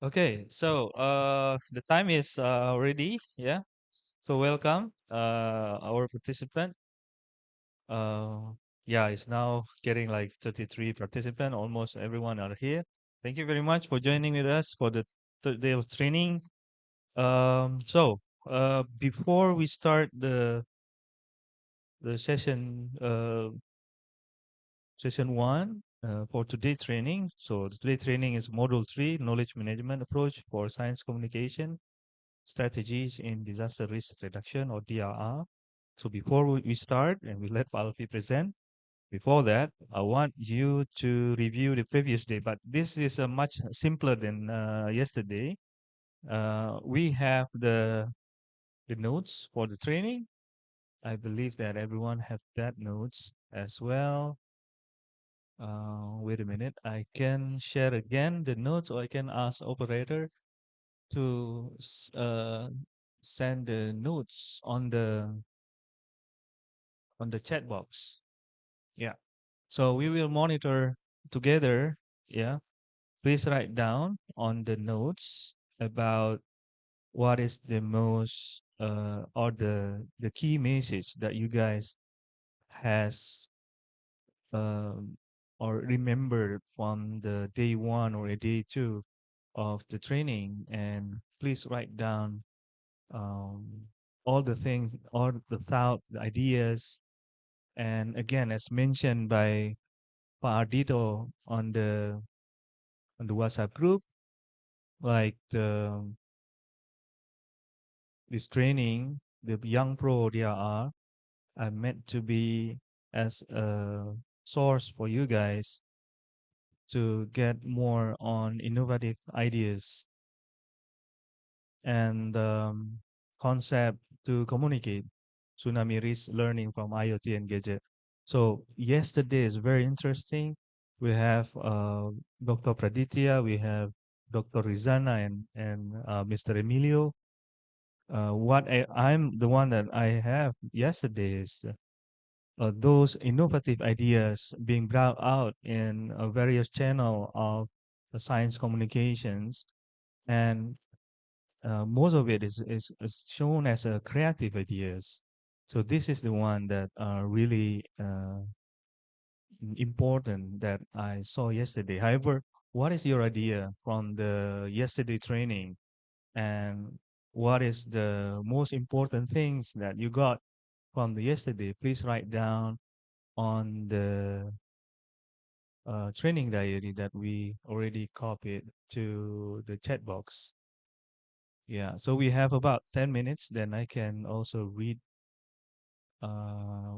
Okay, so the time is ready. Yeah. So welcome, our participant. Uh, yeah, it's now getting like 33 participant. Almost everyone are here. Thank you very much for joining with us for the third day of training. Before we start the session one for today training. So today training is module three, knowledge management approach for science communication strategies in disaster risk reduction or DRR. So before we start and we let Alfi present, before that, I want you to review the previous day, but this is much simpler than yesterday. We have the notes for the training. I believe that everyone have that notes as well. Wait a minute. I can share again the notes, or I can ask operator to send the notes on the chat box. Yeah. So we will monitor together. Yeah. Please write down on the notes about what is the most or the key message that you guys has or remember from the day one or a day two of the training, and please write down um, all the things, all the thought, the ideas, and again, as mentioned by Ardito on the WhatsApp group, like this training, the Young Pro DRR, are meant to be as a source for you guys to get more on innovative ideas and concept to communicate tsunami risk learning from IoT and gadget. So yesterday is very interesting. We have Dr. Praditya, we have Dr. Rizana and Mr. Emilio. I'm the one that I have yesterday is those innovative ideas being brought out in various channel of science communications, and most of it is shown as creative ideas. So this is the one that are really important that I saw yesterday. However, what is your idea from the yesterday training, and what is the most important things that you got from the yesterday? Please write down on the training diary that we already copied to the chat box. Yeah, so we have about 10 minutes, then I can also read uh,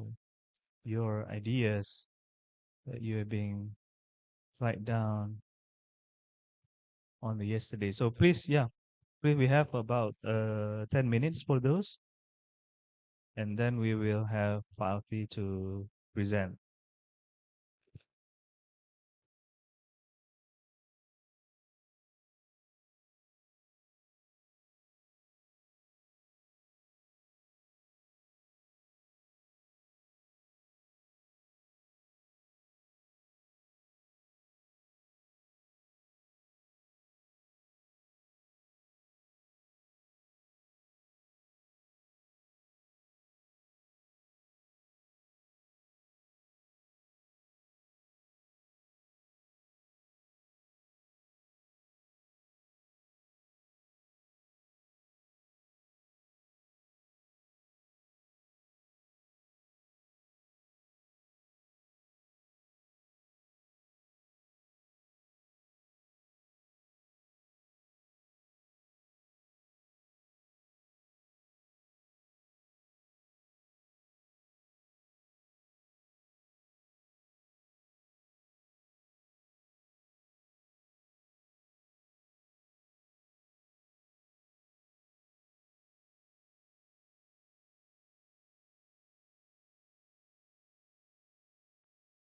your ideas that you have been write down on the yesterday. So please, yeah, please, we have about 10 minutes for those, and then we will have Alfie to present.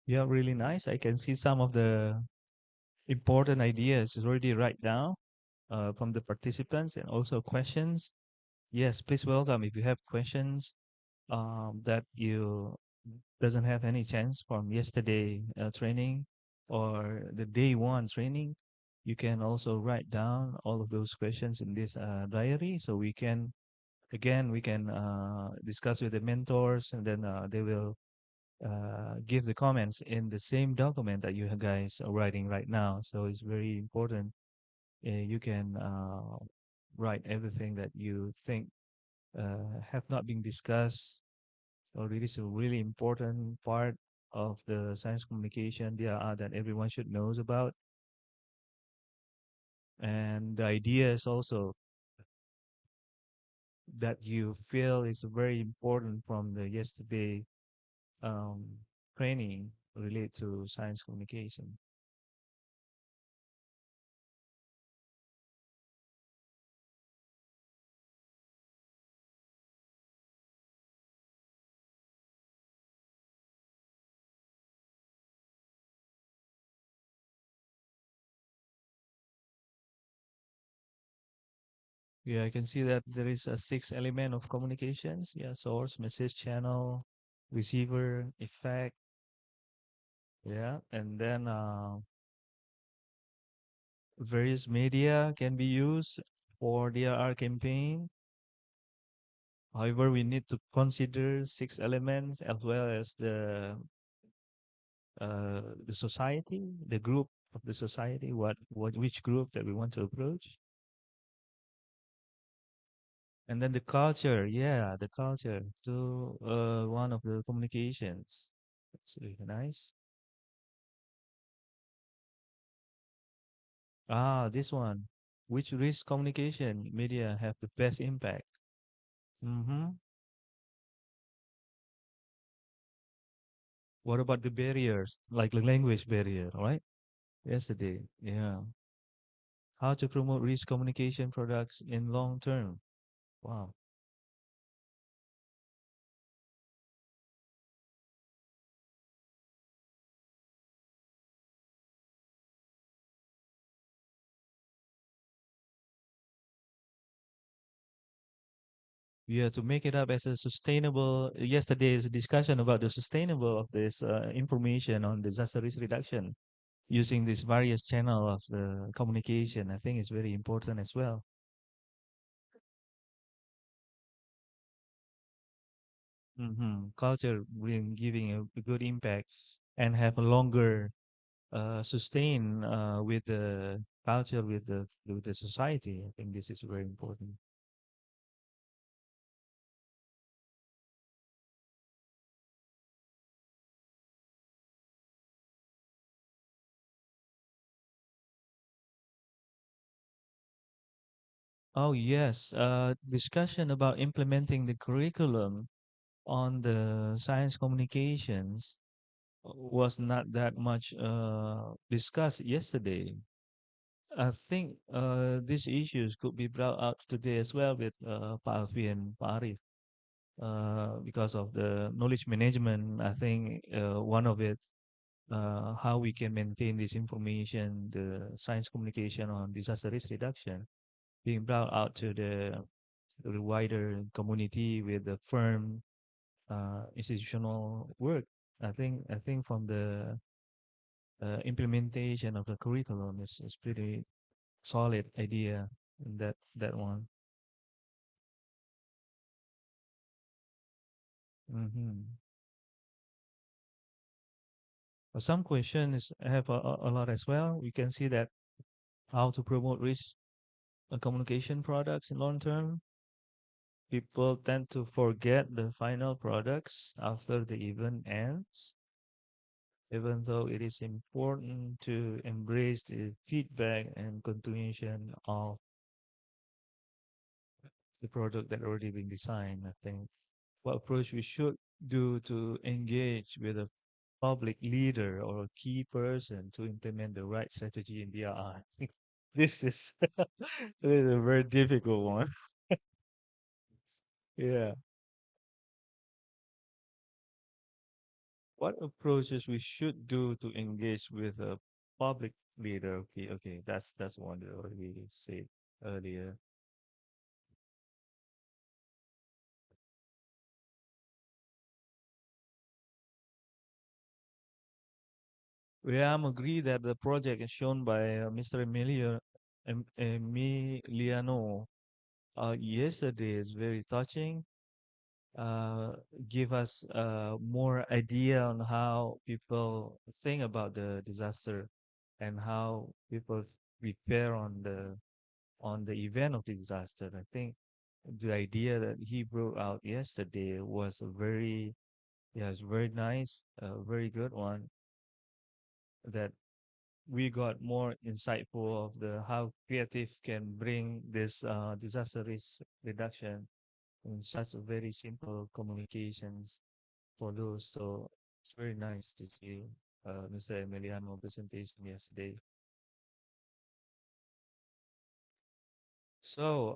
Yeah, really nice. I can see some of the important ideas is already right now from the participants and also questions. Yes, please welcome if you have questions that you doesn't have any chance from yesterday training or the day one training. You can also write down all of those questions in this diary, so we can again we can discuss with the mentors, and then they will give the comments in the same document that you guys are writing right now. So it's very important. You can write everything that you think have not been discussed. So it is a really important part of the science communication that everyone should knows about. And the idea is also that you feel is very important from the yesterday um, training related to science communication. Yeah, I can see that there is a six element of communications. Yeah, source, message channel, receiver, effect. Yeah, and then various media can be used for DRR campaign. However, we need to consider six elements as well as the society, the group of the society, which group that we want to approach. And then the culture, yeah, the culture to one of the communications. That's really nice. Ah, this one. Which risk communication media have the best impact? Mm-hmm. What about the barriers, like the language barrier, right? Yesterday, yeah. How to promote risk communication products in long term? Wow. Yeah, to make it up as a sustainable. Yesterday's discussion about the sustainable of this information on disaster risk reduction using this various channel of the communication, I think is very important as well. Culture bring giving a good impact and have a longer sustain with the culture with the society. I think this is very important. Oh yes, discussion about implementing the curriculum on the science communications was not that much discussed yesterday. I think these issues could be brought out today as well with Pak Alfi and Pak Arif. Because of the knowledge management, I think one of it, how we can maintain this information, the science communication on disaster risk reduction, being brought out to the wider community with the firm institutional work. I think from the implementation of the curriculum is pretty solid idea in that one. hmm Some questions have a lot as well. We can see that how to promote risk communication products in long term. People tend to forget the final products after the event ends, even though it is important to embrace the feedback and continuation of the product that already been designed. I think what approach we should do to engage with a public leader or a key person to implement the right strategy in DRI. This is this is a very difficult one. Yeah. What approaches we should do to engage with a public leader? Okay, okay, that's one that already said earlier. Yeah, I'm agree that the project is shown by Mr. Emiliano yesterday is very touching. Uh, Give us more idea on how people think about the disaster and how people prepare on the event of the disaster. I think the idea that he brought out yesterday was a very, yeah, it's very nice, a very good one that we got more insightful of the how creative can bring this disaster risk reduction in such a very simple communications for those. So it's very nice to see Mr. Emiliano presentation yesterday. So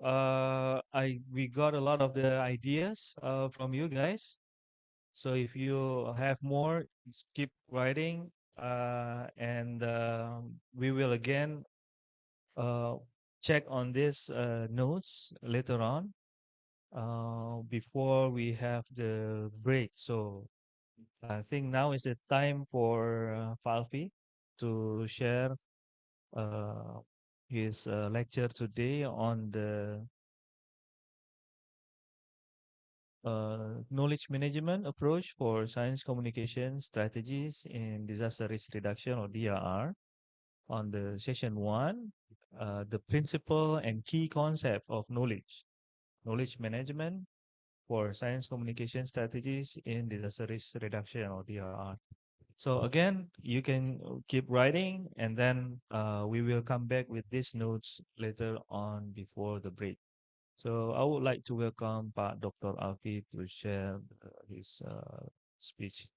I we got a lot of the ideas from you guys. So if you have more, just keep writing, and we will again uh, check on this notes later on before we have the break. So I think now is the time for Falfi to share uh, his lecture today on the knowledge management approach for science communication strategies in disaster risk reduction or DRR. On the session one, the principle and key concept of knowledge management for science communication strategies in disaster risk reduction or DRR. So again, you can keep writing and then we will come back with these notes later on before the break. So I would like to welcome Pak Dr. Alfi to share his speech.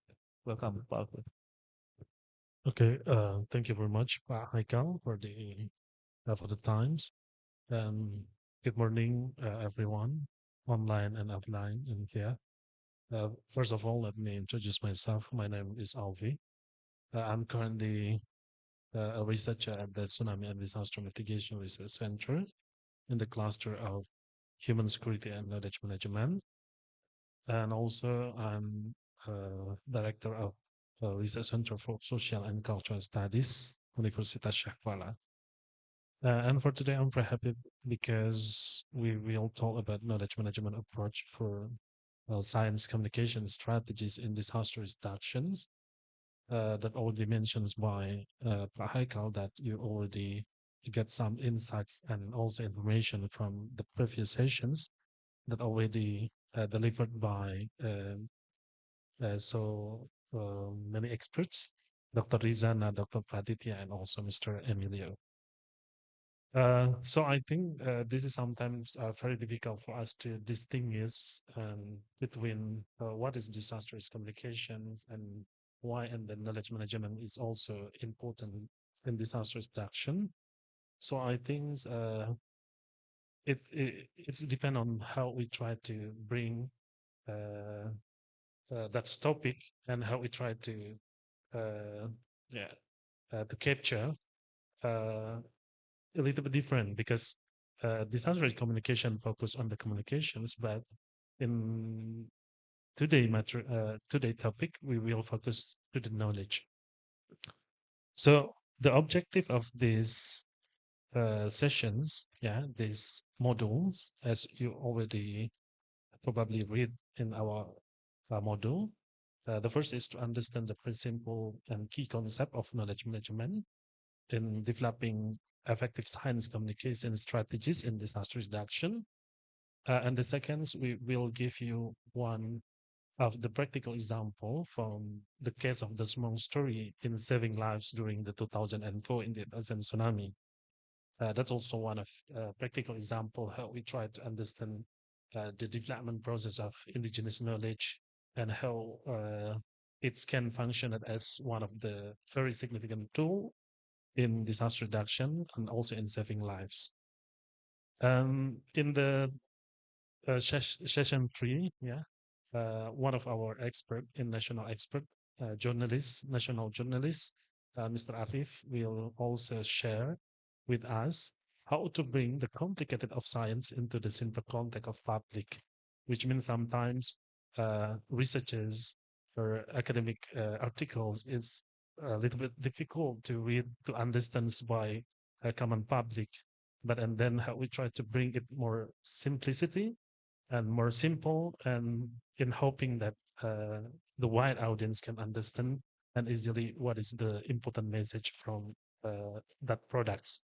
Welcome, Pak Alfi. Okay, thank you very much, Pak Haikal, for the times. Um, Good morning, everyone, online and offline in here. First of all, let me introduce myself. My name is Alfi. I'm currently a researcher at the Tsunami and Disaster Mitigation Research Center in the cluster of Human Security and Knowledge Management. And also, I'm director of Research Center for Social and Cultural Studies, Universitas Syiah. And for today, I'm very happy because we will talk about knowledge management approach for science communication strategies in disaster reductions. That already mentions by Pak Haikal that you already get some insights and also information from the previous sessions that already delivered by many experts, Dr. Rizana, Dr. Praditya, and also Mr. Emilio. So I think this is sometimes very difficult for us to distinguish between what is disastrous communications and why, and the knowledge management is also important in disaster reduction. So I think it's depend on how we try to bring uh, that topic and how we try uh, yeah to capture uh, a little bit different because disaster rate communication focus on the communications, but in today topic we will focus to the knowledge. So the objective of these sessions, yeah, these modules, as you already probably read in our module, the first is to understand the principle and key concept of knowledge management in developing effective science communication strategies in disaster reduction. And the second, we will give you one of the practical example from the case of the small story in saving lives during the 2004 Indian Ocean tsunami. That's also one of practical example how we try to understand the development process of indigenous knowledge and how it can function as one of the very significant tool in disaster reduction and also in saving lives. In the session three, yeah, one of our expert in national expert national journalist, Mr. Arif will also share with us how to bring the complicated of science into the simple context of public, which means sometimes researchers or academic articles is a little bit difficult to read, to understand by a common public. But and then how we try to bring it more simplicity and more simple, and in hoping that the wide audience can understand and easily what is the important message from that products.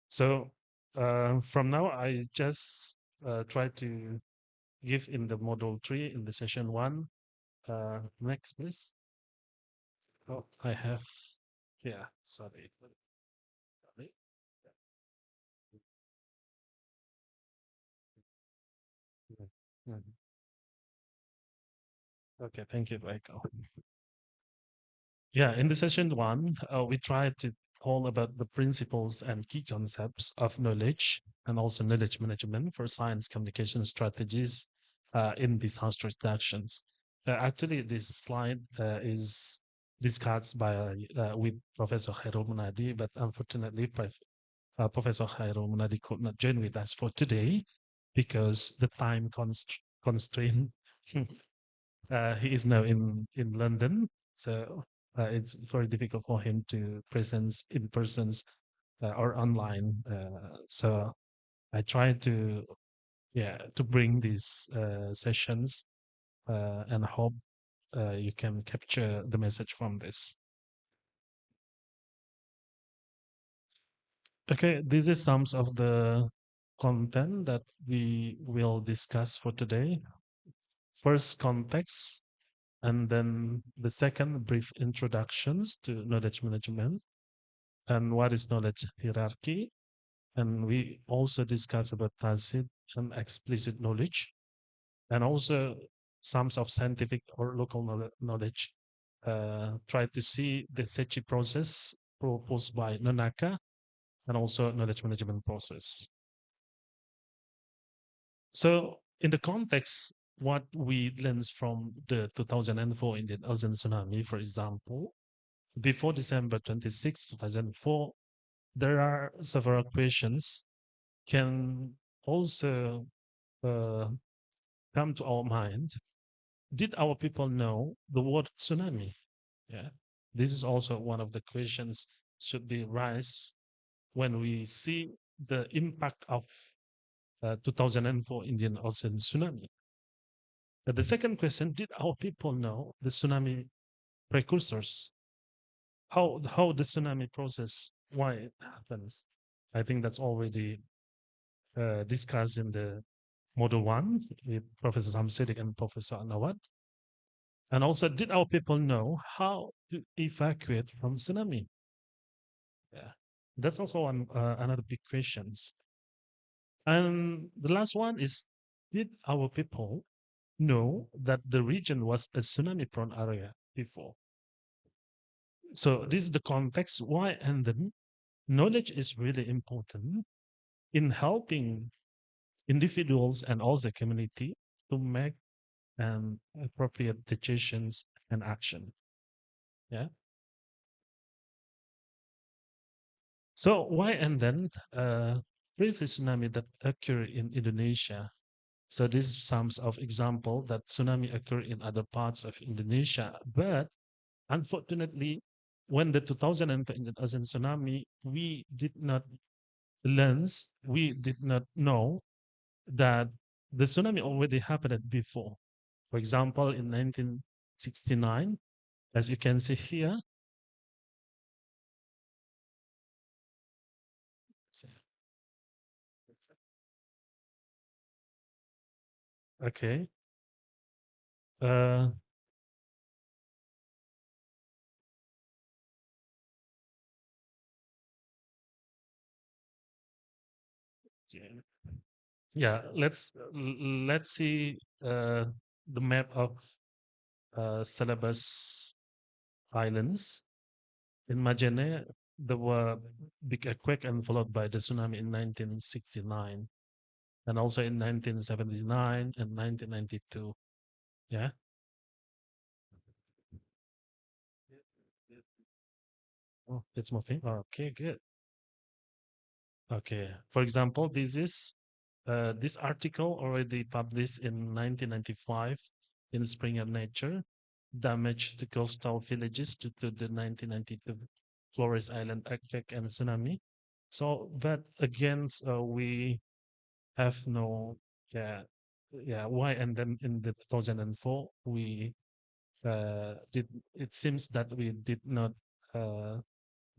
So from now, I just try to give in the model 3 in the session 1. Next, please. Oh, I have, yeah, sorry. Sorry. Mhm. Mhm. Okay, thank you, Michael. Yeah, in the session 1, we tried to talk about the principles and key concepts of knowledge and also knowledge management for science communication strategies in disaster reductions. Actually, this slide is discussed by with Professor Khairul Munadi, but unfortunately, Professor Khairul Munadi could not join with us for today because the time constraint. He is now in London, so it's very difficult for him to present in persons or online. So I try to to bring these sessions and hope you can capture the message from this. Okay, this is some of the content that we will discuss for today. First, context, and then the second, brief introductions to knowledge management and what is knowledge hierarchy. And we also discuss about tacit and explicit knowledge, and also some of scientific or local knowledge. Try to see the SECHI process proposed by Nonaka and also knowledge management process. So in the context, what we learned from the 2004 Indian Ocean tsunami, for example, before December 26, 2004, there are several questions can also uh, come to our mind. Did our people know the word tsunami? Yeah, this is also one of the questions should be raised when we see the impact of 2004 Indian Ocean tsunami. The second question: did our people know the tsunami precursors? How the tsunami process? Why it happens? I think that's already discussed in the Model 1 with Professor Samsidik and Professor Anawat. And also, did our people know how to evacuate from tsunami? Yeah, that's also another big questions. And the last one is, did our people know that the region was a tsunami-prone area before? So this is the context why, and then knowledge is really important in helping individuals and also community to make appropriate decisions and action. Yeah. So why and then previous tsunami that occurred in Indonesia. So this is some of example that tsunami occurred in other parts of Indonesia, but unfortunately, when the 2008 tsunami, we did not learn, we did not know that the tsunami already happened before. For example, in 1969, as you can see here. Okay. Uh, yeah, let's see the map of Celebes Islands. In Majene, there were big earthquake and followed by the tsunami in 1969, and also in 1979 and 1992. Yeah. Oh, it's moving. Okay, good. Okay. For example, this article already published in 1995 in Spring of Nature. damaged the coastal villages due to the 1992 Flores Island earthquake and tsunami. So, but again, we have no, yeah, why? And then in the 2004, we did. It seems that we did not uh,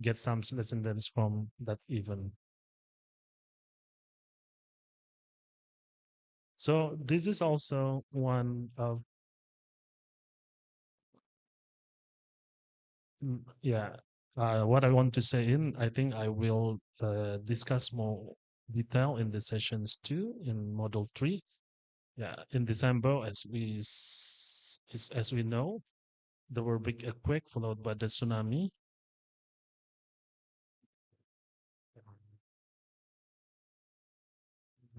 get some lessons from that event. So this is also one of yeah. What I want to say in, I think I will discuss more detail in the sessions 2 in model 3. Yeah, in December, as we know, there were big earthquake followed by the tsunami.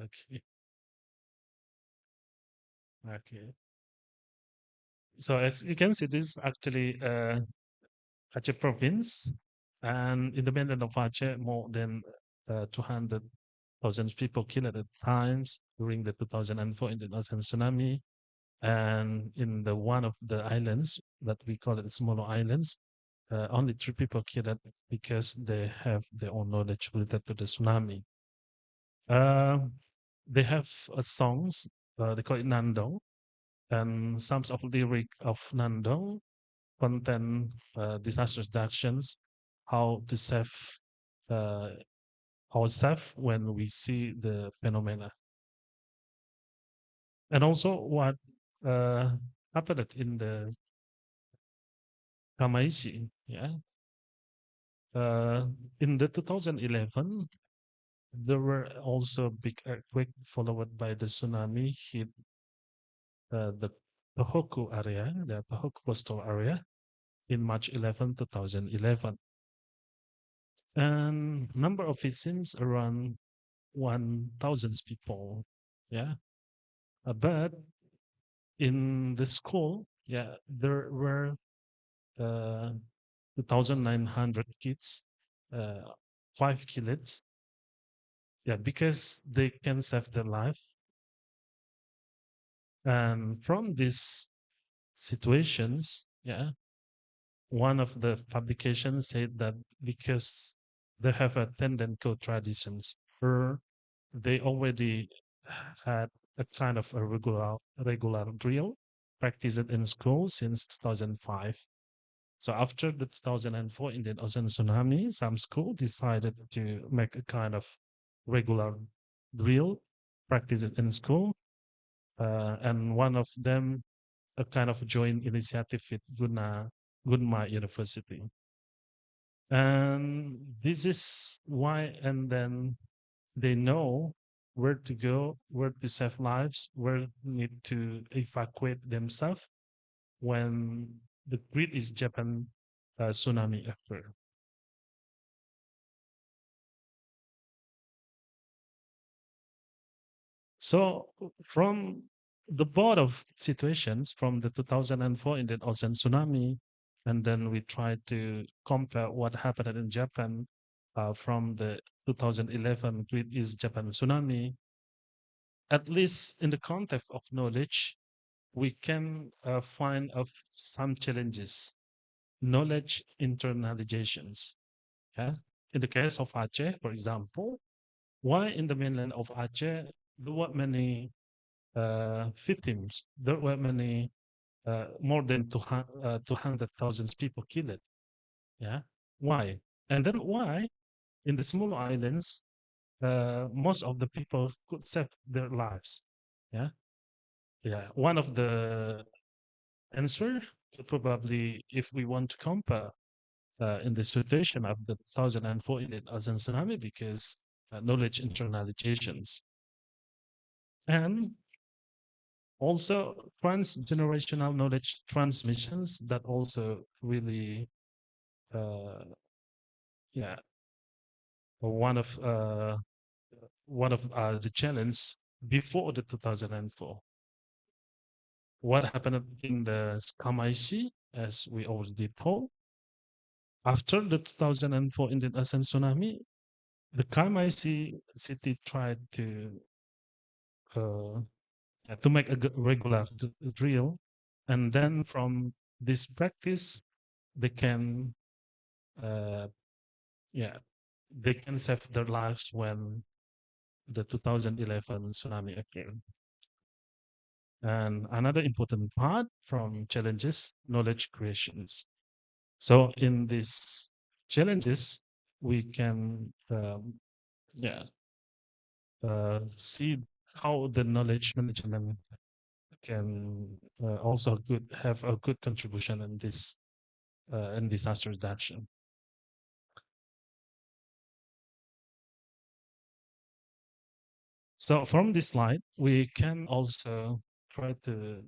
Okay, okay. So as you can see, this is actually Aceh province, and in the mainland of Aceh, more than 200,000 people killed at the times during the 2004 Indonesian tsunami. And in the one of the islands that we call it smaller islands, only 3 people killed because they have their own knowledge related to the tsunami. Uh, they have songs, they call it Nando, and some of the lyric of Nando contain disaster actions, how to save uh, ourselves when we see the phenomena. And also what uh, happened in the Kamaishi, yeah. Uh, in the 2011, there were also big earthquake followed by the tsunami hit the Tohoku area, the Tohoku coastal area in March 11, 2011. And number of victims around 1,000 people. Yeah. But in the school, yeah, there were 2,900 kids, uh, 5 kids. Yeah, because they can save their life. And from these situations, yeah, one of the publications said that because they have a Tendenko traditions, or they already had a kind of a regular drill practiced in school since 2005. So after the 2004 Indian Ocean tsunami, some school decided to make a kind of regular drill practiced in school, and one of them a kind of joint initiative with Gunma University. And this is why, and then they know where to go, where to save lives, where need to evacuate themselves when the Great East Japan tsunami occurred. So from the board of situations from the 2004 Indian Ocean tsunami, and then we tried to compare what happened in Japan from the 2011 Great East Japan tsunami. At least in the context of knowledge, we can find of some challenges. Knowledge internalizations. Yeah. In the case of Aceh, for example, why in the mainland of Aceh there were many victims? There were many more than 200,000 people killed. Yeah. Why? And then why in the small islands most of the people could save their lives? Yeah. Yeah. One of the answer probably if we want to compare in the situation of the 2004 Indian Ocean tsunami because knowledge internalizations and also transgenerational knowledge transmissions that also really uh, yeah one of the challenge before the 2004 what happened in the Kamaishi as we already told after the 2004 Indian Ocean tsunami the Kamaishi city tried uh, to make a regular drill, and then from this practice, they can, uh, yeah, they can save their lives when the 2011 tsunami occurred. And another important part from challenges, knowledge creations. So in these challenges, we can, yeah, see how the knowledge management can also have a good contribution in disaster reduction. So from this slide, we can also try to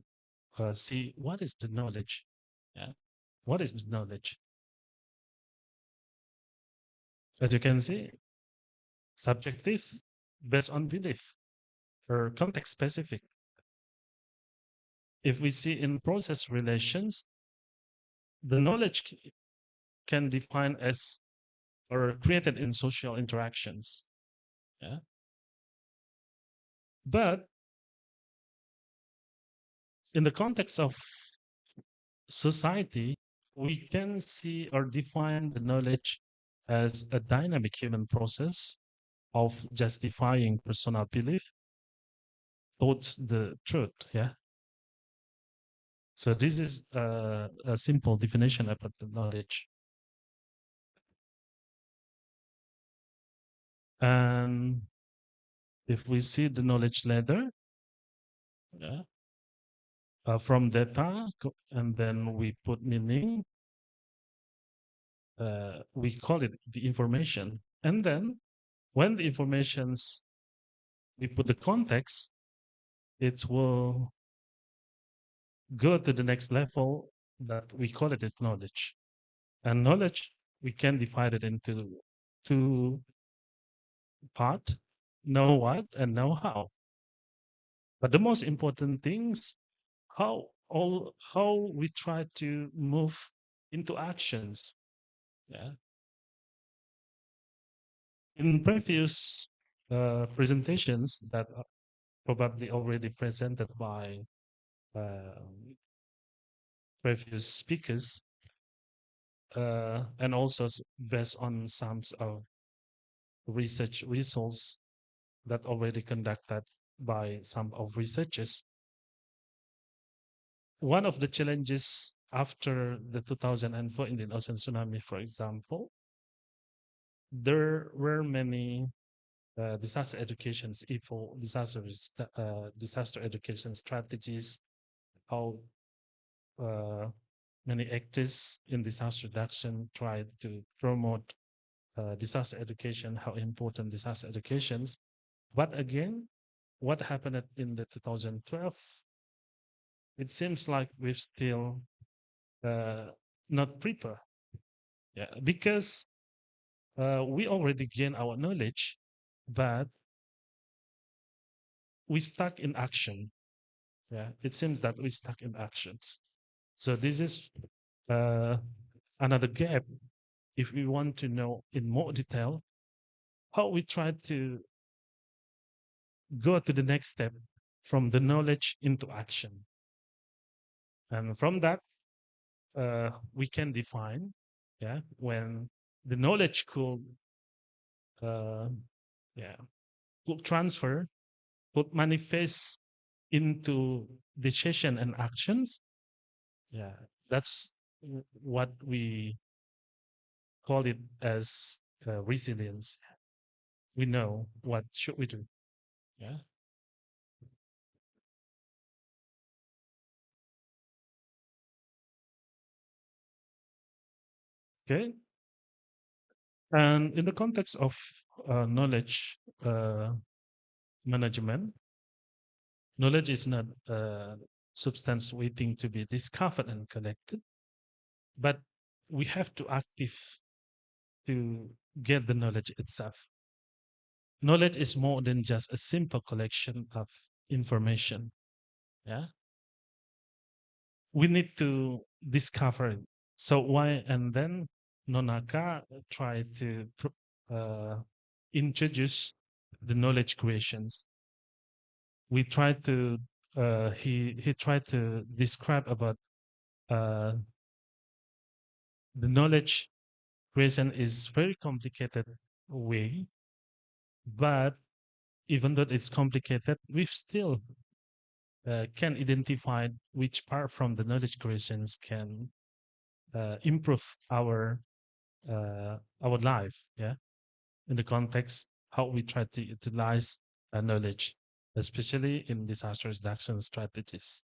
see what is the knowledge. Yeah, what is the knowledge? As you can see, subjective, based on belief, or context specific. If we see in process relations, the knowledge can define as or created in social interactions. Yeah. But in the context of society, we can see or define the knowledge as a dynamic human process of justifying personal belief towards the truth. Yeah. So this is a simple definition about the knowledge. And if we see the knowledge ladder, yeah, from data, and then we put meaning, we call it the information. And then when the informations, we put the context, it will go to the next level that we call it as knowledge. And knowledge, we can divide it into two part, know what and know how. But the most important things, how we try to move into actions. Yeah. In previous presentations that are probably already presented by uh, previous speakers, and also based on some of research results that already conducted by some of researchers. One of the challenges after the 2004 Indian Ocean tsunami, for example, there were many disaster educations, IFO, disaster education strategies, how uh, many actors in disaster reduction tried to promote disaster education, how important disaster educations. But again, what happened in the 2012? It seems like we've still not prepared. Yeah, because we already gain our knowledge, but we stuck in action. Yeah, it seems that we stuck in actions. So this is uh, another gap. If we want to know in more detail how we try to go to the next step from the knowledge into action, and from that we can define, yeah, when the knowledge uh, yeah, could transfer, could manifest into decision and actions. Yeah, that's what we call it as resilience. We know what should we do. Yeah. Okay. And in the context of knowledge management, knowledge is not substance waiting to be discovered and collected, but we have to active to get the knowledge itself. Knowledge is more than just a simple collection of information. Yeah, we need to discover it. So why? And then Nonaka tried to introduce the knowledge creations. We tried to he tried to describe about uh, the knowledge creation is very complicated way, but even though it's complicated, we still can identify which part from the knowledge creations can improve our life, yeah, in the context how we try to utilize knowledge, especially in disaster reduction strategies.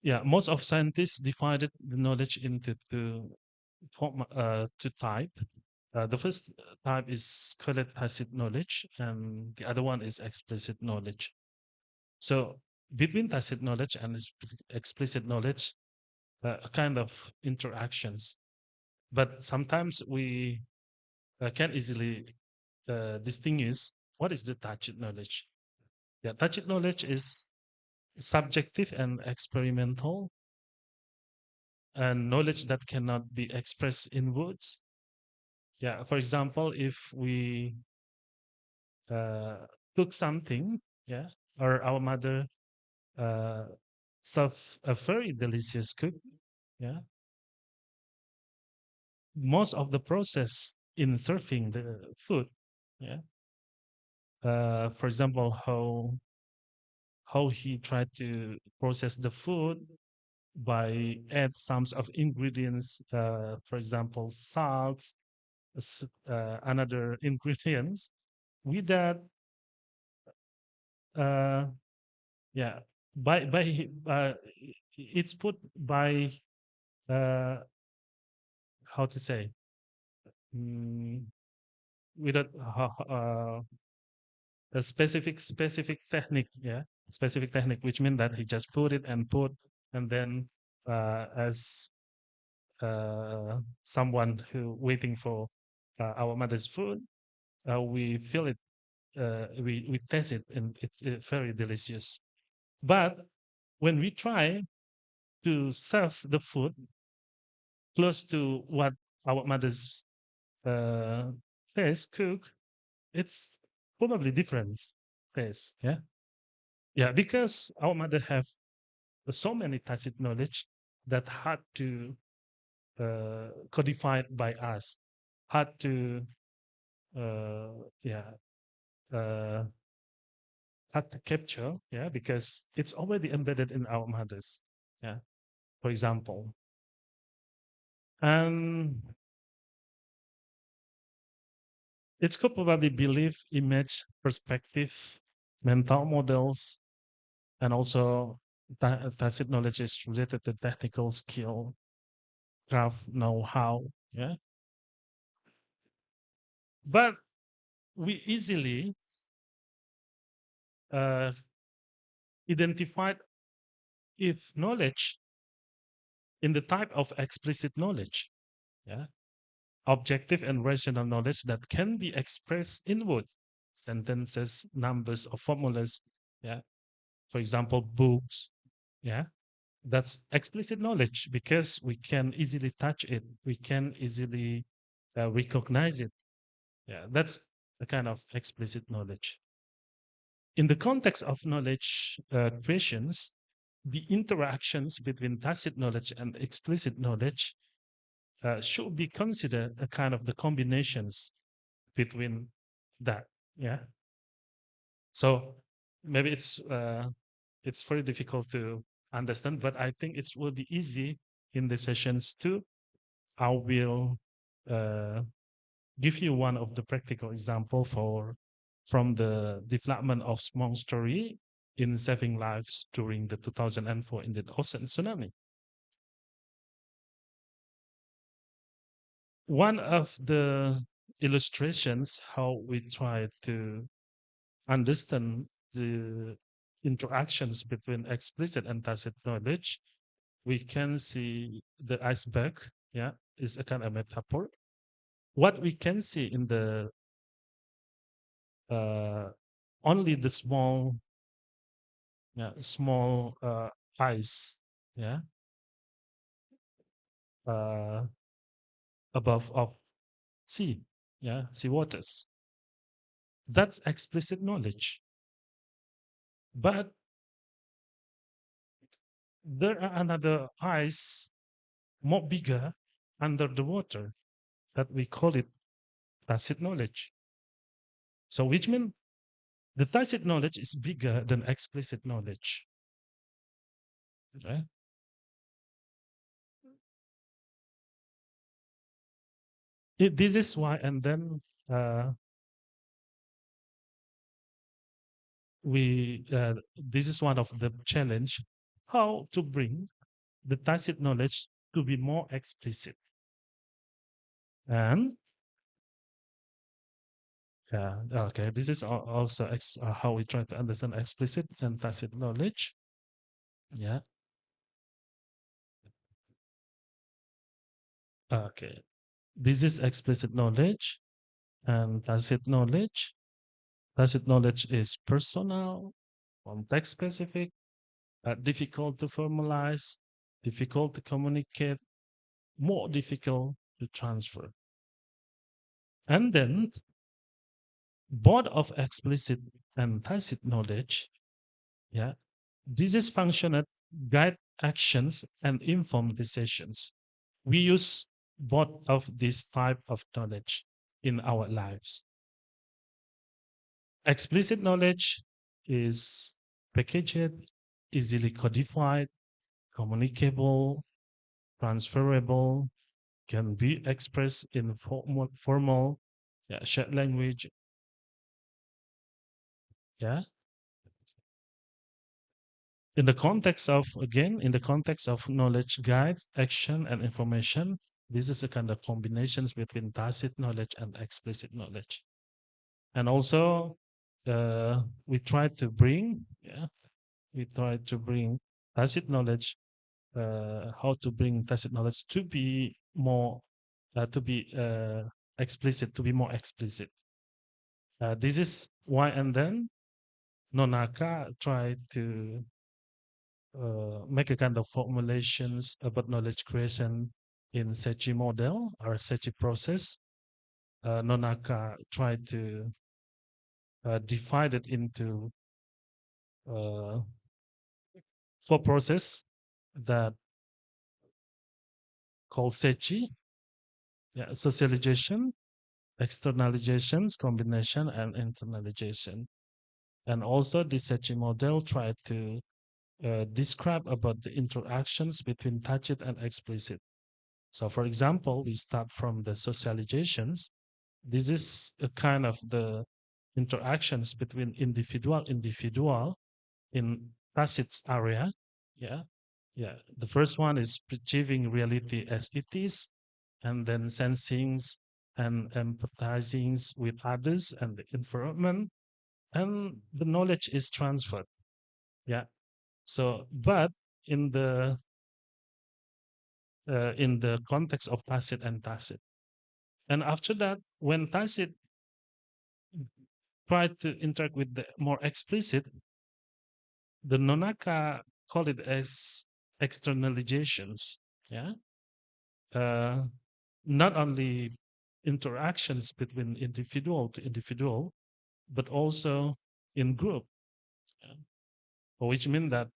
Yeah, most of scientists divided the knowledge into two type. The first type is called tacit knowledge, and the other one is explicit knowledge. So between tacit knowledge and explicit knowledge, a kind of interactions. But sometimes we can easily distinguish what is the tacit knowledge. Yeah, tacit knowledge is subjective and experimental, and knowledge that cannot be expressed in words. Yeah, for example, if we uh, cook something, yeah, or our mother uh, serve a very delicious cook, yeah, most of the process in serving the food, yeah, for example, how he tried to process the food by add some of ingredients, for example, salt, another ingredients. With that, uh, yeah, it's put by uh, how to say, mm, without a specific technique, yeah, specific technique, which means that he just put it and put, and then as someone who waiting for our mother's food, we feel it, we taste it, and it's very delicious. But when we try to serve the food close to what our mother's uh, taste cook, it's probably different taste. Yeah, yeah, because our mother have so many tacit knowledge that had to codified by us, had to uh, yeah uh, had to capture, yeah, because it's already embedded in our mothers, yeah, for example. And it's could probably belief, image, perspective, mental models, and also tacit knowledge is related to technical skill, craft, know-how, yeah. But we easily uh, identified if knowledge in the type of explicit knowledge, yeah, objective and rational knowledge that can be expressed in words, sentences, numbers, or formulas, yeah. For example, books, yeah. That's explicit knowledge because we can easily touch it, we can easily recognize it. Yeah, that's a kind of explicit knowledge. In the context of knowledge creations, the interactions between tacit knowledge and explicit knowledge should be considered a kind of the combinations between that. Yeah. So maybe it's very difficult to understand, but I think it will be easy in the sessions too. I will uh, give you one of the practical example from the development of small story in saving lives during the 2004 Indian Ocean tsunami. One of the illustrations how we try to understand the interactions between explicit and tacit knowledge, we can see the iceberg, yeah, is a kind of metaphor. What we can see in the uh, only the small, yeah, small ice, yeah, uh, above of sea, yeah, sea waters. That's explicit knowledge. But there are another ice more bigger under the water that we call it tacit knowledge. So which means the tacit knowledge is bigger than explicit knowledge. Right? This is why, and then uh, this is one of the challenge, how to bring the tacit knowledge to be more explicit. And okay, this is also how we try to understand explicit and tacit knowledge. Yeah. Okay. This is explicit knowledge and tacit knowledge. Tacit knowledge is personal, context specific, difficult to formalize, difficult to communicate, more difficult to transfer. And then both of explicit and tacit knowledge, yeah, this is functional guide actions and inform decisions. We use both of these type of knowledge in our lives. Explicit knowledge is packaged, easily codified, communicable, transferable, can be expressed in formal yeah, shared language. Yeah. In the context of, again, in the context of knowledge guides, action, and information, this is a kind of combinations between tacit knowledge and explicit knowledge. And also, we try to bring, yeah, we try to bring tacit knowledge, how to bring tacit knowledge to be more, to be explicit, to be more explicit. This is why, and then Nonaka tried to make a kind of formulations about knowledge creation in Sechi model or Sechi process. Nonaka tried to divide it into uh, four process that called Sechi, yeah, socialization, externalizations, combination, and internalization. And also the Sechi model tried to describe about the interactions between tacit and explicit. So for example, we start from the socializations. This is a kind of the interactions between individual in tacit area. Yeah. Yeah. The first one is perceiving reality as it is, and then sensing and empathizing with others and the environment, and the knowledge is transferred. Yeah. So, but in the context of tacit and tacit, and after that, when tacit tried to interact with the more explicit, the Nonaka call it as externalizations. Yeah, uh, not only interactions between individual to individual, but also in group, yeah? Which means that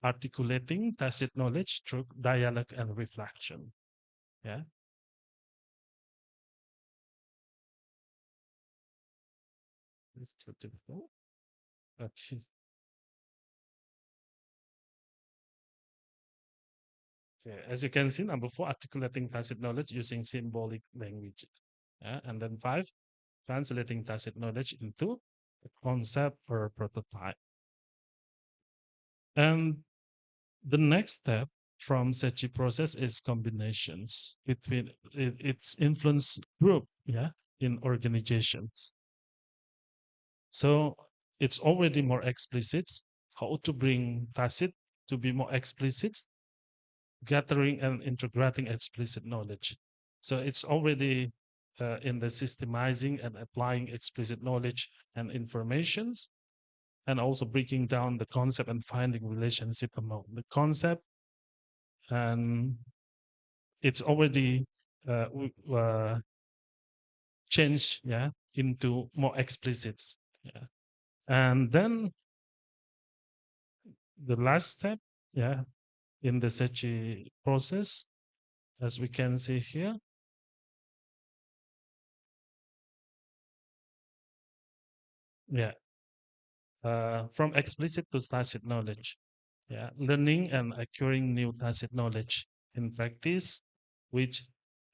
articulating tacit knowledge through dialogue and reflection. Yeah. It's too difficult. Okay. Okay. As you can see, number four, articulating tacit knowledge using symbolic language. Yeah. And then five, translating tacit knowledge into a concept or a prototype. And the next step from Sechi process is combinations between its influence group, yeah, in organizations. So it's already more explicit how to bring tacit to be more explicit, gathering and integrating explicit knowledge. So it's already in the systemizing and applying explicit knowledge and informations, and also breaking down the concept and finding relationship among the concept. And it's already uh, changed, yeah, into more explicit. Yeah. And then the last step, yeah, in the Sechi process, as we can see here. Yeah, from explicit to tacit knowledge. Yeah, learning and acquiring new tacit knowledge in practice, which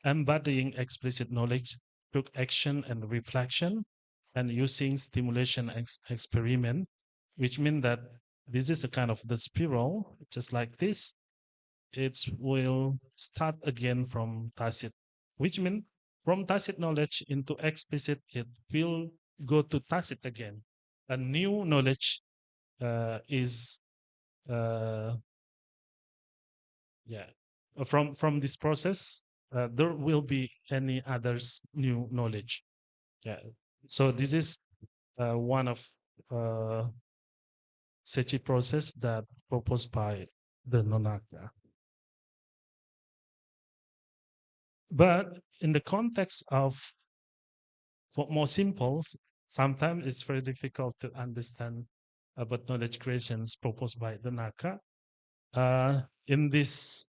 embodying explicit knowledge took action and reflection, and using stimulation experiment, which means that this is a kind of the spiral, just like this. It will start again from tacit, which means from tacit knowledge into explicit, it will go to tacit again. A new knowledge is uh, yeah from this process there will be any others new knowledge. Yeah, so this is one of uh, Sechi process that proposed by the Nonaka. But in the context of for more simple, sometimes it's very difficult to understand about knowledge creations proposed by the Naka. In this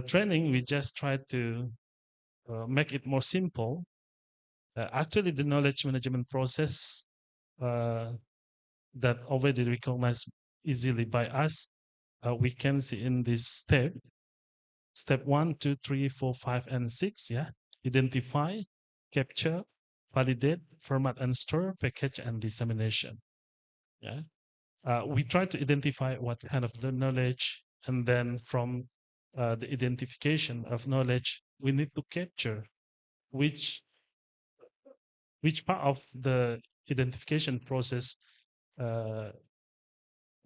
training, we just try to make it more simple. Actually, the knowledge management process uh, that already recognized easily by us, we can see in this step 1, 2, 3, 4, 5, and 6. Yeah, identify, capture, validate, format and store, package, and dissemination. Yeah, we try to identify what kind of the knowledge, and then from the identification of knowledge, we need to capture which which part of the identification process uh,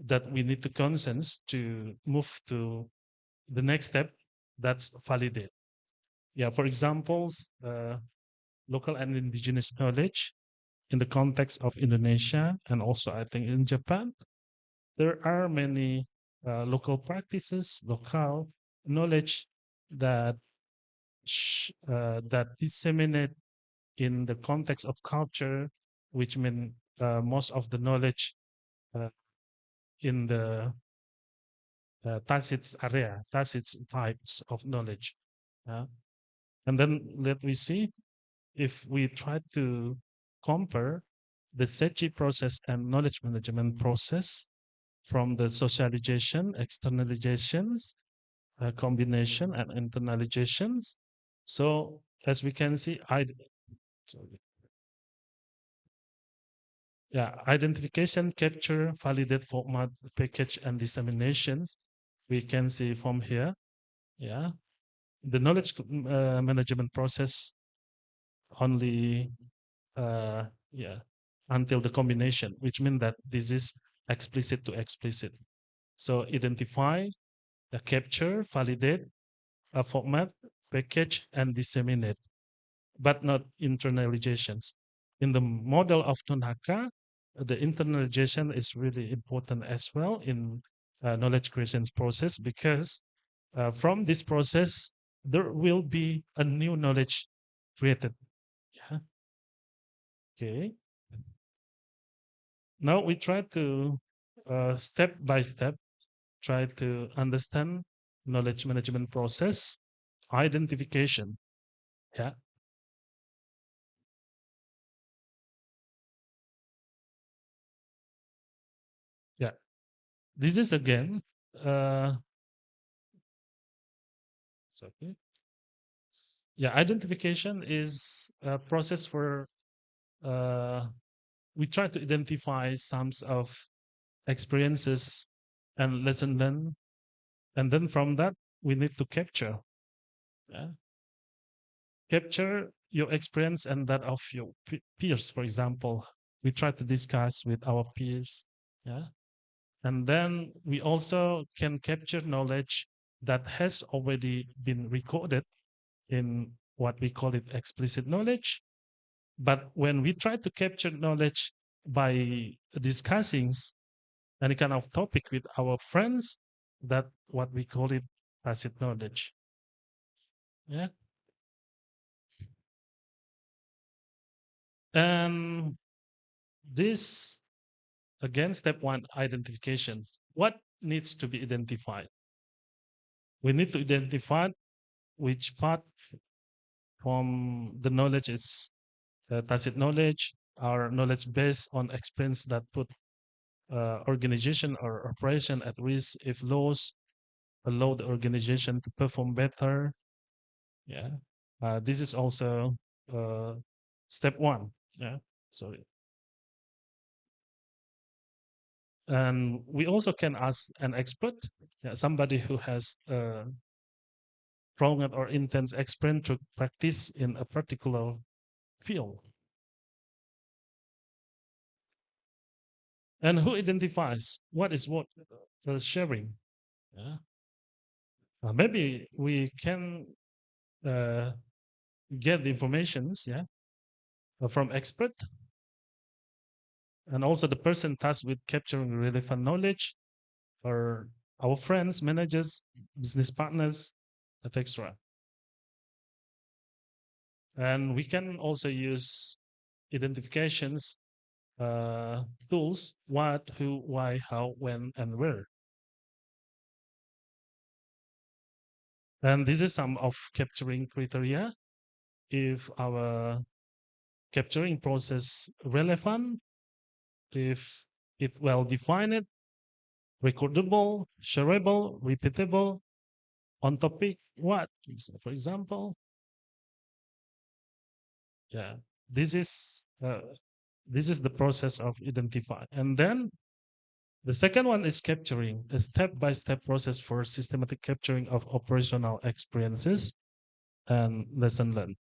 that we need to consent to move to the next step, that's validate. Yeah, for examples, local and indigenous knowledge in the context of Indonesia, and also I think in Japan, there are many local practices, local knowledge that that disseminate in the context of culture, which mean most of the knowledge uh, in the tacit area, tacit types of knowledge. Uh, and then let me see if we try to compare the SETI process and knowledge management process from the socialization, externalizations, combination, and internalizations. So as we can see, sorry. Yeah, identification, capture, validate, format, package, and disseminations. We can see from here. Yeah, the knowledge management process only yeah until the combination, which means that this is explicit to explicit. So identify, capture, validate, format, package, and disseminate, but not internalizations. In the model of Tonhaka, the internalization is really important as well in knowledge creation process, because from this process there will be a new knowledge created. Yeah. Okay. Now we try to step by step try to understand knowledge management process identification. Yeah. Yeah, this is again uh sorry. Yeah, identification is a process for uh we try to identify sums of experiences and lesson learned, and then from that we need to capture. Yeah, capture your experience and that of your peers. For example, we try to discuss with our peers. Yeah, and then we also can capture knowledge that has already been recorded in what we call it explicit knowledge. But when we try to capture knowledge by discussing any kind of topic with our friends, that what we call it tacit knowledge. Yeah. And this again, step one, identification. what needs to be identified? We need to identify which part from the knowledge is tacit knowledge, our knowledge based on experience that put organization or operation at risk if lost, allow the organization to perform better. Yeah, this is also uh, step one. Yeah, sorry. And we also can ask an expert, yeah, somebody who has prolonged or intense experience to practice in a particular field, and who identifies what is what sharing. Yeah, maybe we can uh, get the informations, yeah, from expert, and also the person tasked with capturing relevant knowledge, or our friends, managers, business partners, etc. And we can also use identifications tools: what, who, why, how, when, and where. And this is some of capturing criteria. If our capturing process relevant, if it well defined, recordable, shareable, repeatable, on topic, what? So for example, yeah, this is uh, this is the process of identify. And then the second one is capturing, a step-by-step process for systematic capturing of operational experiences and lesson learned.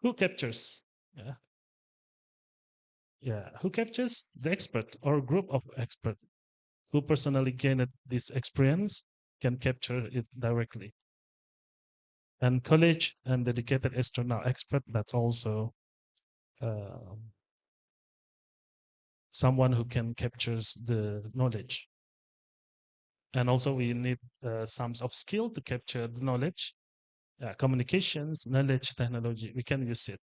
Who captures? Yeah, yeah. Who captures? The expert or group of expert who personally gained this experience can capture it directly. And college and dedicated external expert, that's also uh, someone who can captures the knowledge. And also we need some of skill to capture the knowledge, communications, knowledge, technology. We can use it.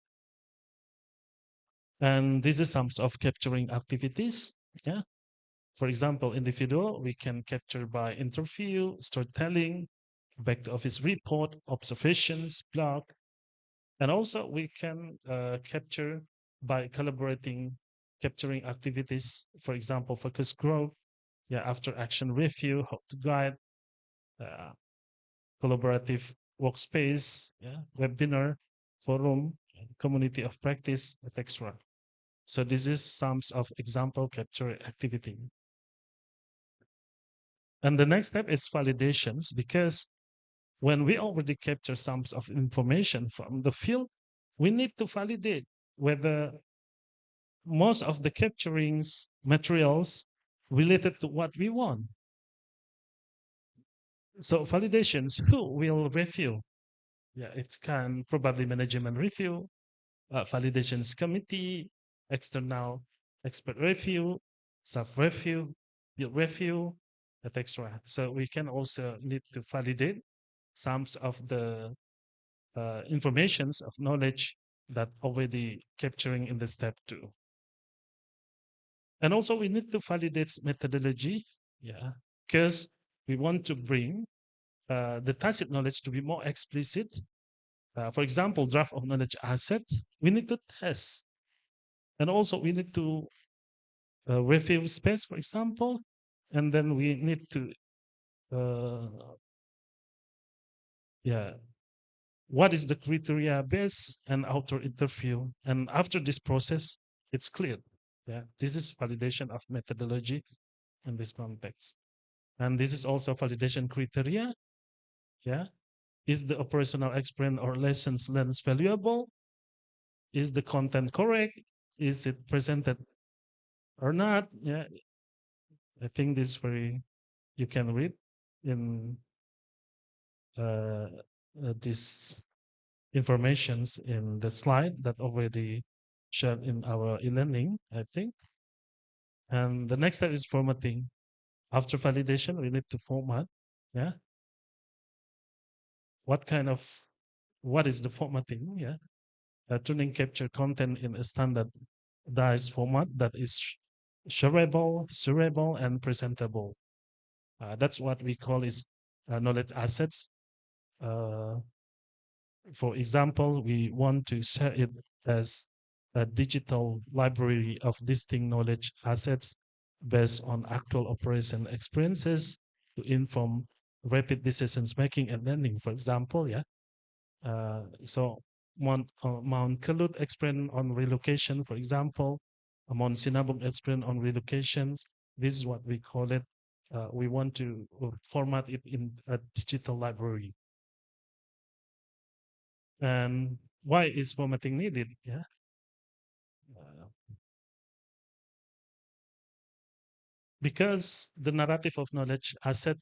And this is some of capturing activities. Yeah. For example, individual, we can capture by interview, storytelling, back to office report, observations, blog. And also we can capture by collaborating, capturing activities, for example, focus group, yeah, after action review, how to guide, uh, collaborative workspace, yeah, webinar, forum, community of practice, etc. So this is some of example capture activity. And the next step is validations, because when we already capture some of information from the field, we need to validate whether most of the capturings materials related to what we want. So validations, who will review? Yeah, it can probably management review, validations committee, external expert review, self review, peer review, etc. So we can also need to validate some of the informations of knowledge that already capturing in the step two. And also we need to validate methodology, yeah, because we want to bring the tacit knowledge to be more explicit. For example, draft of knowledge asset, we need to test. And also we need to review space, for example, and then we need to, yeah, what is the criteria base and outer interview. And after this process, it's clear. Yeah, this is validation of methodology in this context. And this is also validation criteria. Yeah, is the operational experience or lessons learned valuable? Is the content correct? Is it presented or not? Yeah, I think this very you can read in uh, this informations in the slide that already shared in our e-learning, I think. And the next step is formatting. After validation, we need to format. Yeah. What kind of what is the formatting? Yeah. tuning capture content in a standardized format that is shareable, and presentable. That's what we call is knowledge assets. Uh, for example, we want to share it as a digital library of distinct knowledge assets based on actual operation experiences to inform rapid decisions making and learning. For example, yeah. So Mount Kalut experience on relocation, for example, Mount Sinabung experience on relocations. This is what we call it. We want to format it in a digital library. And why is formatting needed? Yeah. Uh, because the narrative of knowledge asset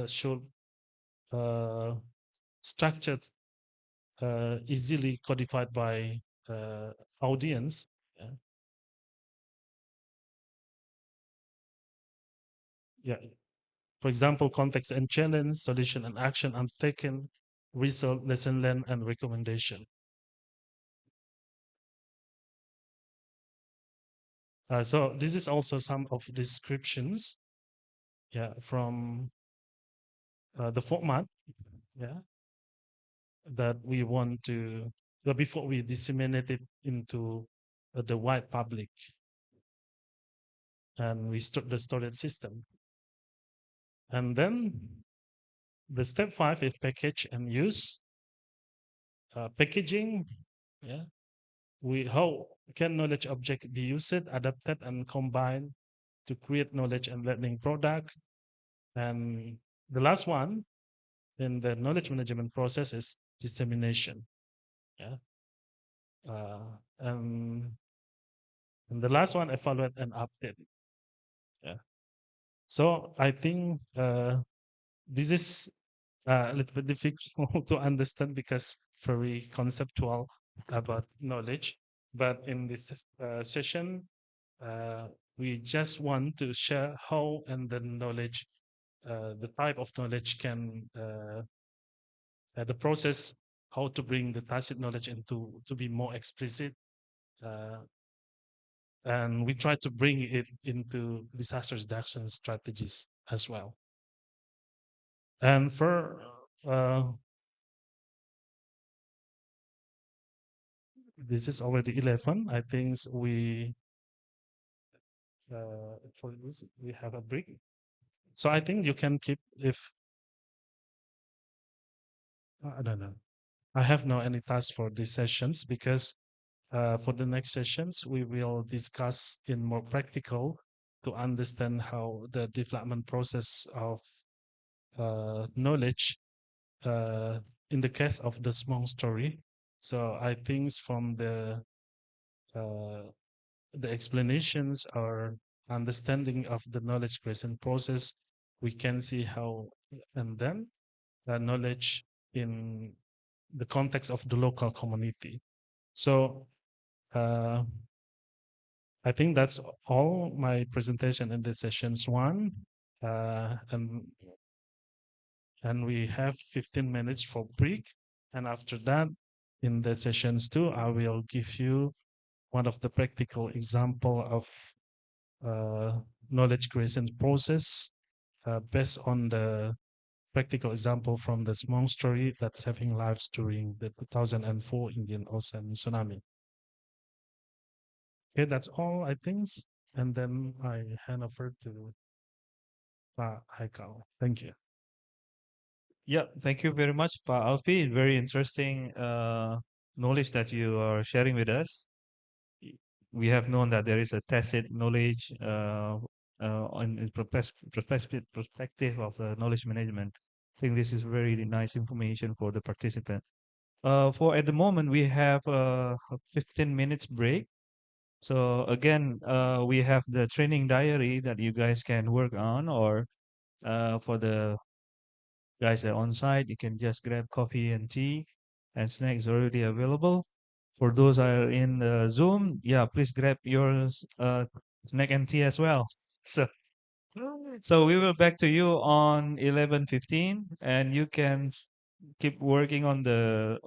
should uh, structured, easily codified by audience. Yeah. Yeah. For example, context and challenge, solution and action undertaken, result, lesson learned, and recommendation. So this is also some of descriptions, yeah, from the format, yeah, that we want to, before we disseminate it into the wide public, and we start the storage system. And then the step 5 is package and use. Packaging, yeah, how can knowledge object be used, adapted, and combined to create knowledge and learning product. And the last one in the knowledge management process is dissemination. Yeah. Uh, and, and the last one, evaluate and update. Yeah. So I think this is a little bit difficult to understand because very conceptual about knowledge. But in this session, uh, we just want to share how and the knowledge, the type of knowledge can, the process, how to bring the tacit knowledge into to be more explicit. Uh, and we try to bring it into disaster reduction strategies as well. And for this is already 11. I think we for this we have a break. So I think you can keep if I don't know. I have no any task for these sessions because for the next sessions we will discuss in more practical to understand how the development process of knowledge in the case of the small story. So I think from uh, the explanations or understanding of the knowledge creation process, we can see how and then the knowledge in the context of the local community. So uh, I think that's all my presentation in the sessions one. Uh, and and we have 15 minutes for break. And after that, in the sessions two, I will give you one of the practical example of knowledge creation process based on the practical example from the small story that's saving lives during the 2004 Indian Ocean tsunami. Okay, that's all I think. And then I hand over to Haikal. Thank you. Yeah, thank you very much, Pa Alfi. Very interesting knowledge that you are sharing with us. We have known that there is a tacit knowledge on in perspective of knowledge management. I think this is very nice information for the participant. For at the moment, we have a 15 minutes break. So again, we have the training diary that you guys can work on, or for the guys that are on site, you can just grab coffee and tea, and snacks already available. For those are in the Zoom, yeah, please grab your snack and tea as well. So, so we will back to you on 11:15, and you can keep working on the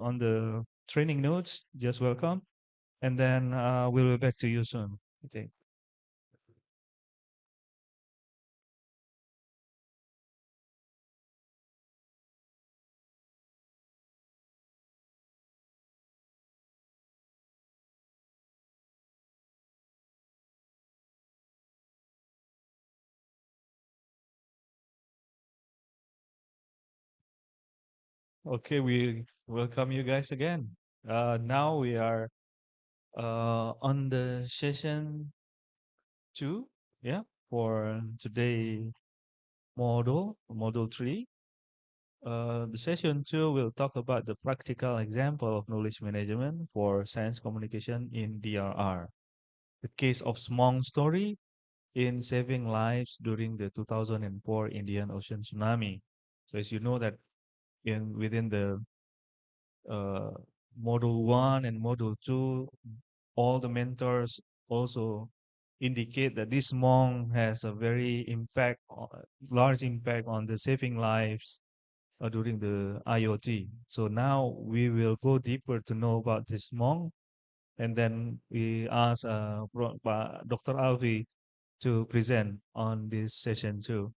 training notes, just welcome. And then we'll be back to you soon. Okay. Okay, we welcome you guys again. Now we are on the session two, yeah, for today module three. The session two will talk about the practical example of knowledge management for science communication in DRR. The case of Smong story in saving lives during the 2004 Indian Ocean tsunami. So as you know that in within the uh, module one and module two, all the mentors also indicate that this monk has a very large impact on the saving lives during the IoT. So now we will go deeper to know about this monk, and then we ask Dr. Alfi to present on this session too.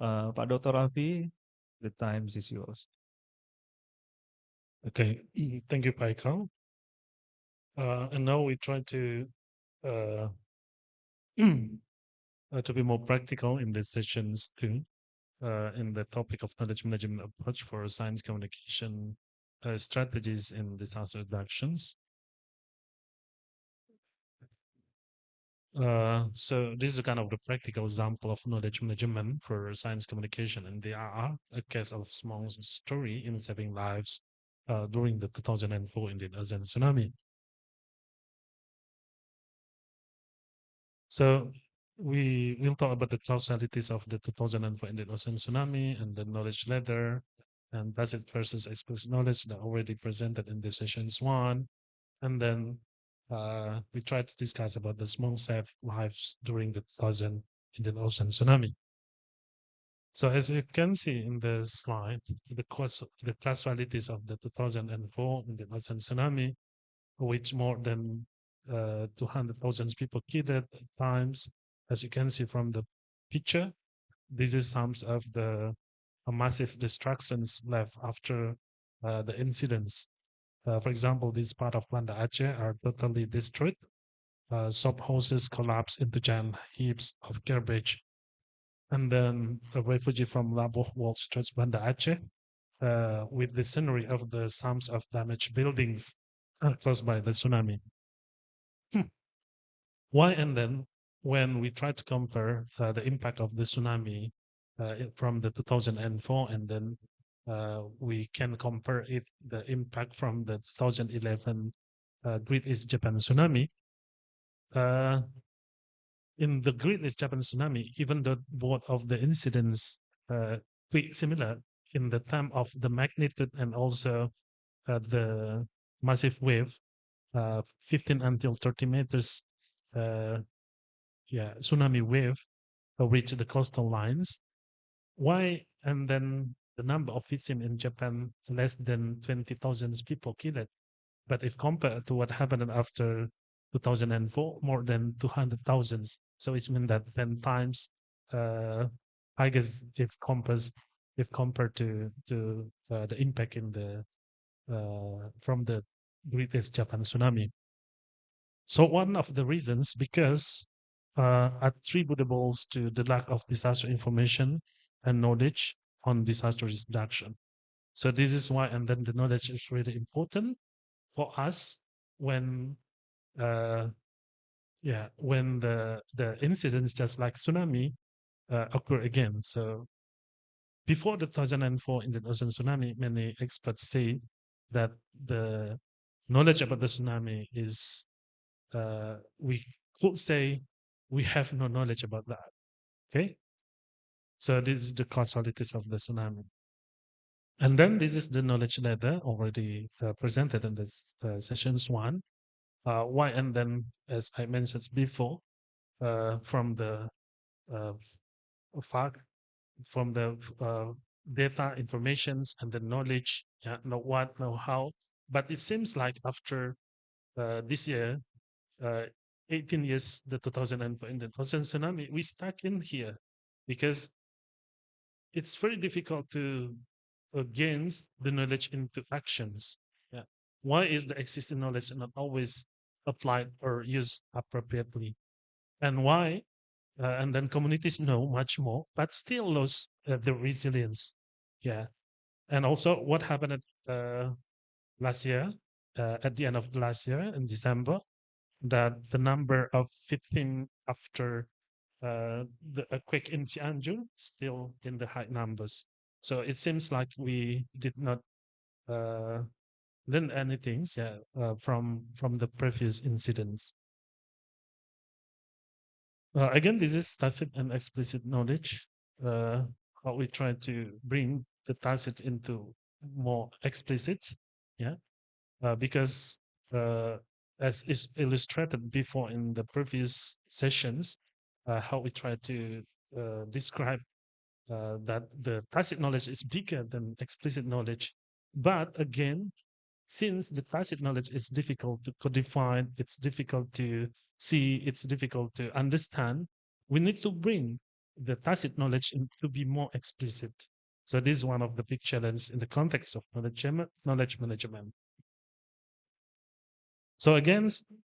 Pak Dr. Alfi, the time is yours. Okay, thank you, Paikal. And now we try uh, to be more practical in the sessions too, in the topic of knowledge management approach for science communication strategies in disaster reductions. So this is a kind of the practical example of knowledge management for science communication, and there are a case of small story in saving lives during the 2004 Indian Ocean tsunami. So we will talk about the causalities of the 2004 Indian Ocean tsunami and the knowledge ladder and tacit versus explicit knowledge that already presented in the sessions one. And then we try to discuss about the small saved lives during the 2000 Indian Ocean tsunami. So as you can see in the slide, the casualties of the 2004 Indian Ocean tsunami, which more than 200,000 people killed at times. As you can see from the picture, this is some of the massive destructions left after the incidents. For example, this part of Banda Aceh are totally destroyed. Shop houses collapse into giant heaps of garbage. And then a refugee from Labuh walks towards Banda Aceh with the scenery of the sums of damaged buildings caused by the tsunami. Why? And then when we try to compare the impact of the tsunami from the 2004, and then we can compare it the impact from the 2011 Great East Japan tsunami. Uh, in the Great East Japan tsunami, even though both of the incidents quite similar in the time of the magnitude and also the massive wave, 15 until 30 meters tsunami wave reached the coastal lines. Why? And then the number of victims in Japan, less than 20,000 people killed. But if compared to what happened after 2004, more than 200,000. So it means that 10 times, I guess, if compared to the impact in the from the greatest Japan tsunami. So one of the reasons, because attributable to the lack of disaster information and knowledge on disaster reduction. So this is why, and then the knowledge is really important for us when, uh, when the incidents just like tsunami occur again. So before the 2004 Indian Ocean tsunami, many experts say that the knowledge about the tsunami is we could say we have no knowledge about that. Okay, so this is the causalities of the tsunami, and then this is the knowledge ladder already presented in this sessions one. Why? And then, as I mentioned before, from the uh, fact, from the data, informations, and the knowledge, know what, know how. But it seems like after this year, uh, 18 years, the 2004 Indian Ocean tsunami, we stuck in here because it's very difficult to gain the knowledge into actions. Yeah. Why is the existing knowledge not always applied or used appropriately? And why? And then communities know much more, but still lose the resilience. Yeah. And also, what happened last year, at the end of the last year in December, that the number of victims after the earthquake in Cianjur still in the high numbers. So it seems like we did not uh, learn anything, yeah, from the previous incidents. Again, this is tacit and explicit knowledge. Uh, how we try to bring the tacit into more explicit, yeah, because as is illustrated before in the previous sessions, how we try to describe that the tacit knowledge is bigger than explicit knowledge. But again, since the tacit knowledge is difficult to codify, it's difficult to see, it's difficult to understand, we need to bring the tacit knowledge to be more explicit. So this is one of the big challenges in the context of knowledge management. So again,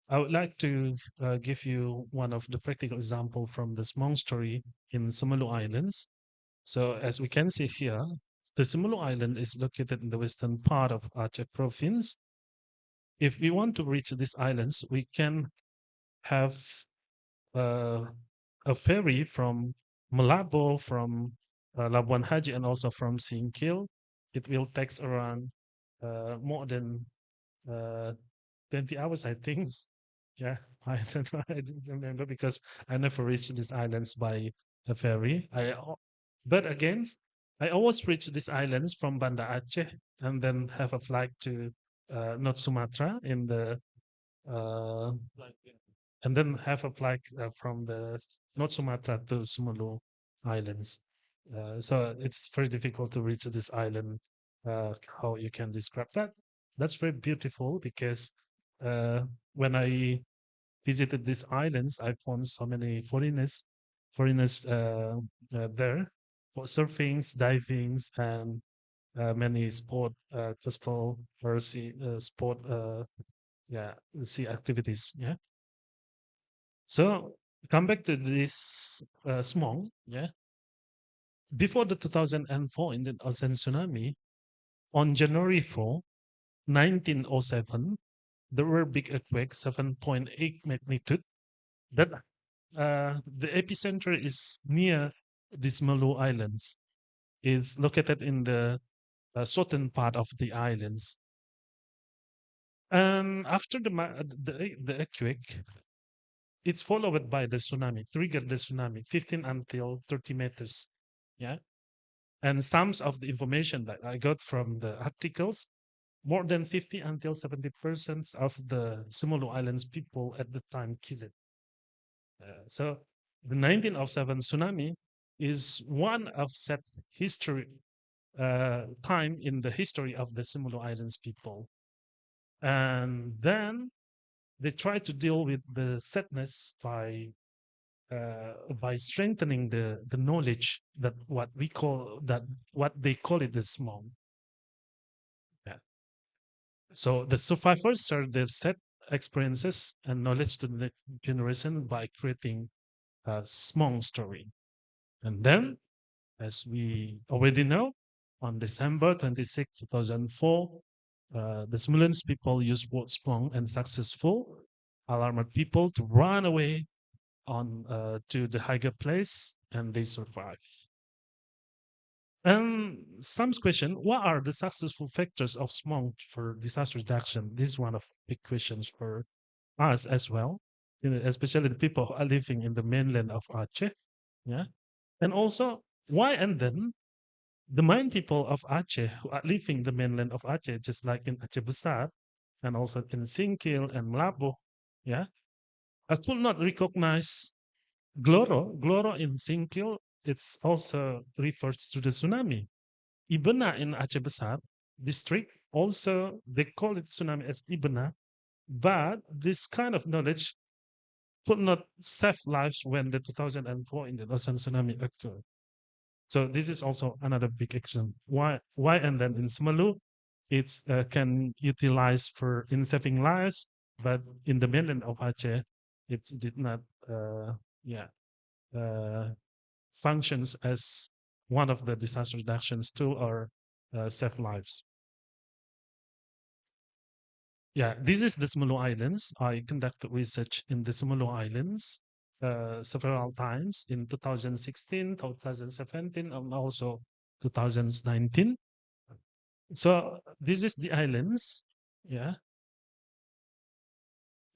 I would like to give you one of the practical example from the small story in Samalu Islands. So as we can see here, the Samalu Island is located in the western part of Aceh province. If we want to reach these islands, we can have uh, a ferry from Malabo, from Labuan Haji, and also from Singkil. It will take around more than uh, 20 hours, I think. Yeah, I don't know. I don't remember because I never reached these islands by a ferry. But again, I always reach these islands from Banda Aceh and then have a flight to North Sumatra in the uh, and then have a flight from the North Sumatra to Sumulu Islands. So it's very difficult to reach this island. How you can describe that? That's very beautiful because uh, when I visited these islands, I found so many foreigners there for surfings, divings, and many sport, coastal or sea sport, yeah, sea activities. Yeah. So come back to this small, yeah. Before the 2004 Indian Ocean tsunami, on January 4, 1907, there were big earthquake, 7.8 magnitude. That the epicenter is near these Malu Islands. It's located in the southern part of the islands. And after the earthquake, it's followed by the tsunami, triggered the tsunami, 15 until 30 meters. Yeah. And some of the information that I got from the articles, more than 50 until 70% of the Sumulu Islands people at the time killed. So the 1907 tsunami is one of set history time in the history of the Sumulu Islands people. And then they try to deal with the sadness by strengthening the knowledge that what they call it the small. Yeah. So the survivors share their set experiences and knowledge to the next generation by creating a small story. And then, as we already know, on December 26, 2004, the Smolensk people used word strong and successful alarmed people to run away on to the higher place, and they survive. And some question: what are the successful factors of SMONK for disaster reduction? This is one of big questions for us as well, especially the people who are living in the mainland of Aceh. Yeah, and also why and then the main people of Aceh who are living the mainland of Aceh, just like in Aceh Besar and also in Singkil and Melabo, yeah, I could not recognize Gloro in Singkil. It's also refers to the tsunami. Ibana in Aceh Besar district also they call it tsunami as Ibana, but this kind of knowledge could not save lives when the 2004 Indonesian tsunami occurred. So this is also another big action. Why? And then in Semeru, it's can utilize for in saving lives, but in the mainland of Aceh, it did not, yeah, uh, functions as one of the disaster reductions tool or save lives. Yeah, this is the Semeru Islands. I conducted research in the Semeru Islands several times in 2016, 2017, and also 2019. So this is the islands. Yeah.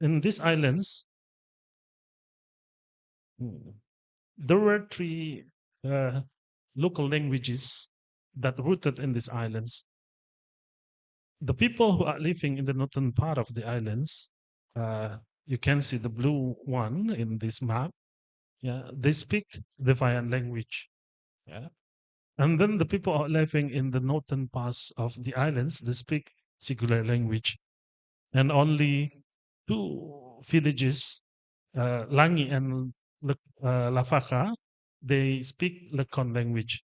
In these islands, mm, there were three uh, local languages that rooted in these islands. The people who are living in the northern part of the islands, you can see the blue one in this map. Yeah, they speak the Vian language. Yeah, and then the people are living in the northern parts of the islands, they speak Sigular language, and only two villages, Langi and Lafaka, they speak Lekon language.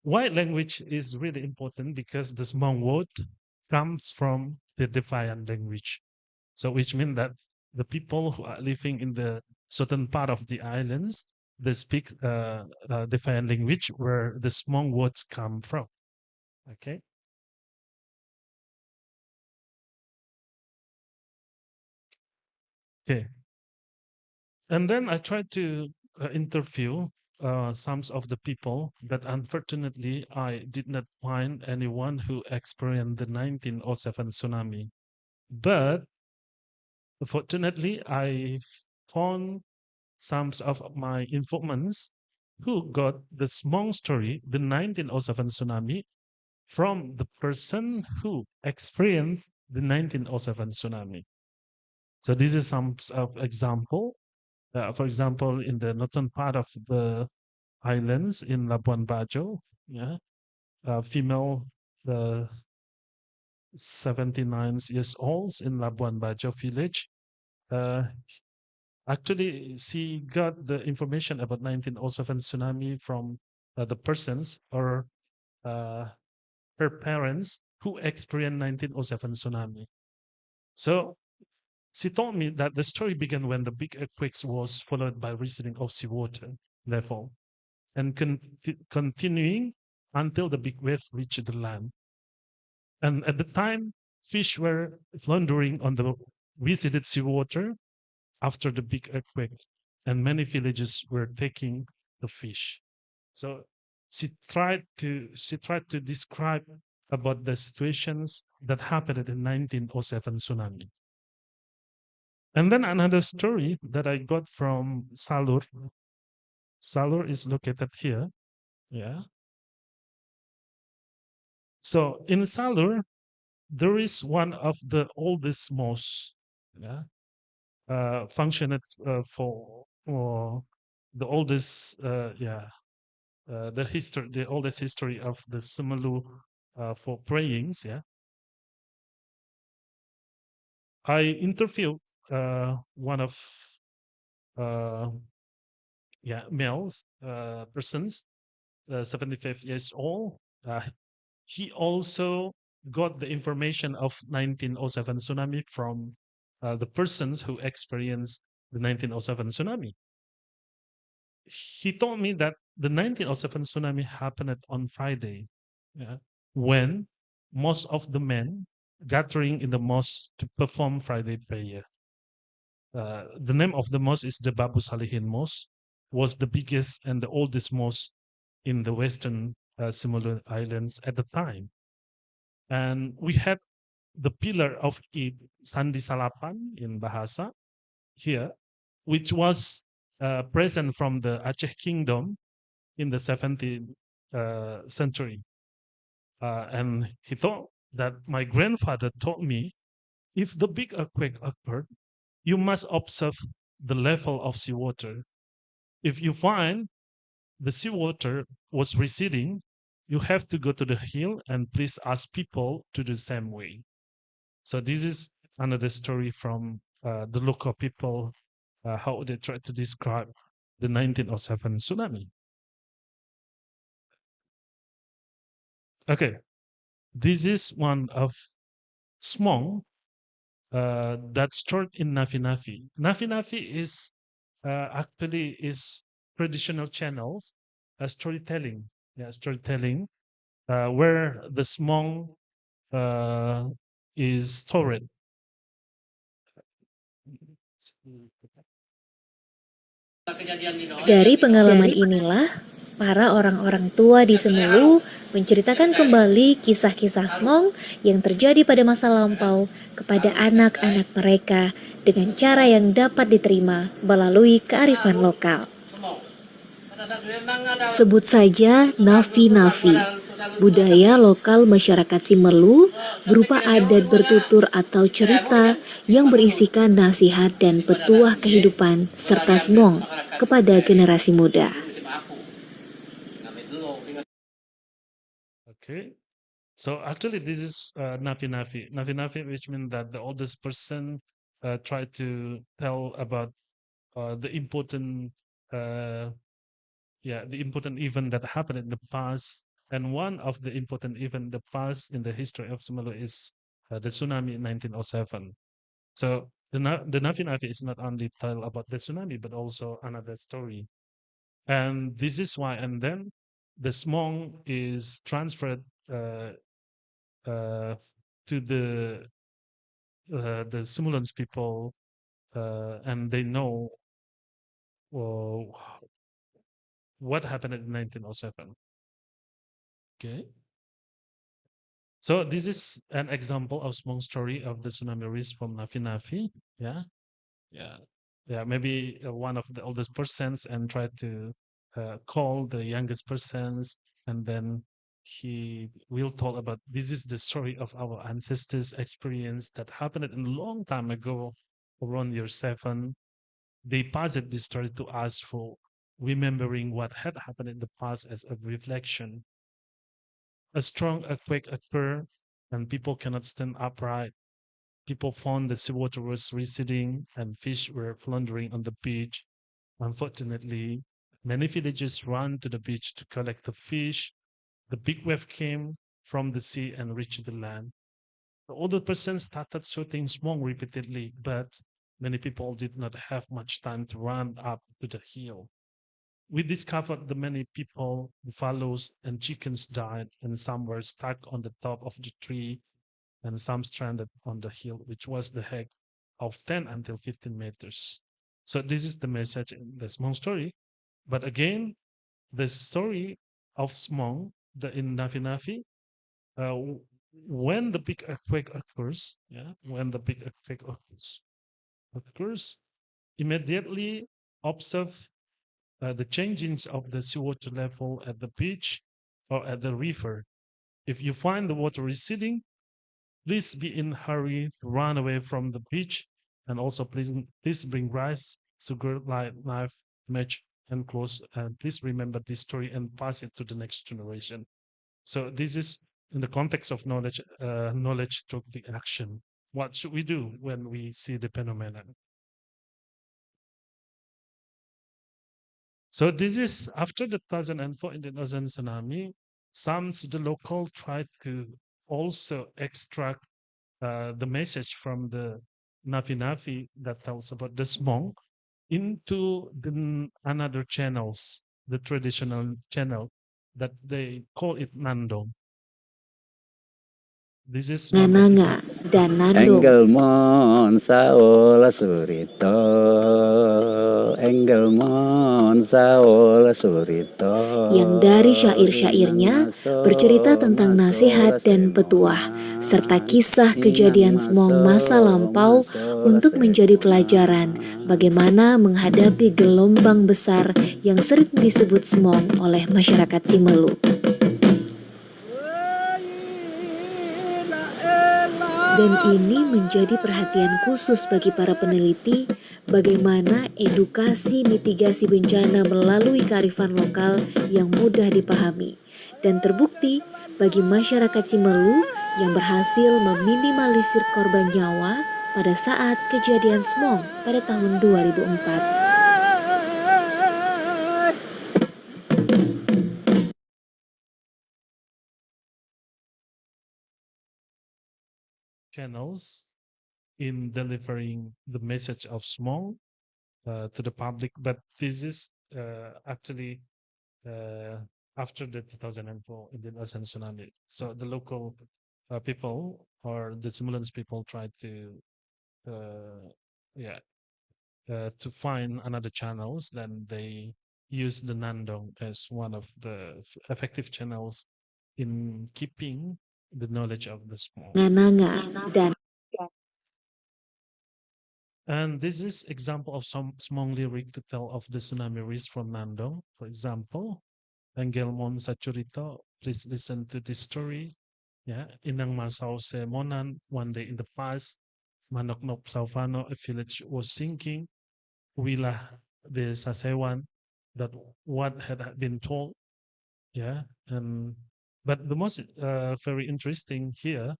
Why language is really important? Because the small word comes from the Defiant language. So which means that the people who are living in the certain part of the islands, they speak Defiant language where the small words come from. Okay. Okay. And then I tried to interview some of the people, but unfortunately, I did not find anyone who experienced the 1907 tsunami. But fortunately, I found some of my informants who got the small story, the 1907 tsunami, from the person who experienced the 1907 tsunami. So this is some of example. For example, in the northern part of the islands in Labuan Bajo, yeah, a female, 79 years old in Labuan Bajo village. Uh, Actually, she got the information about 1907 tsunami from the persons or uh, her parents who experienced 1907 tsunami. So she told me that the story began when the big earthquakes was followed by receding of seawater level and continuing until the big wave reached the land. And at the time, fish were floundering on the receded seawater after the big earthquake, and many villages were taking the fish. So she tried to describe about the situations that happened in 1907 tsunami. And then another story that I got from Salur. Salur is located here. Yeah. So in Salur, there is one of the oldest mosques. Yeah. Functioned for the oldest. Yeah. The oldest history of the Sumalu for prayings. Yeah. I interviewed one of uh, yeah males persons, 75 years old. He also got the information of 1907 tsunami from the persons who experienced the 1907 tsunami. He told me that the 1907 tsunami happened on Friday, yeah, when most of the men gathering in the mosque to perform Friday prayer. The name of the mosque is the Babu Salihin Mosque, was the biggest and the oldest mosque in the western Sumatra Islands at the time. And we had the pillar of it, Sandi Salapan in Bahasa, here, which was present from the Aceh Kingdom in the 17th century. And he thought that my grandfather told me if the big earthquake occurred, you must observe the level of seawater. If you find the seawater was receding, you have to go to the hill and please ask people to do the same way. So this is another story from the local people, how they try to describe the 1907 tsunami. Okay, this is one of Smong that's stored in Nafi Nafi. Nafi Nafi is actually is traditional channels, storytelling, storytelling, where the Smong is stored. Dari pengalaman inilah, para orang-orang tua di Semelu menceritakan kembali kisah-kisah Smong yang terjadi pada masa lampau kepada anak-anak mereka dengan cara yang dapat diterima melalui kearifan lokal. Sebut saja Nafi-Nafi, budaya lokal masyarakat Simelu berupa adat bertutur atau cerita yang berisikan nasihat dan petuah kehidupan serta Smong kepada generasi muda. Okay, so actually this is Nafi Nafi. Nafi Nafi, which means that the oldest person tried to tell about the important the important event that happened in the past. And one of the important event in the past in the history of Sumalu is the tsunami in 1907. So the Nafi Nafi is not only tell about the tsunami, but also another story. And this is why, and then the Smong is transferred to the Simulans people, and they know what happened in 1907. Okay. So this is an example of small story of the tsunami risk from Nafi Nafi. Yeah, yeah. Maybe one of the oldest persons and try to call the youngest persons, and then he will talk about this is the story of our ancestors' experience that happened a long time ago, around year 7. They passed this story to us for remembering what had happened in the past as a reflection. A strong earthquake occurred and people cannot stand upright. People found the seawater was receding and fish were floundering on the beach. Unfortunately, many villagers ran to the beach to collect the fish. The big wave came from the sea and reached the land. The older person started shooting Smong repeatedly, but many people did not have much time to run up to the hill. We discovered that many people, buffaloes and chickens died, and some were stuck on the top of the tree, and some stranded on the hill, which was the height of 10 until 15 meters. So this is the message in the Smong story. But again, the story of Smong, in Nafi Nafi, when the big earthquake occurs, when the big earthquake occurs, immediately observe the changes of the seawater level at the beach or at the river. If you find the water receding, please be in a hurry to run away from the beach, and also please bring rice, sugar, knife, match, and clothes. And please remember this story and pass it to the next generation. So this is in the context of knowledge. Knowledge took the action. What should we do when we see the phenomenon? So this is after the 2004 Indonesian tsunami. Some the local tried to also extract the message from the Nafi Nafi that tells about the Smong into another channels, the traditional channel that they call it Nandong. This is one of Ngananga dan Nandong Enggelmon saola surito, Enggelmon saola surito. yang dari syair-syairnya bercerita tentang nasihat dan petuah, serta kisah kejadian Smong masa lampau untuk menjadi pelajaran bagaimana menghadapi gelombang besar yang sering disebut Smong oleh masyarakat Simelu. Dan ini menjadi perhatian khusus bagi para peneliti bagaimana edukasi mitigasi bencana melalui kearifan lokal yang mudah dipahami Dan terbukti bagi masyarakat Simelu yang berhasil meminimalisir korban nyawa pada saat kejadian smog pada tahun 2004. Channels in delivering the message of smog to the public, but this is actually after the 2004 Indonesian tsunami. So the local people or the Simulans people tried to to find another channels. Then they use the Nandong as one of the effective channels in keeping the knowledge of the smog. Dan And this is example of some small lyric to tell of the tsunami risk from Nandong. For example, Anggelmon Sacurito, please listen to this story. Yeah, Inang Masao se Monan, one day in the past, Manok Nop Saufano, a village was sinking. Wilah the Sasewan, that what had been told. Yeah, and but the most very interesting here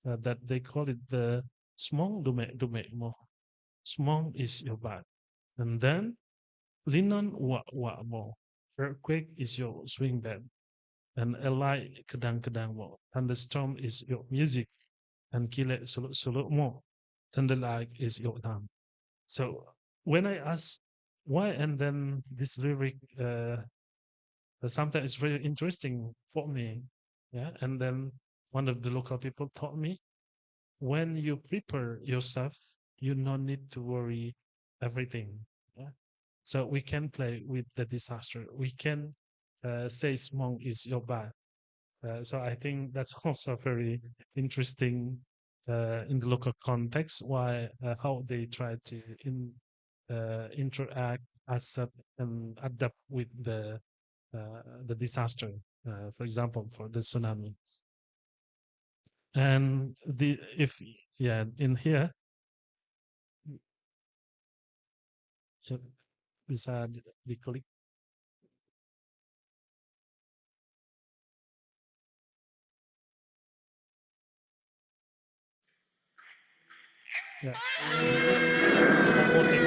that they call it the small dume mo. Small is your bad. And then Linon wa mo. Earthquake is your swing bed. And Eli kedang mo. Thunderstorm is your music. And kile suluk mo. Thunderlight is your lamp. So when I ask why, and then this lyric sometimes it's very interesting for me. Yeah. And then one of the local people taught me, when you prepare yourself, you no need to worry everything. Yeah? So we can play with the disaster. We can say small is your bad. So I think that's also very interesting in the local context. Why how they try to interact, accept, and adapt with the disaster. For example, for the tsunami. And the if yeah in here bisa diklik. Yeah, so this is promoting,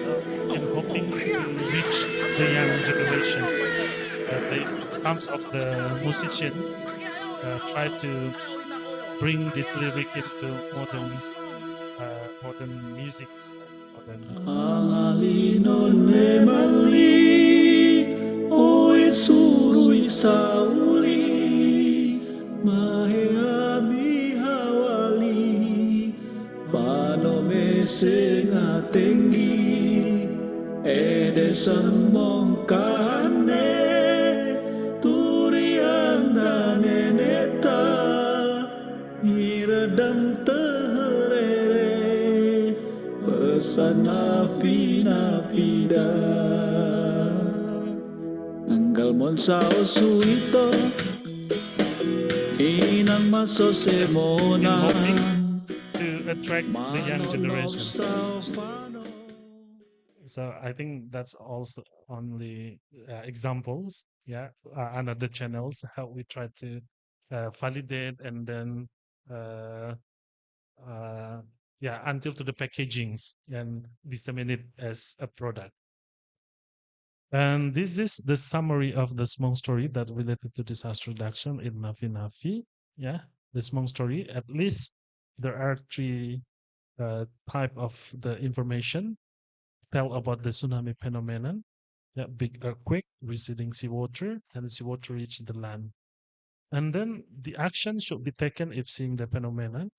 so in hoping to reach the young generation. Some of the musicians try to bring this lyric into modern music. Angalinon memali oe surui sauli maheami hawali panome senga tengi edesan mongkane turiang daneneta iredam teherere sana fina fida anggal monsao suito inang maso semona To attract the young generation. So I think that's also only examples. Yeah, another channels how we try to validate and then until to the packagings and disseminate as a product. And this is the summary of the small story that related to disaster reduction in Nafi Nafi. Yeah, the small story. At least there are three type of the information tell about the tsunami phenomenon. Yeah, big earthquake, receding seawater, and seawater reach the land. And then the action should be taken if seeing the phenomenon.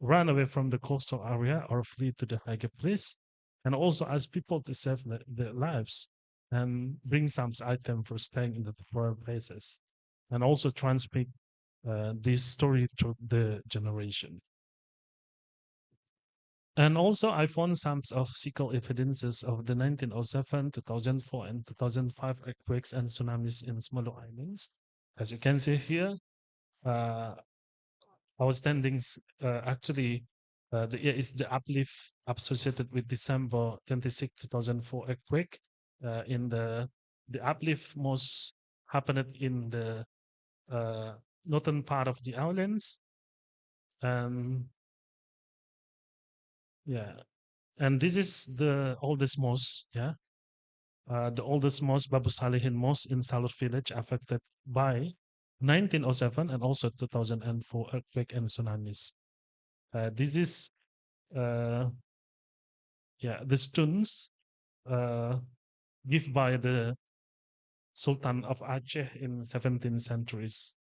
Run away from the coastal area or flee to the higher place, and also ask people to save their lives and bring some item for staying in the temporary places, and also transmit this story to the generation. And also, I found some of physical evidences of the 1907, 2004, and 2005 earthquakes and tsunamis in smaller islands. As you can see here, our standings actually the year is the uplift associated with December 26, 2004 earthquake. In the uplift most happened in the northern part of the islands, and yeah, and this is the oldest mosque, the oldest mosque, Babu Salihin Mosque in Salur village, affected by 1907 and also 2004 earthquake and tsunamis. This is the stones given by the Sultan of Aceh in 17th centuries.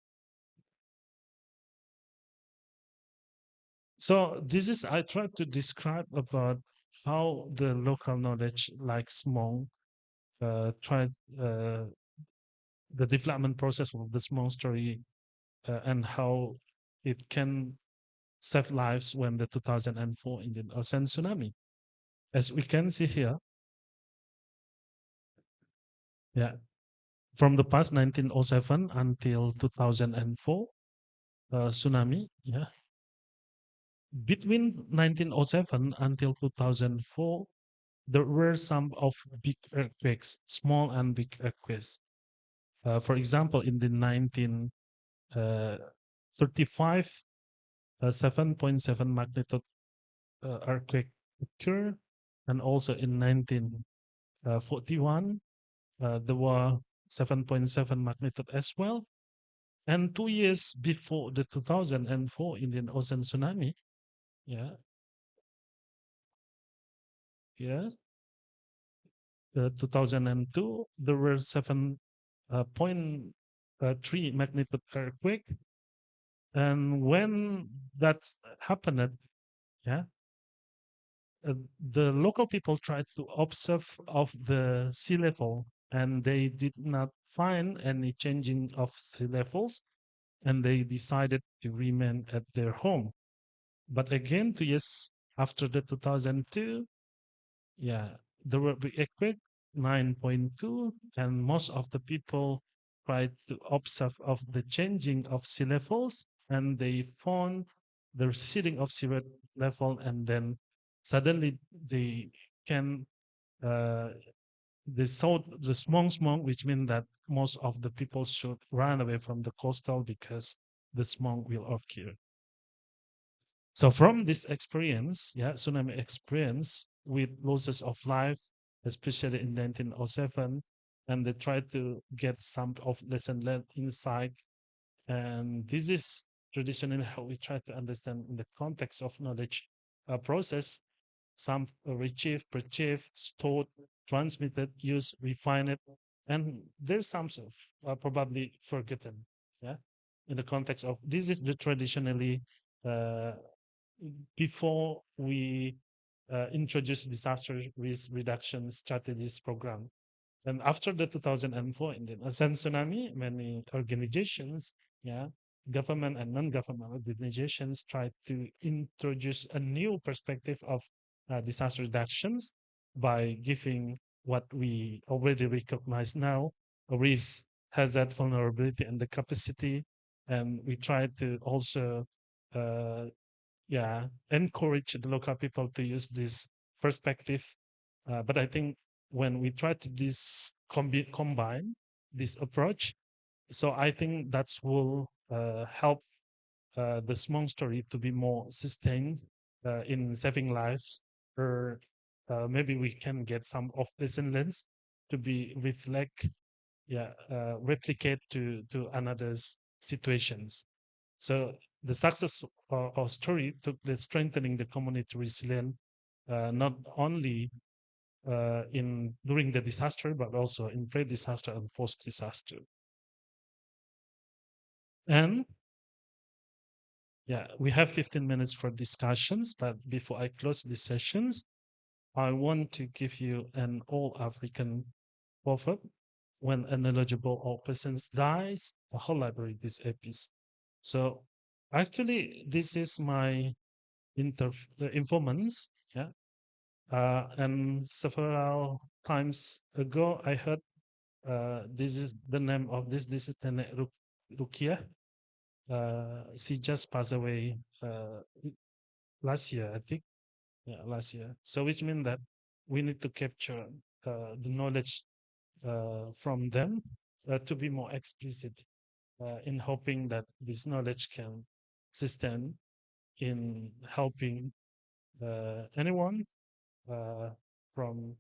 So this is, I tried to describe about how the local knowledge like Smong tried the development process of the Smong story and how it can save lives when the 2004 Indian Ocean tsunami. As we can see here, from the past 1907 until 2004 tsunami, between 1907 until 2004, there were some of big earthquakes, small and big earthquakes. For example, in the 1935, 7.7 magnitude earthquake occurred, and also in 1941, there were 7.7 magnitude as well. And 2 years before the 2004 Indian Ocean tsunami, 2002, there were 7.3 magnitude earthquake. And when that happened, the local people tried to observe of the sea level, and they did not find any changing of sea levels, and they decided to remain at their home. But again, 2 years after the 2002, there will be earthquake 9.2, and most of the people tried to observe of the changing of sea levels, and they found the receding of sea level, and then suddenly they can they saw the smog, which means that most of the people should run away from the coastal because the smog will occur. So from this experience, tsunami experience with losses of life, especially in 1907, and they try to get some of lesson learned inside. And this is traditionally how we try to understand in the context of knowledge process. Some retrieved, perceived, stored, transmitted, used, refined, and there's some probably forgotten. In the context of this is the traditionally before we introduce disaster risk reduction strategies program. And after the 2004 Indian Ocean tsunami, many organizations, government and non-government organizations tried to introduce a new perspective of disaster reductions by giving what we already recognize now, a risk, hazard, vulnerability, and the capacity. And we try to also uh, encourage the local people to use this perspective. But I think when we try to combine this approach, so I think that will help the small story to be more sustained in saving lives, or maybe we can get some of lesson learned to be replicate to another situations. So the success of story took the strengthening the community resilient, not only in during the disaster, but also in pre-disaster and post-disaster. And we have 15 minutes for discussions, but before I close these sessions, I want to give you an all African proverb: when an eligible or person dies, the whole library disappears. So actually, this is my informants, and several times ago I heard this is the name of this is Nenek Rukia. She just passed away last year, I think. Last year. So which means that we need to capture the knowledge from them to be more explicit. in hoping that this knowledge can sustain in helping anyone from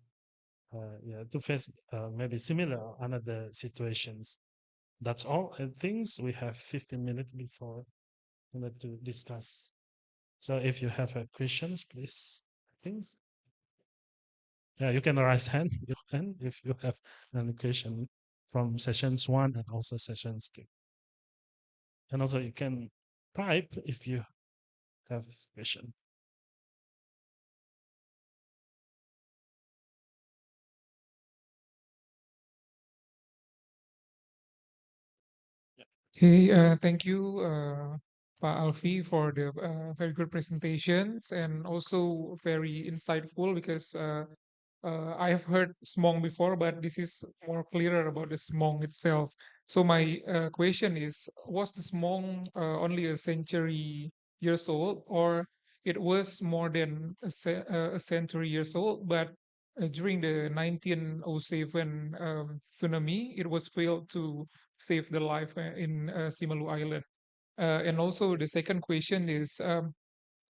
to face maybe similar another situations. That's all. I think we have 15 minutes before we need to discuss. So if you have questions, please. Things. Yeah, you can raise hand. You can if you have any question from sessions 1 and also sessions 2. And also you can type if you have question. Okay, thank you, Pa Alfi, for the very good presentations and also very insightful because I have heard smong before, but this is more clearer about the smong itself. So my question is, was the smong only a century years old, or it was more than a century years old, but during the 1907 tsunami, it was failed to save the life in Simalu Island. And also the second question is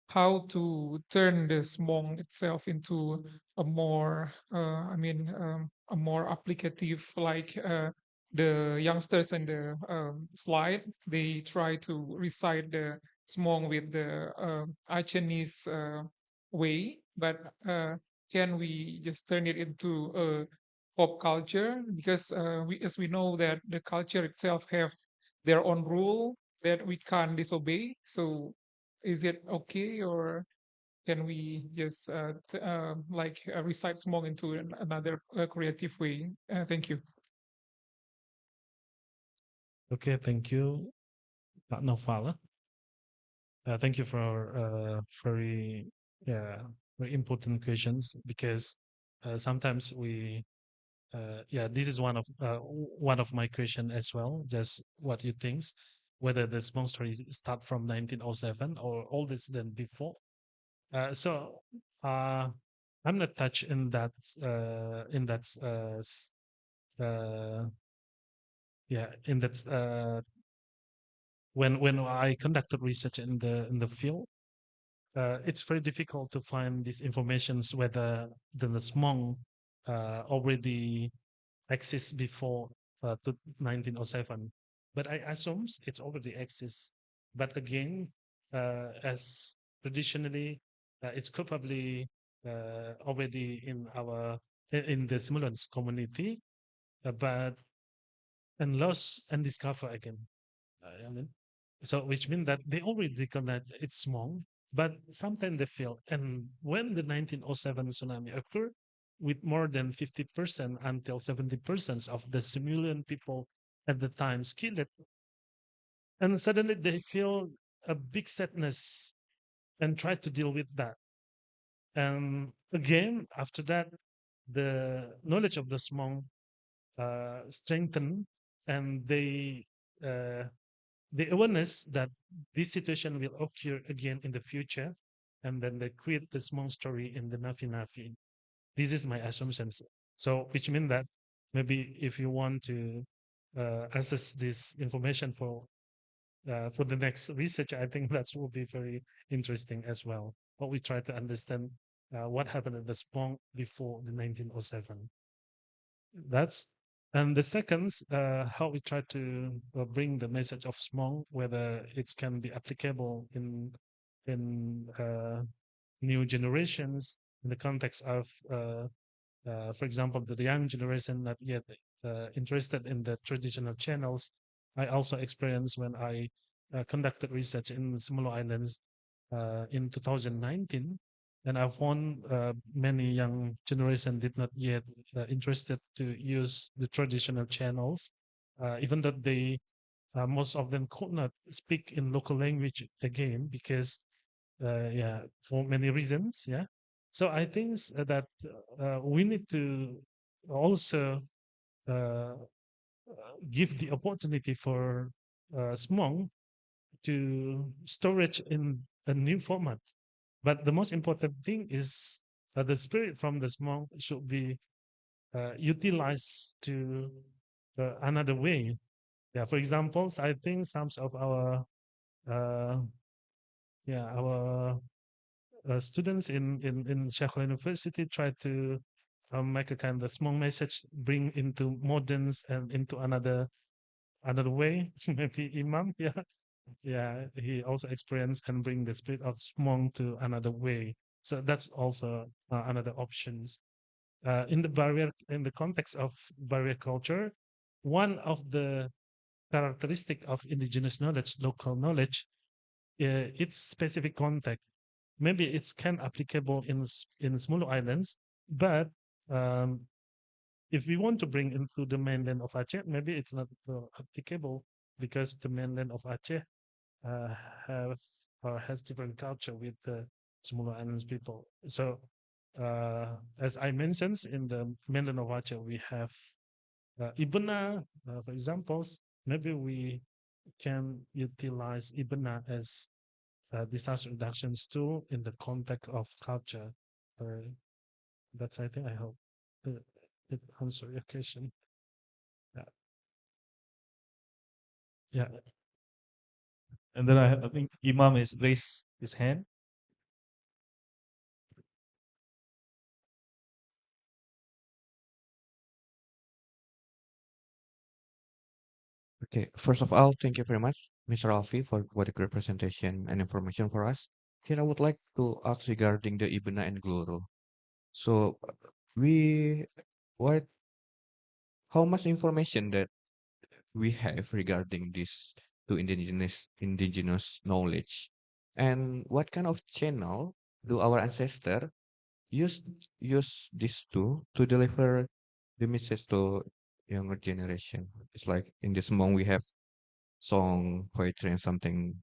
how to turn the smong itself into a more, a more applicative, like the youngsters in the slide, they try to recite the smong with the Achenese way, but can we just turn it into a pop culture? Because as we know that the culture itself have their own rule that we can't disobey. So is it okay, or can we just recite small into another creative way? Thank you. Okay, thank you, Pak Novala. Thank you for very very important questions because sometimes we this is one of my question as well. Just what you think, whether the small stories start from 1907 or all this than before. So I'm not touched in that uh, in that when I conducted research in the field, it's very difficult to find these informations whether the Hmong already exists before 1907. But I assume it's already exists. But again, as traditionally, it's probably already in our in the simulants community, but and lost and discover again. I mean, so which means that they already recognize it's small, but sometimes they fail. And when the 1907 tsunami occurred, with more than 50% until 70% of the civilian people at the time killed, and suddenly they feel a big sadness and try to deal with that. And again, after that, the knowledge of the Hmong strengthened, and uh, the awareness that this situation will occur again in the future, and then they create the small story in the Nafi Nafi. This is my assumptions. So, which means that maybe if you want to assess this information for the next research, I think that will be very interesting as well. But we try to understand what happened at the Spong before the 1907. That's and the second, how we try to bring the message of Smong, whether it can be applicable in new generations in the context of, for example, the young generation not yet interested in the traditional channels. I also experienced when I conducted research in Sumalo Islands in 2019, and I found many young generation did not yet interested to use the traditional channels, even though they most of them could not speak in local language again because for many reasons. Yeah, so I think that we need to also uh, give the opportunity for Smong to storage in a new format. But the most important thing is the spirit from the Smong should be utilized to another way. Yeah, for examples, I think some of our uh, our students in Syiah University try to make a kind of small message, bring into moderns and into another way. Maybe Imam, yeah, he also experienced and bring the spirit of Hmong to another way. So that's also another options. In the context of barrier culture, one of the characteristic of indigenous knowledge, local knowledge, its specific context. Maybe it's can applicable in smaller islands, but um, if we want to bring into the mainland of Aceh, maybe it's not applicable because the mainland of Aceh uh, have or has different culture with the smaller islands people. So, as I mentioned, in the mainland of Aceh, we have Ibana, for examples. Maybe we can utilize Ibana as a disaster reduction tool in the context of culture. Uh, that's, I think, I hope it answer your question. Yeah. Yeah. And then I think Imam is raised his hand. Okay, first of all, thank you very much, Mr. Alfi, for what a great presentation and information for us. Here, I would like to ask regarding the Ibna and Gloro. So, we, what, how much information that we have regarding this to indigenous knowledge, and what kind of channel do our ancestor use use this to deliver the message to younger generation? It's like in this Hmong we have song, poetry, and something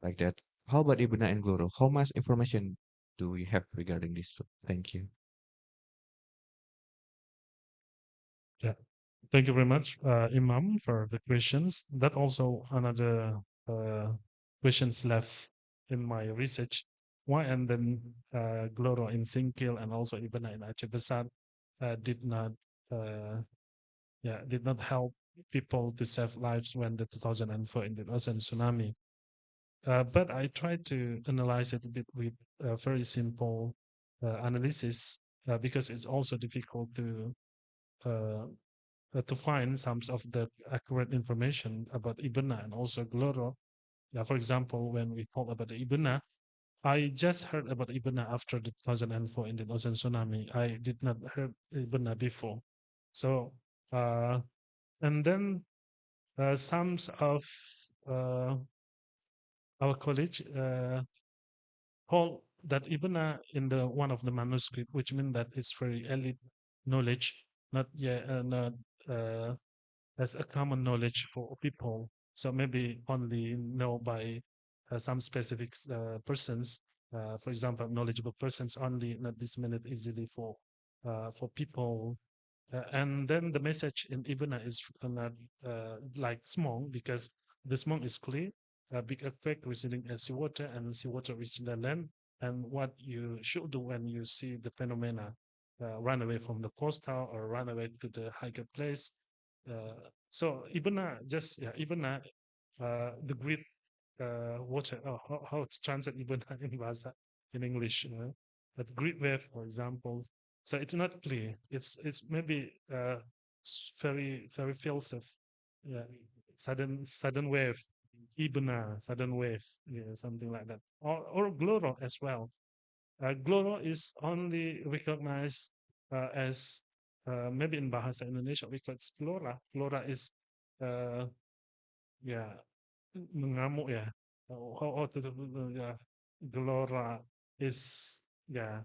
like that. How about Ibuna and Guru? How much information do we have regarding this? Thank you. Yeah. Thank you very much, Imam, for the questions. That also another questions left in my research. Why and then Gloro in Singkil and also Ibana in Aceh Besar did not did not help people to save lives when the 2004 Indonesian tsunami. But I tried to analyze it a bit with a very simple analysis because it's also difficult uh, to find some of the accurate information about Ibana and also Gloro. Yeah, for example, when we talk about the Ibana, I just heard about Ibana after the 2004 Indonesian tsunami. I did not heard Ibana before. So, and then some of uh, our college hold that Ibana in the one of the manuscript, which means that it's very elite knowledge, not uh, as a common knowledge for people. So maybe only know by some specific persons, for example, knowledgeable persons only, not disseminated easily for people. And then the message in Ibana is not like small because the small is clear, a big effect receding as seawater and seawater reaching the land, and what you should do when you see the phenomena, run away from the coastal or run away to the higher place. So Ibana Ibana, the great water. How to translate Ibana in Bahasa in English? But great wave, for example. So it's not clear. It's maybe very philosoph. Yeah, sudden wave, Ibana, sudden wave, yeah, something like that. Or Gloro as well. Gloro is only recognized as maybe in Bahasa Indonesia we call it Glora. Glora is uh, yeah mengamuk ya. How to yeah, Glora is yeah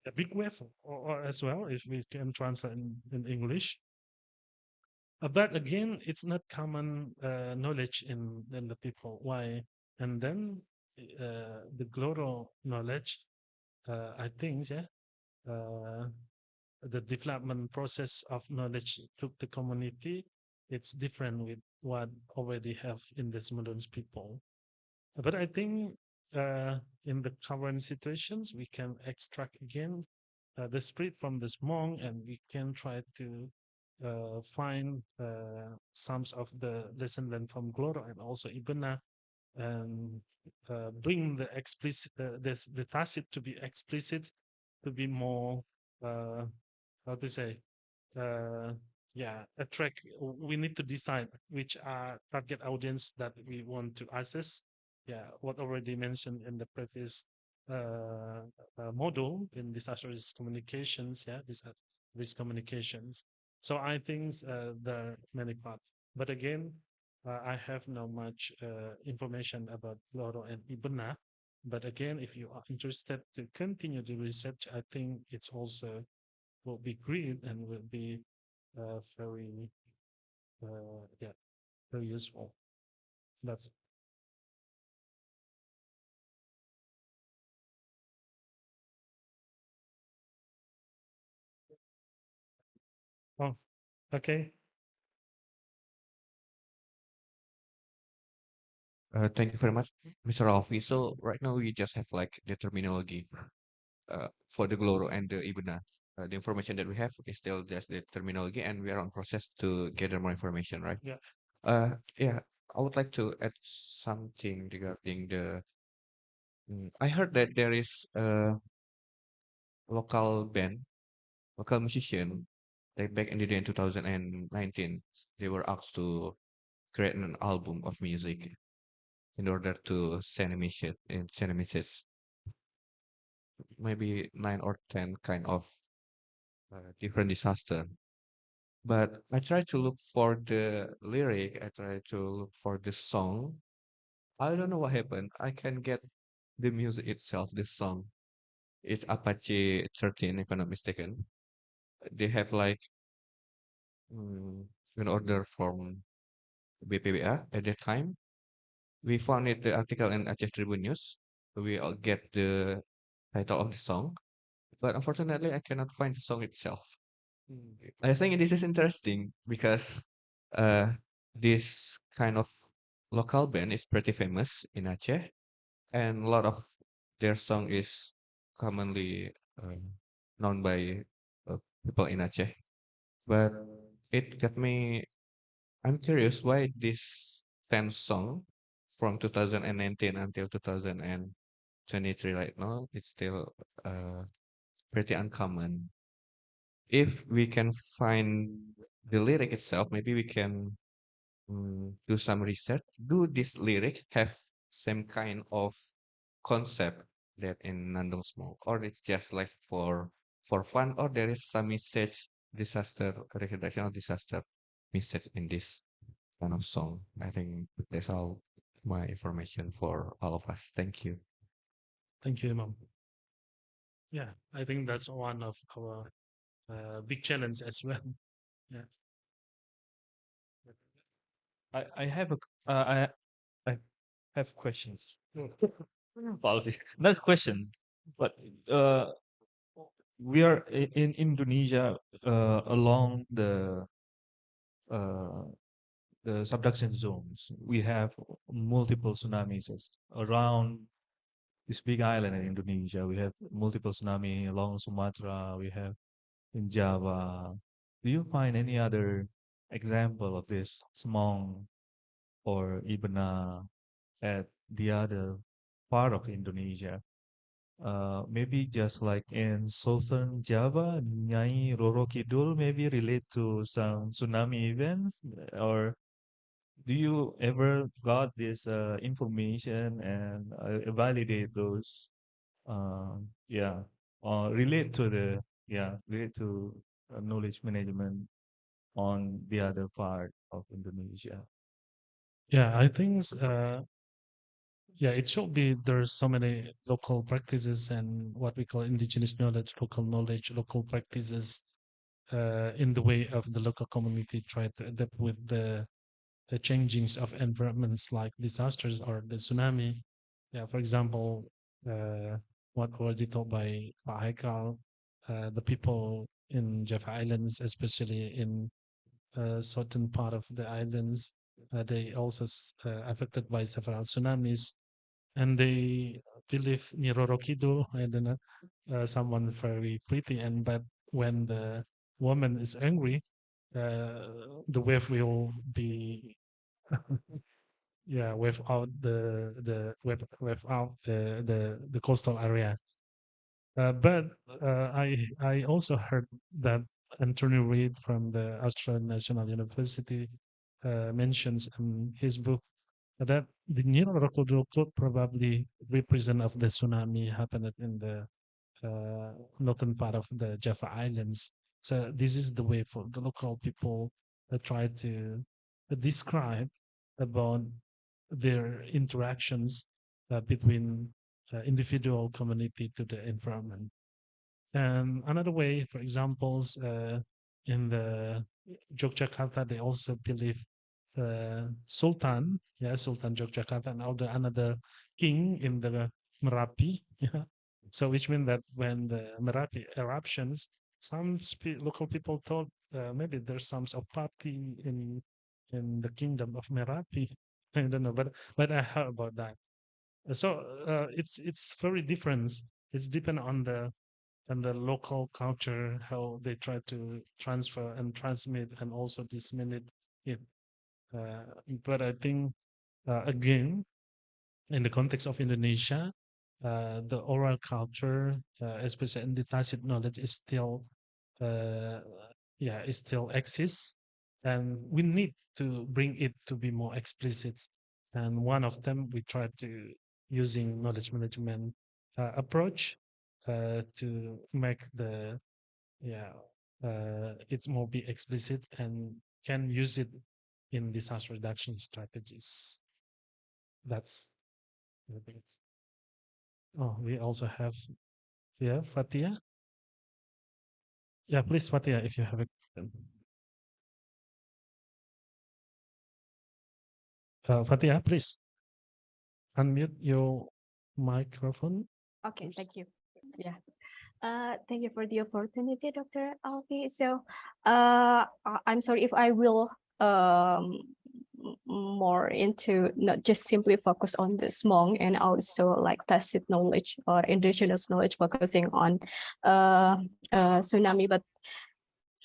a big wave or as well if we can translate in English. But again, it's not common knowledge in the people. Why? And then the Gloro knowledge, I think, yeah, uh, the development process of knowledge to the community, it's different with what already have in this modern people. But I think in the current situations, we can extract again the spirit from this monk, and we can try to find some of the lesson learned from Gloro and also Ibana, and bring the explicit, the tacit to be explicit, to be more, how to say, uh, yeah, attract. We need to decide which are target audience that we want to access. Yeah, what already mentioned in the previous module in disaster risk communications. Yeah, disaster risk communications. So I think the many parts. But again, I have not much information about Loro and Ibuna. But again, if you are interested to continue the research, I think it's also will be great and will be very yeah, very useful. That's oh, okay. Thank you very much, Mr. Alfi. So right now we just have like the terminology for the Gloro and the Ibuna. The information that we have is still just the terminology, and we are on process to gather more information, right? Yeah. Yeah, I would like to add something regarding the. I heard that there is a local band, local musician, like back in the day in 2019, they were asked to create an album of music in order to send a message, maybe 9 or 10 kind of different disaster. But I try to look for the lyric, I try to look for the song. I don't know what happened. I can get the music itself, the song. It's Apache 13, if I'm not mistaken. They have like mm, an order from BPBA at that time. We found it the article in Aceh Tribun News. We all get the title of the song, but unfortunately, I cannot find the song itself. I think this is interesting because uh, this kind of local band is pretty famous in Aceh, and a lot of their song is commonly known by people in Aceh. But it got me. I'm curious why this 10 song from 2019 until 2023 right now it's still pretty uncommon. If we can find the lyric itself, maybe we can do some research. Do this lyric have same kind of concept that in Nandong Smoke, or it's just like for fun, or there is some message, disaster reduction or disaster message in this kind of song? I think that's all my information for all of us. Thank you. Thank you, Imam. Yeah, I think that's one of our big challenge as well. Yeah. I have I have questions. Apologies. Not question, but uh, we are in Indonesia along uh, the subduction zones. We have multiple tsunamis around this big island in Indonesia. We have multiple tsunami along Sumatra. We have in Java. Do you find any other example of this Semong or Ibana at the other part of Indonesia? Maybe just like in southern Java, Nyai Roro Kidul maybe relate to some tsunami events, or do you ever got this information and validate those? Yeah, relate to the relate to knowledge management on the other part of Indonesia. Yeah, I think yeah, it should be there's so many local practices and what we call indigenous knowledge, local practices in the way of the local community try to adapt with the changings of environments like disasters or the tsunami. Yeah, for example, uh, what already told by Pak Haikal, the people in Java Islands, especially in certain part of the islands, they also affected by several tsunamis, and they believe Niroro Kidul, I don't know, someone very pretty, and but when the woman is angry, the wave will be wave out wave out the coastal area. But I also heard that Anthony Reid from the Australian National University mentions in his book that the neural crocodile could probably represent of the tsunami happened in the northern part of the Java Islands. So this is the way for the local people try to describe about their interactions between individual community to the environment. And another way, for examples, in the Yogyakarta, they also believe Sultan, Sultan Yogyakarta, and another king in the Merapi. Yeah. So which means that when the Merapi eruptions, some local people thought maybe there's some sort of party in the kingdom of Merapi. I don't know, but I heard about that. So it's very different. It's depend on the local culture, how they try to transfer and transmit and also disseminate it. But I think again, in the context of Indonesia, the oral culture, especially in the tacit knowledge, is still it still exists, and we need to bring it to be more explicit. And one of them, we try to using knowledge management approach to make the it's more be explicit and can use it in disaster reduction strategies. That's the thing. Oh, we also have Fatia. Yeah, please, Fatia, if you have a question. Fatia, please unmute your microphone. Okay, thank you. Yeah. Thank you for the opportunity, Dr. Alfi. So, I'm sorry if I will more into not just simply focus on the Hmong and also like tacit knowledge or indigenous knowledge focusing on tsunami, but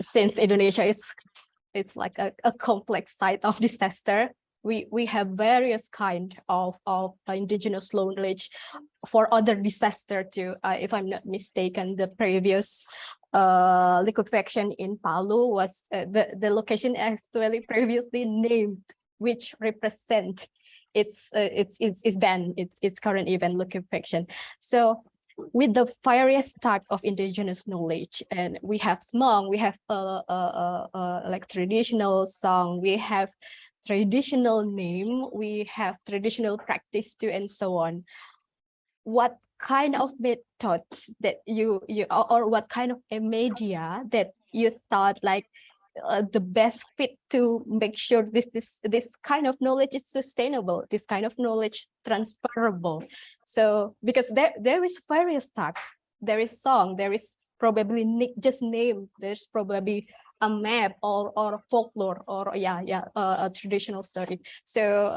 since Indonesia is it's like a complex site of disaster, we have various kind of indigenous knowledge for other disaster too. If I'm not mistaken, the previous liquefaction in Palu was the location actually previously named, which represent its event, its current event liquefaction. So with the various type of indigenous knowledge, and we have Hmong, we have like traditional song, we have traditional name, we have traditional practice too, and so on. What kind of method that you or what kind of a media that you thought like the best fit to make sure this kind of knowledge is sustainable, this kind of knowledge transferable? So because there is various type, there is song, there is probably just name, there's probably a map or folklore or a traditional story. So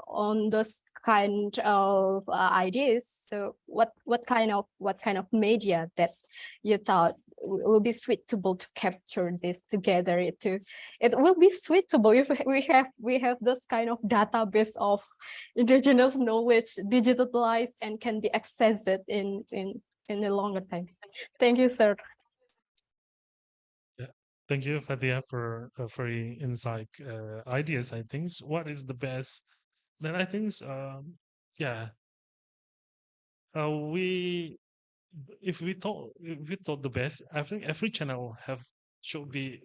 on those kind of ideas, so what kind of media that you thought will be suitable to capture this together? It will be suitable if we have this kind of database of indigenous knowledge digitalized and can be accessed in a longer time. Thank you, sir. Thank you, Fatia, for very insight ideas. I think what is the best. Then I think we if we thought the best, I think every channel should be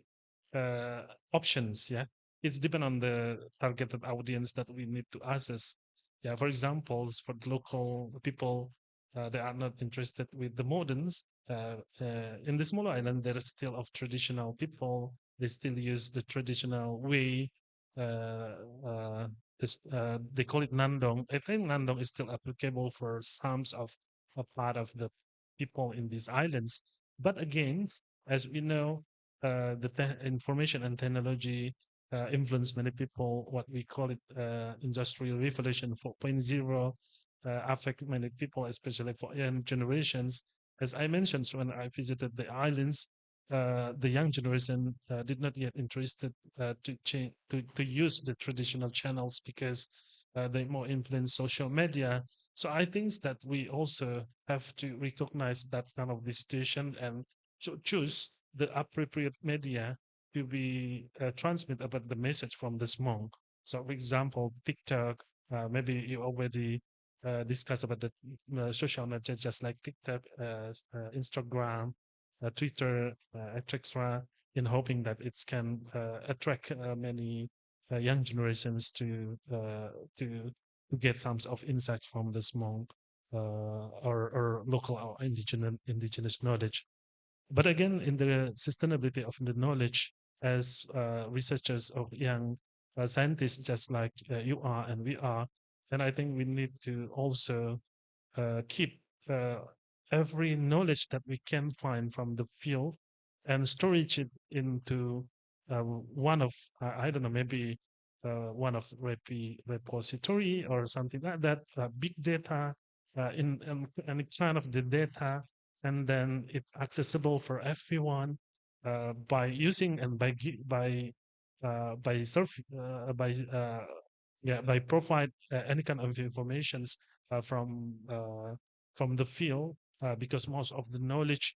options. Yeah, it's depend on the targeted audience that we need to access. Yeah, for examples, for the local people, they are not interested with the moderns. In the smaller island, there is still of traditional people. They still use the traditional way. They call it Nandong. I think Nandong is still applicable for some of a part of the people in these islands. But again, as we know, the information and technology influence many people. What we call it industrial revolution 4.0 affect many people, especially for young generations. As I mentioned, when I visited the islands, the young generation did not yet interested to use the traditional channels because they more influence social media. So I think that we also have to recognize that kind of the situation and choose the appropriate media to be transmit about the message from this monk. So, for example, TikTok. Maybe you already discussed about the social media, just like TikTok, Instagram, Twitter, etc., in hoping that it can attract many young generations to get some of insight from this monk or local or indigenous knowledge. But again, in the sustainability of the knowledge, as researchers of young scientists, just like you are and we are, and I think we need to also keep every knowledge that we can find from the field and storage it into one of I don't know, maybe one of repository or something like that, big data in kind of the data, and then it accessible for everyone by using and by surf by yeah, by provide any kind of informations uh, from uh, from the field, because most of the knowledge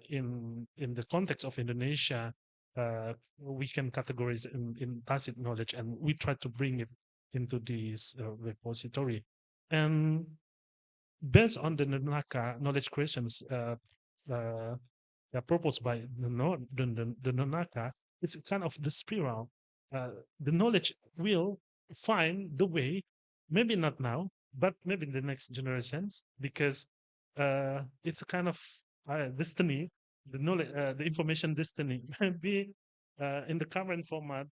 in the context of Indonesia we can categorize in tacit knowledge, and we try to bring it into this repository. And based on the Nunaka knowledge questions uh, proposed by the Nunaka, it's kind of the spiral. The knowledge will find the way, maybe not now, but maybe in the next generations, because it's a kind of destiny, the knowledge, the information destiny. Maybe in the current format,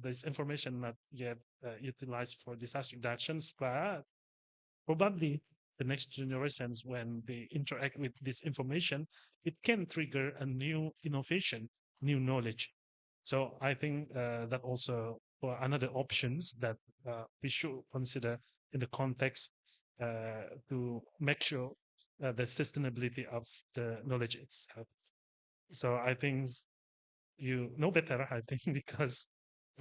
this information not yet utilized for disaster reductions, but probably the next generations, when they interact with this information, it can trigger a new innovation, new knowledge. So I think that also for another options that we should consider in the context to make sure the sustainability of the knowledge itself. So I think you know better, I think, because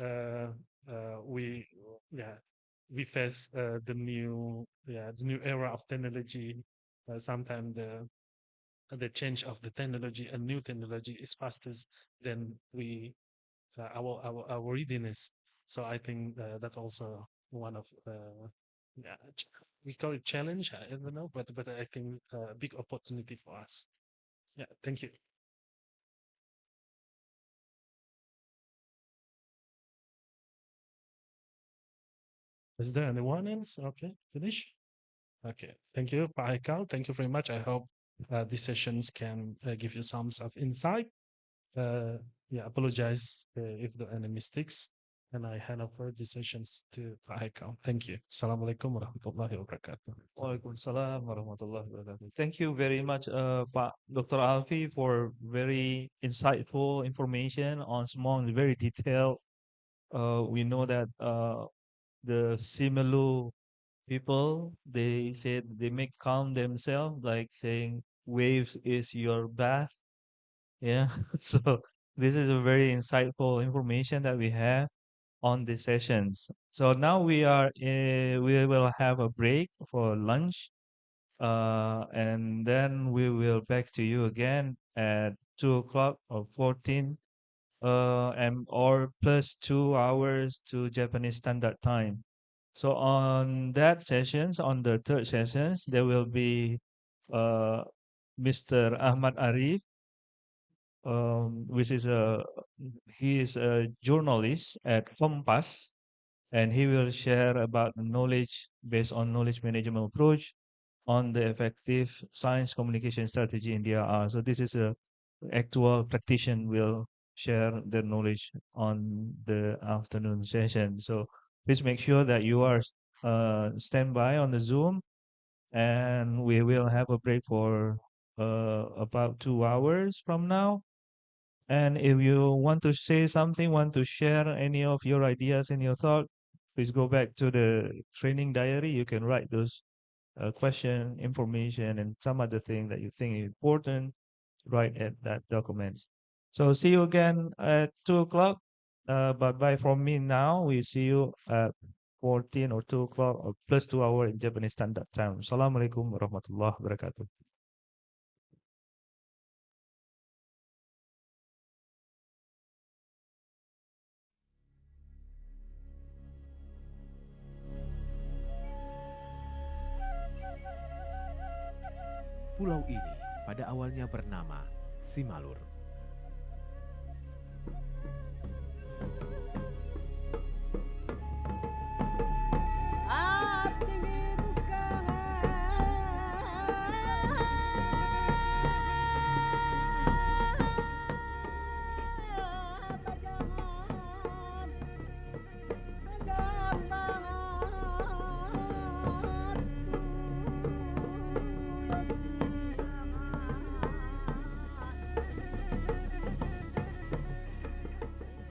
uh, we yeah we face the new era of technology. Sometimes the change of the technology and new technology is faster than we our readiness. So I think that's also one of we call it challenge. I don't know, but I think a big opportunity for us. Yeah, thank you. Is there anyone else? Okay, finish. Okay, thank you, Pak Haikal. Thank you very much. I hope these sessions can give you some of insight. Yeah, apologize if there are any mistakes. And I hand over the sessions to Pak Haikal. Thank you. Assalamualaikum warahmatullahi wabarakatuh. Waalaikumsalam warahmatullahi wabarakatuh. Thank you very much, Pak Dr. Alfi, for very insightful information on small, very detailed. We know that the Simelu people, they said they make calm themselves, like saying waves is your bath. Yeah. So this is a very insightful information that we have on the sessions. So now we will have a break for lunch, and then we will back to you again at 2 o'clock or 14, and or plus 2 hours to Japanese Standard Time. So on that sessions, on the third sessions, there will be uh, Mr. Ahmad Arif, which is he is a journalist at Kompas, and he will share about the knowledge based on knowledge management approach on the effective science communication strategy in DRR. So this is a actual practitioner will share their knowledge on the afternoon session. So please make sure that you are stand by on the Zoom, and we will have a break for about 2 hours from now. And if you want to say something, want to share any of your ideas and your thought, please go back to the training diary. You can write those question, information, and some other thing that you think is important. write at that documents. So see you again at 2 o'clock. But bye from me now. We see you at 14 or 2 o'clock or plus 2 hours in Japanese Standard Time. Assalamualaikum warahmatullahi wabarakatuh. Pulau ini pada awalnya bernama Simalur.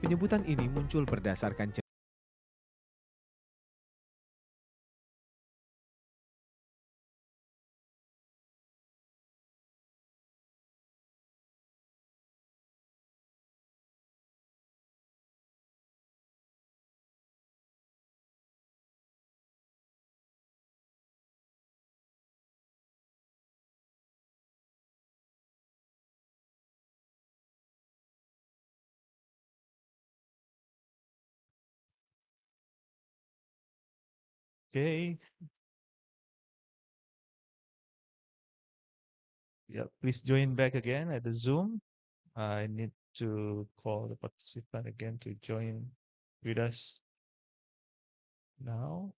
Penyebutan ini muncul berdasarkan Okay. Yeah, please join back again at the Zoom. I need to call the participant again to join with us now.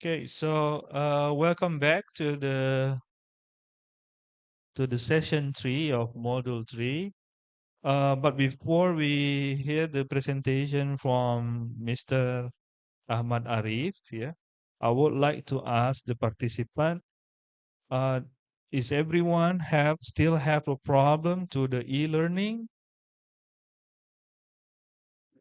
Okay, so welcome back to the session 3 of module 3. But before we hear the presentation from Mr. Ahmad Arif, yeah, I would like to ask the participant, uh, is everyone still have a problem to the e-learning?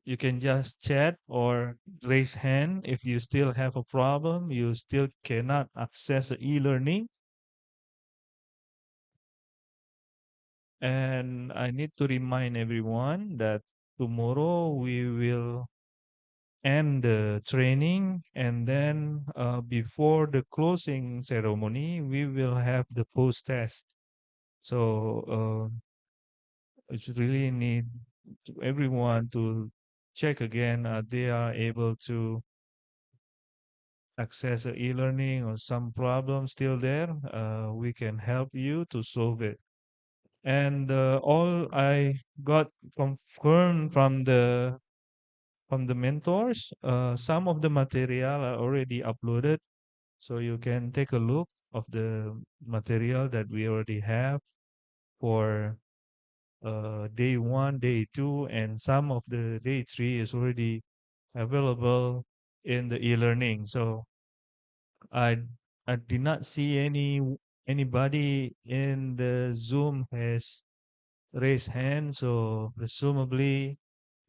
You can just chat or raise hand if you still have a problem, you still cannot access the e-learning. And I need to remind everyone that tomorrow we will end the training, and then before the closing ceremony, we will have the post test. So it's really need everyone to check again. They are able to access the e-learning or some problem still there. We can help you to solve it. And all I got confirmed from the mentors, some of the material are already uploaded, so you can take a look of the material that we already have for day 1, day 2, and some of the day 3 is already available in the e-learning. So I did not see anybody in the Zoom has raised hand, so presumably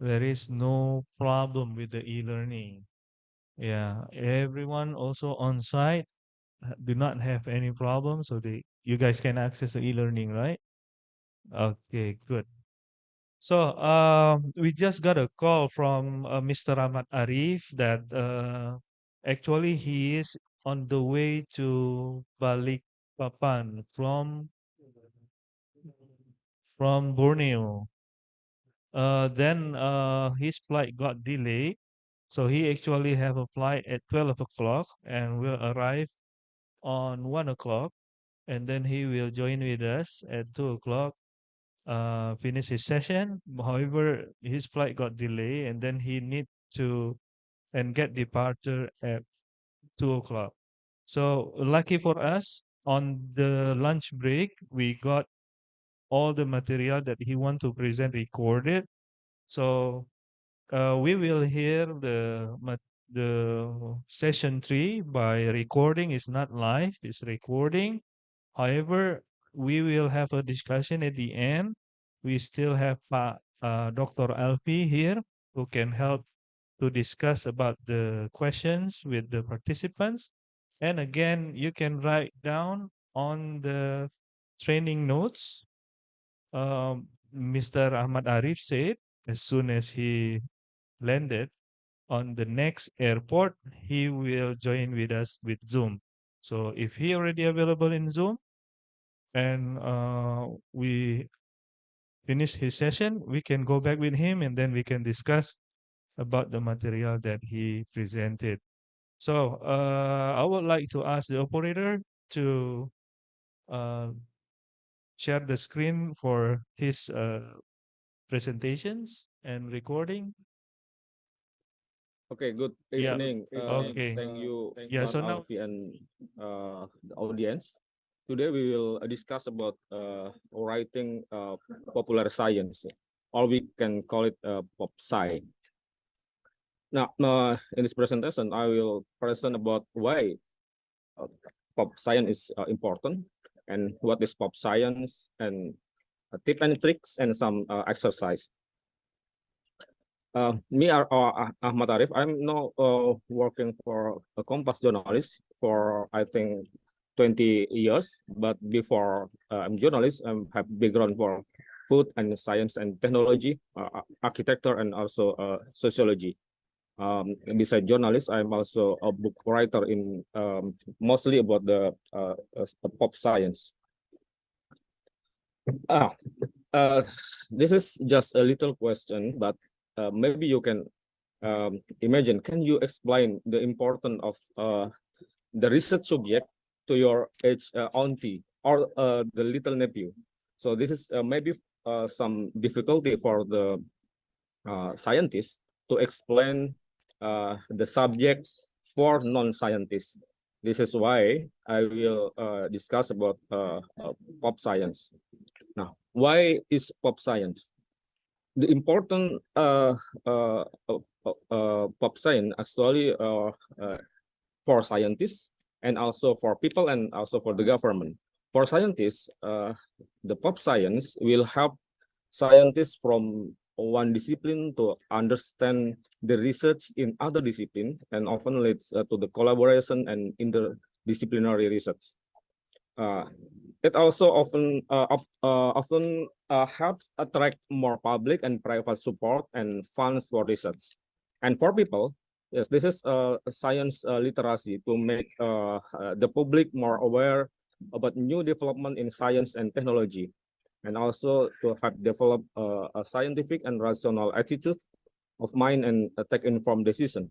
there is no problem with the e-learning. Yeah, everyone also on site do not have any problem, so you guys can access the e-learning, right? Okay, good. So we just got a call from Mr. Ahmad Arif that actually he is on the way to Balikpapan from Borneo. Then his flight got delayed, so he actually have a flight at 12 o'clock and will arrive on 1 o'clock, and then he will join with us at 2 o'clock. Finish his session. However, his flight got delayed, and then he need to and get departure at 2 o'clock. So lucky for us, on the lunch break, we got all the material that he want to present recorded. So we will hear the session 3 by recording. It's not live, it's recording. However, we will have a discussion at the end. We still have Dr. Alfi here who can help to discuss about the questions with the participants. And again, you can write down on the training notes. Mr. Ahmad Arif said as soon as he landed on the next airport, he will join with us with Zoom. So if he already available in Zoom and we finish his session, we can go back with him and then we can discuss about the material that he presented. So I would like to ask the operator to uh, share the screen for his presentations and recording. Okay, good Yeah. evening. Okay. Thank you, Yeah. Mas So now, Alfi and the audience. Today we will discuss about writing popular science, or we can call it pop sci. Now, in this presentation, I will present about why uh, pop science is important and what is pop science and tip and tricks and some exercise. Me are Ahmad Arif. I'm now working for a Kompas journalist for I think 20 years. But before I'm journalist, I have background for food and science and technology, architecture, and also sociology. Besides journalist, I'm also a book writer in mostly about the pop science. This is just a little question, but maybe you can imagine. Can you explain the importance of the research subject to your age auntie or the little nephew? So this is maybe some difficulty for the scientists to explain the subject for non-scientists. This is why I will discuss about pop science. Now, why is pop science? The important pop science actually for scientists and also for people and also for the government. For scientists, the pop science will help scientists from one discipline to understand the research in other discipline and often leads to the collaboration and interdisciplinary research. It also often helps attract more public and private support and funds for research. And for people, yes, this is science literacy to make the public more aware about new development in science and technology, and also to have develop a scientific and rational attitude of mind and take informed decision.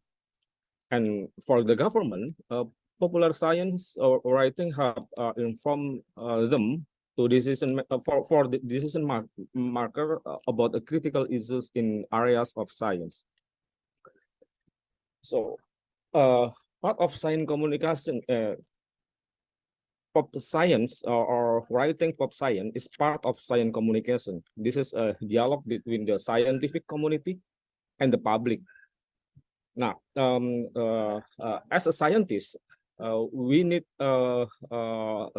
And for the government, popular science or writing have informed them to for the decision marker about the critical issues in areas of science. So part of science communication, pop science or writing pop science is part of science communication. This is a dialogue between the scientific community and the public. Now, as a scientist, we need a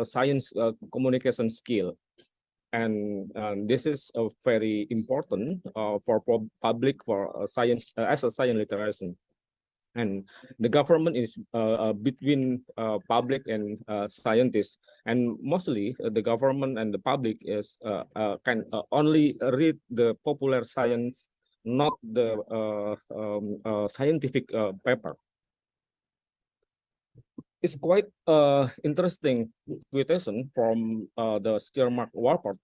science communication skill, and this is very important for public for science as a science literacy. And the government is between public and scientists, and mostly the government and the public is can only read the popular science, not the scientific paper. It's quite interesting quotation from the Steiermark Warport,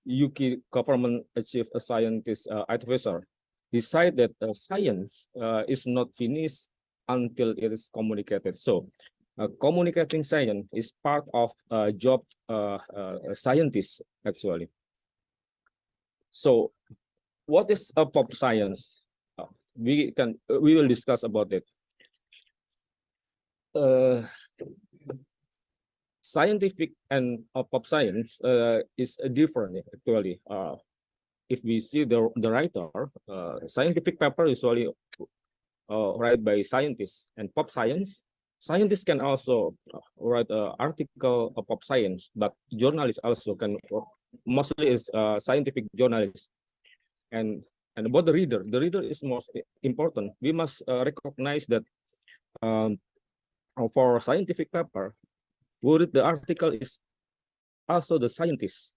UK government chief scientist advisor. He said that science is not finished until it is communicated. So communicating science is part of job scientists actually. So what is a pop science? We will discuss about it. scientific and pop science is different actually. If we see the writer, scientific paper usually write by scientists, and pop science, scientists can also write an article of pop science, but journalists also can, mostly is scientific journalists. And about the reader is most important. We must recognize that for scientific paper, who read the article is also the scientist.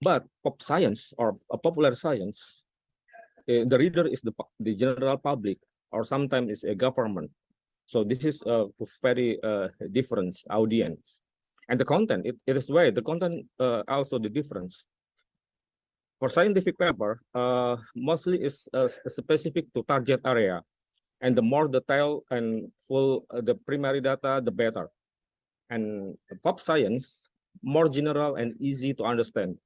But pop science or popular science, the reader is the general public, or sometimes it's a government. So this is a very different audience. And the content, it is why the content also the difference. For scientific paper, mostly is specific to target area. And the more detailed and full the primary data, the better. And pop science, more general and easy to understand.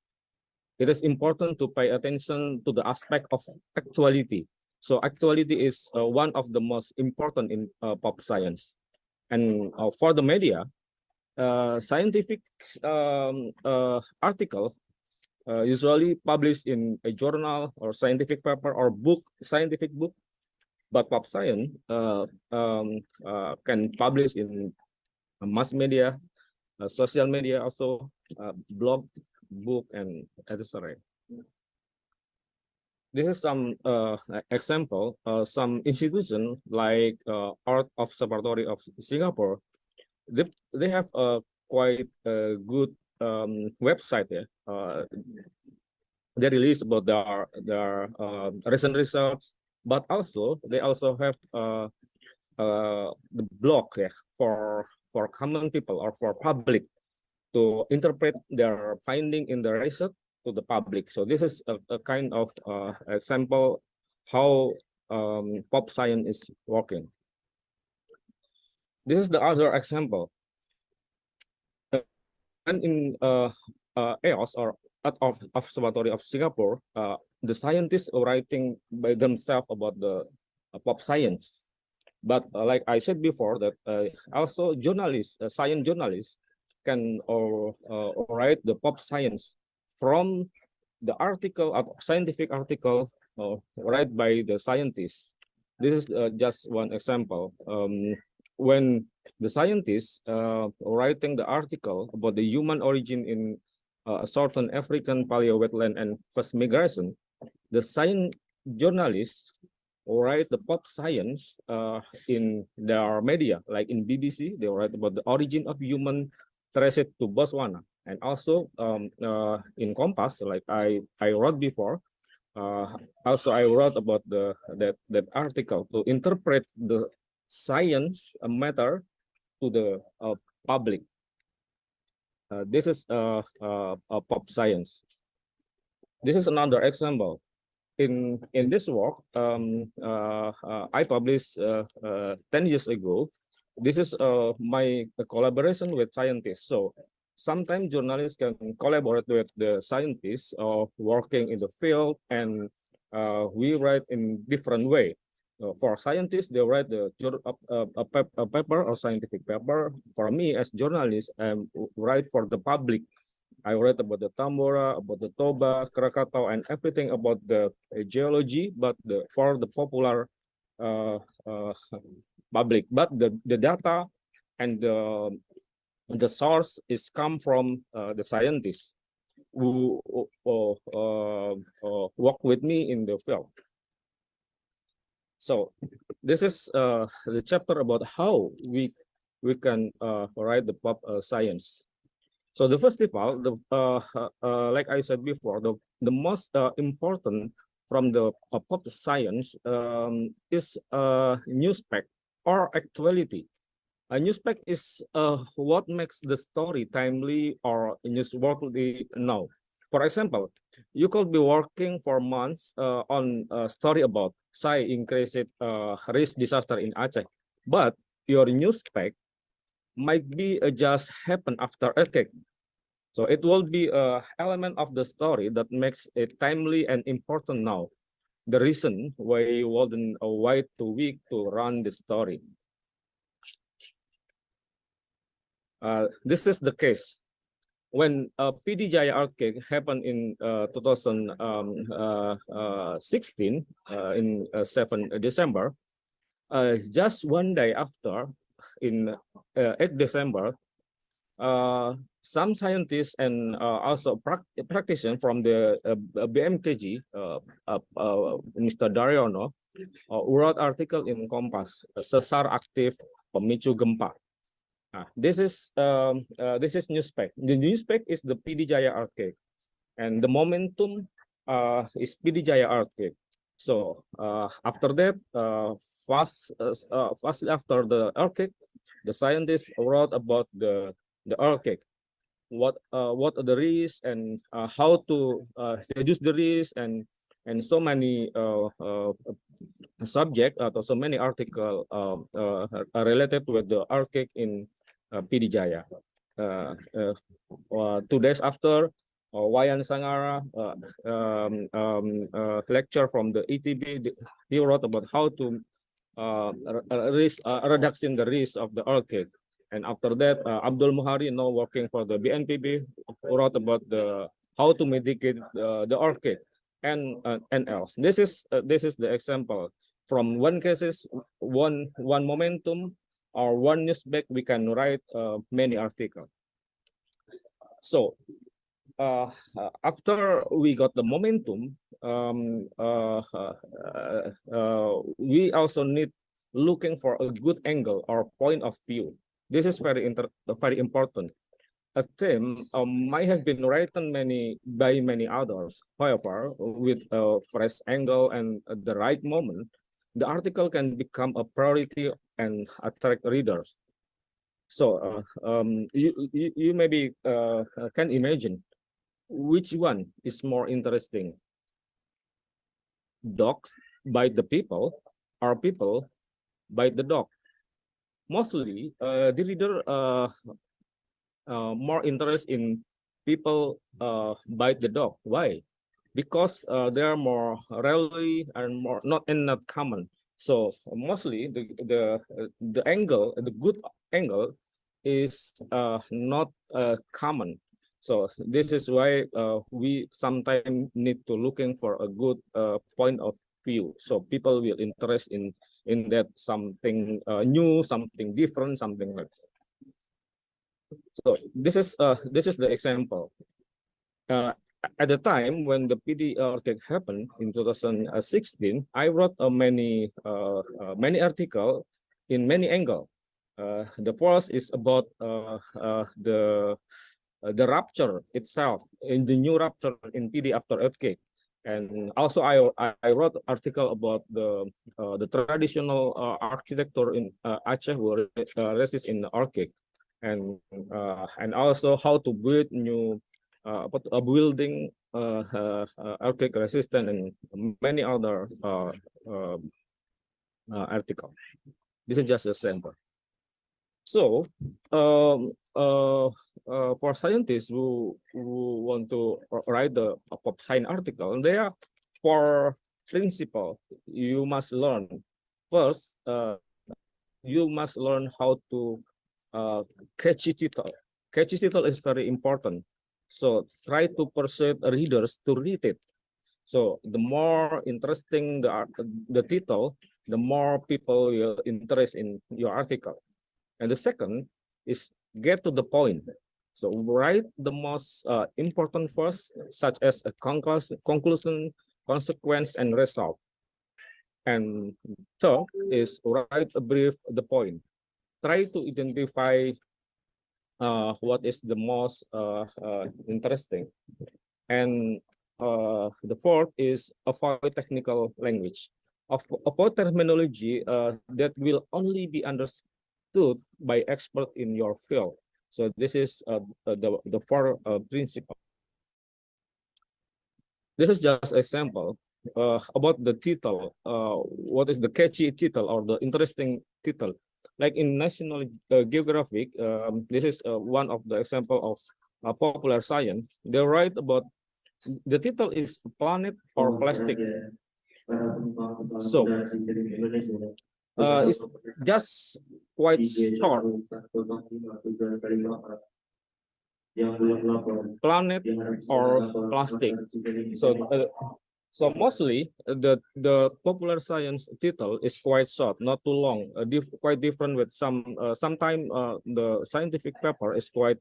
It is important to pay attention to the aspect of actuality. So actuality is one of the most important in pop science. And for the media, scientific article usually published in a journal or scientific paper or book, scientific book, but pop science can publish in mass media, social media, also blog, book, and etc. This is some example. Some institution like Art Observatory of Singapore, they have a quite good website there. They release about their recent results, but also they also have the blog for common people or for public to interpret their finding in the research to the public. So this is a kind of example how pop science is working. This is the other example. And in EOS or Art of Observatory of Singapore, the scientists are writing by themselves about the pop science. But like I said before, that also journalists, science journalists, can write the pop science from the article, scientific article, write by the scientists. This is just one example. When the scientists writing the article about the human origin in certain African paleo wetland and first migration, the science journalists write the pop science in their media, like in BBC, they write about the origin of human traced to Botswana, and also in Kompas, like I wrote before. Also, I wrote about that article to interpret the science matter to the public. This is a pop science. This is another example. In this work, I published 10 years ago. This is my collaboration with scientists. So sometimes journalists can collaborate with the scientists working in the field, and we write in different way. For scientists, they write a paper or scientific paper. For me, as journalist, I write for the public. I write about the Tambora, about the Toba, Krakatau, and everything about the geology, but for the popular public. But the data and the source is come from the scientists who work with me in the field. So this is the chapter about how we can write the pop science. So the festival, like I said before, the most important from the pop science is news spec or actuality. A news spec is what makes the story timely or newsworthy now. For example, you could be working for months on a story about, say, increased risk disaster in Aceh, but your news spec might be just happen after earthquake. So it will be an element of the story that makes it timely and important now. The reason why you wouldn't wait 2 weeks to run the story. This is the case when PD Jaya earthquake happened in 2016 in 7 December. Just one day after, in 8 December, some scientists and also practitioners from the BMKG, Mr. Daryono, wrote article in Kompas, Sesar Aktif Pemicu Gempa. This is newspec. The newspec is the PD Jaya earthquake, and the momentum is PD Jaya earthquake. So after that, fastly after the earthquake, the scientists wrote about the earthquake, what are the risks and how to reduce the risk, and so many subject or so many article related with the earthquake in PD Jaya. 2 days after, Wayan Sangara lecture from the ETB, he wrote about how to reduction the risk of the earthquake. And after that, Abdul Muhari, now working for the BNPB, wrote about how to mitigate the earthquake and else. This is the example. From one cases, one momentum, or one newspaper, we can write many articles. So after we got the momentum, we also need looking for a good angle or point of view. This is very important. A theme might have been written by many others. However, with a fresh angle and the right moment, the article can become a priority and attract readers. So you maybe can imagine which one is more interesting. Dogs bite the people, or people bite the dog? Mostly, the reader more interest in people bite the dog. Why? Because they are more rarely and more not common. So mostly the angle, the good angle, is not common. So this is why we sometimes need to looking for a good point of view. So people will interest in that something new, something different, something like that. So this is the example. At the time when the PD earthquake happened in 2016, I wrote many articles in many angles. The first is about the rupture itself, in the new rupture in PD after earthquake, and also I wrote article about the traditional architecture in Aceh were resist in the earthquake, and also how to build new a building earthquake resistant, and many other articles. This is just a sample. So for scientists who want to write the pop science article, there are 4 principles you must learn. First, you must learn how to catchy title. Catchy title is very important. So try to persuade readers to read it. So the more interesting the title, the more people will interest in your article. And the second is get to the point. So write the most important first, such as a conclusion, consequence, and result. And third is write a brief the point. Try to identify what is the most interesting. And the fourth is avoid technical language. Avoid terminology that will only be understood by experts in your field. So this is the 4 principles. This is just a sample about the title. What is the catchy title or the interesting title? Like in National Geographic, this is one of the example of popular science. They write about the title is Planet or Plastic. So it's just quite short. Planet or plastic. So mostly the popular science title is quite short, not too long. Quite different with sometimes the scientific paper is quite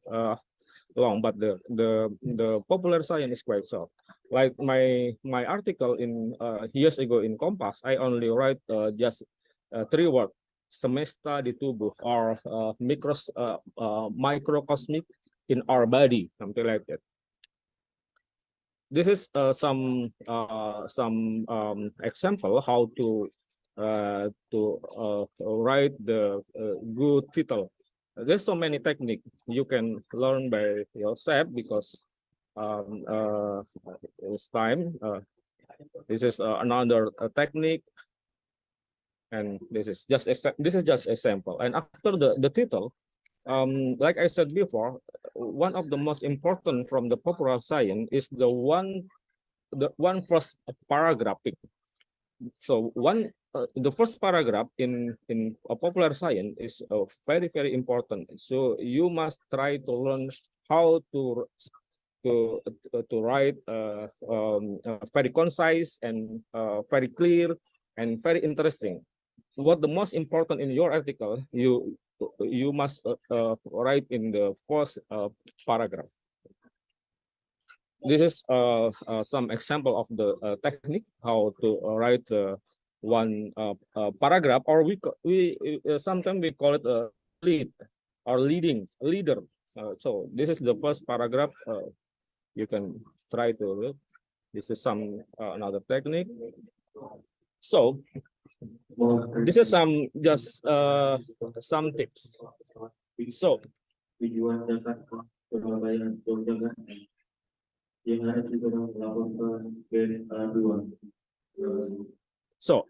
long, but the popular science is quite short. Like my article in years ago in Kompas, I only write just 3 words: semesta di tubuh, or microcosmic in our body, something like that. This is some example how to write the good title. There's so many technique you can learn by yourself, because it's time. This is another technique, and this is just example. And after the title, like I said before, one of the most important from the popular science is the one first paragraph. So the first paragraph in a popular science is very, very important. So you must try to learn how to write very concise and very clear and very interesting. What the most important in your article, you must write in the first paragraph. This is some example of the technique how to write one paragraph, or we sometimes we call it a lead or leader. So this is the first paragraph. You can try to look. This is some another technique. So this is some tips. So so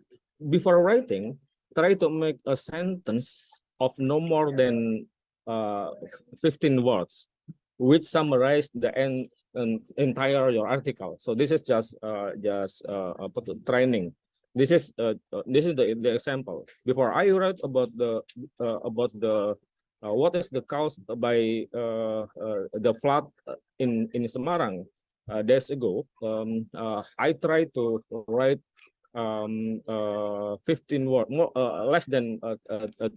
before writing, try to make a sentence of no more than 15 words, which summarize the entire your article. So this is just training. This is the example. Before I write about the what is the cause by the flood in Semarang days ago. I try to write 15 words, more less than 10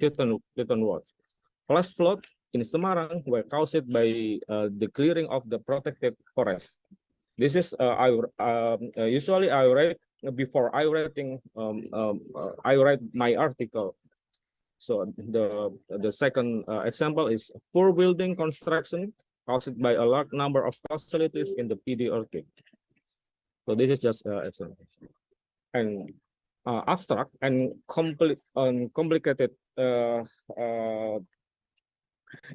words. Flash flood in Semarang were caused by the clearing of the protected forest. This is usually I write before I writing I write my article. So the second example is poor building construction caused by a large number of casualties in the PD earthquake. So this is just example. And abstract and complicated.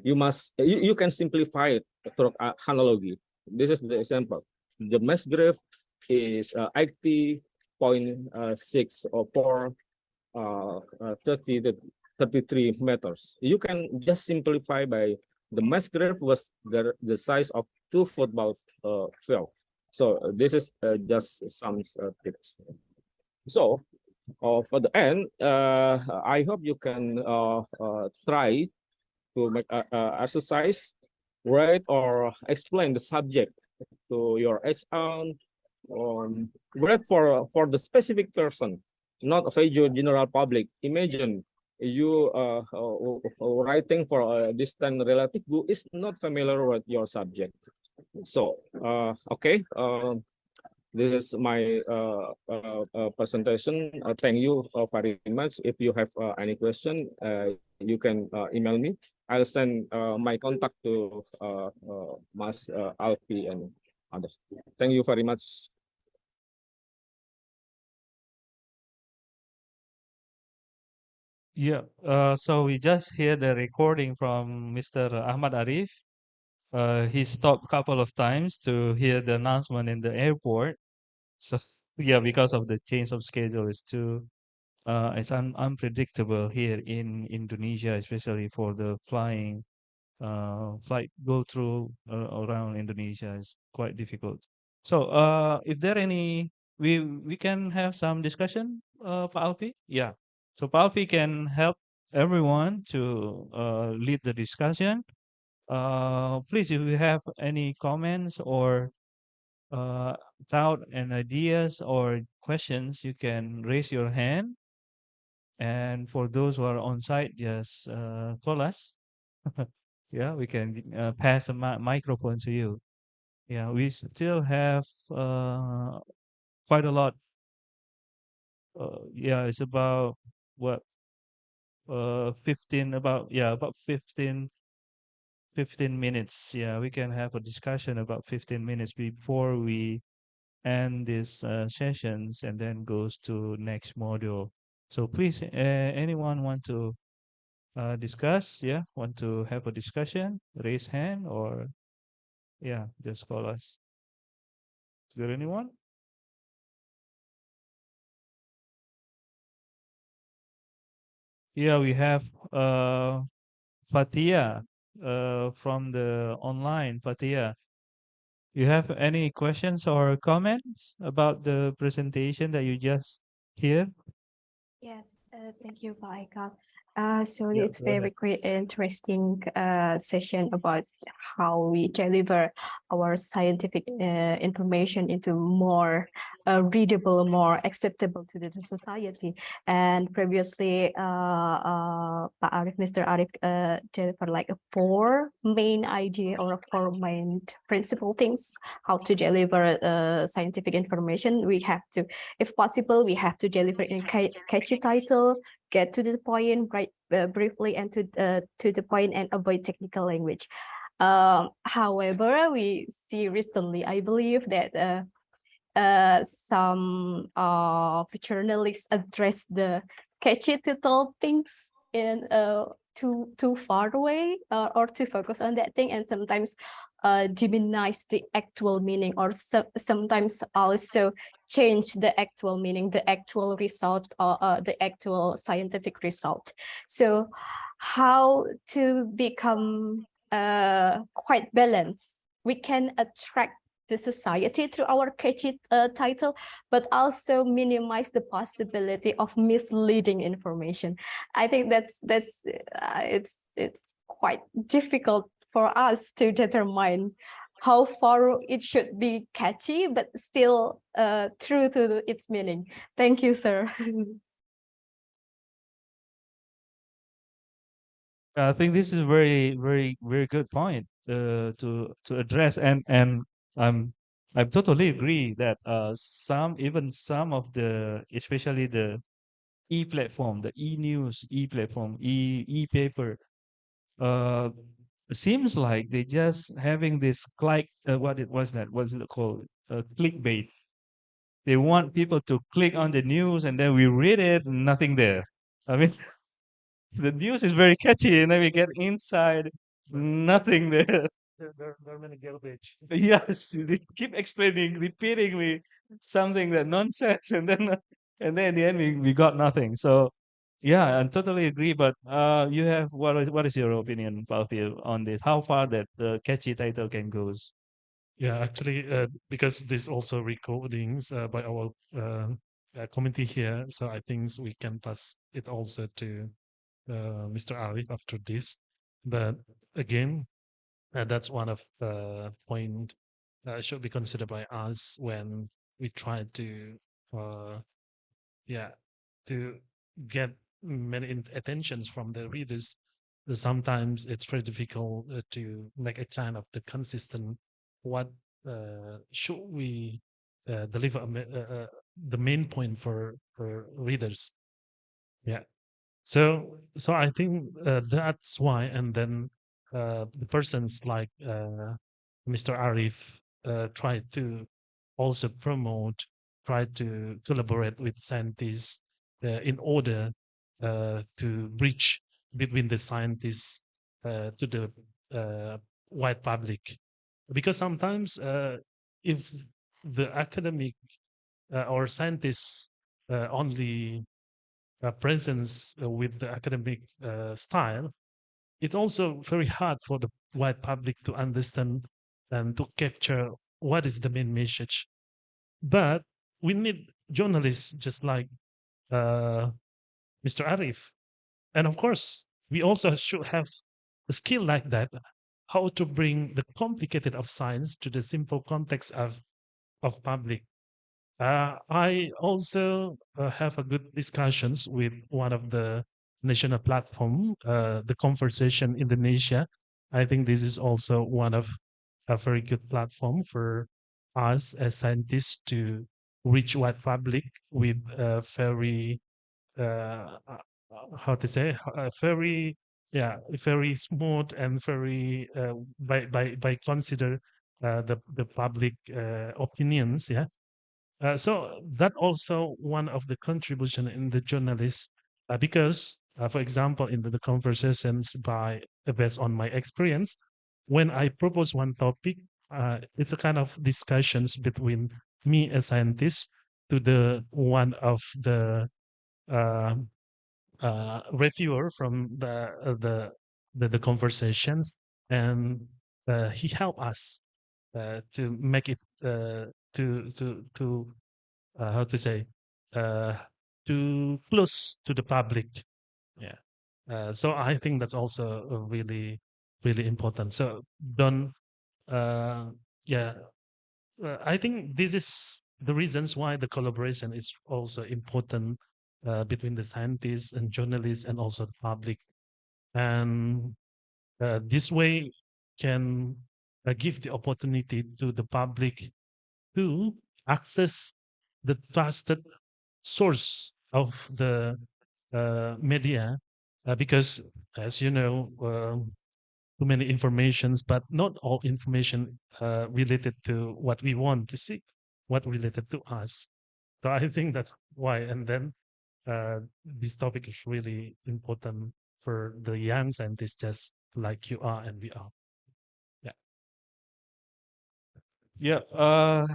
You can simplify it through analogy. This is the example. The mass grave is 80.6 or 33 meters. You can just simplify by the mass grave was the size of 2 football fields. So this is just some tips. So for the end, I hope you can try to make exercise, write or explain the subject to your HR, write for the specific person, not a general public. Imagine you writing for a distant relative who is not familiar with your subject. So okay, this is my presentation. Thank you very much. If you have any question, you can email me. I'll send my contact to Mas Alfi and others. Thank you very much. Yeah, so we just hear the recording from Mr. Ahmad Arif. He stopped a couple of times to hear the announcement in the airport. So yeah, because of the change of schedule, it's unpredictable here in Indonesia, especially for the flight go through around Indonesia is quite difficult. So if there any, we can have some discussion, Pak Alfi. Yeah. So Pak Alfi can help everyone to lead the discussion. Please, if you have any comments or thought and ideas or questions, you can raise your hand. And for those who are on site, just call us. Yeah, we can pass a microphone to you. Yeah, we still have quite a lot. Yeah, it's about what 15 about yeah about 15 minutes. Yeah, we can have a discussion about 15 minutes before we end these sessions and then goes to next module. So please, anyone want to discuss? Yeah, want to have a discussion? Raise hand or yeah, just call us. Is there anyone? Yeah, we have Fatia from the online. Fatia, you have any questions or comments about the presentation that you just hear? Yes, thank you, Pak Eka. So Yeah, it's go ahead. very great, interesting session about how we deliver our scientific information into more readable, more acceptable to the society. And previously, Pak Arif, Mr. Arif, delivered like a 4 main idea or 4 main principal things how to deliver scientific information. We have to, if possible, we have to deliver in catchy title, get to the point, write briefly and to the point, and avoid technical language. However, we see recently, I believe that some journalists address the catchy title things in too far away or to focus on that thing, and sometimes demonize the actual meaning, or sometimes also change the actual meaning, the actual result, or the actual scientific result. So how to become quite balanced? We can attract the society through our catchy title, but also minimize the possibility of misleading information. I think that's it's quite difficult for us to determine how far it should be catchy, but still true to its meaning. Thank you, sir. I think this is a very good point to address, and I'm I totally agree that even some of the, especially the e-platform, the e-news, e-platform, e-paper, uh, seems like they just having this what it was that what's it called, clickbait. They want people to click on the news and then we read it, nothing there. I mean, the news is very catchy, and then we get inside, nothing there. There are many garbage. Yes, they keep explaining, repeating me something that nonsense, and then in the end we got nothing. So yeah, I totally agree. But you have what is your opinion, Palfi, on this? How far that the catchy title can goes? Yeah, actually, because this also recordings by our committee here, so I think we can pass it also to Mr. Arif after this. But again, that's one of the point should be considered by us when we try to, yeah, to get many attentions from the readers. Sometimes it's very difficult to make a kind of the consistent what should we deliver the main point for readers. Yeah. So I think that's why, and then the persons like Mr. Arif try to also promote, try to collaborate with scientists in order to bridge between the scientists to the wide public, because sometimes if the academic or scientists only presence with the academic style, it's also very hard for the wide public to understand and to capture what is the main message. But we need journalists just like Mr. Arif And of course, we also should have a skill like that, how to bring the complicated of science to the simple context of public. I also have a good discussions with one of the national platform, the Conversation Indonesia. I think this is also one of a very good platform for us as scientists to reach wide public with a very how to say very very smooth and very by consider the public opinions. So that also one of the contribution in the journalists, because for example in the conversations by based on my experience, when I propose one topic, it's a kind of discussions between me as scientist to the one of the uh, reviewer from the conversations, and he helped us to make it to how to say uh, too close to the public. Yeah. So I think that's also really really important. So don't uh, yeah. I think this is the reasons why the collaboration is also important between the scientists and journalists and also the public. And this way can give the opportunity to the public to access the trusted source of the media, because as you know, too many informations, but not all information related to what we want to see, what related to us. So I think that's why. And then this topic is really important for the young scientists, just like you are and we are. Yeah. Yeah,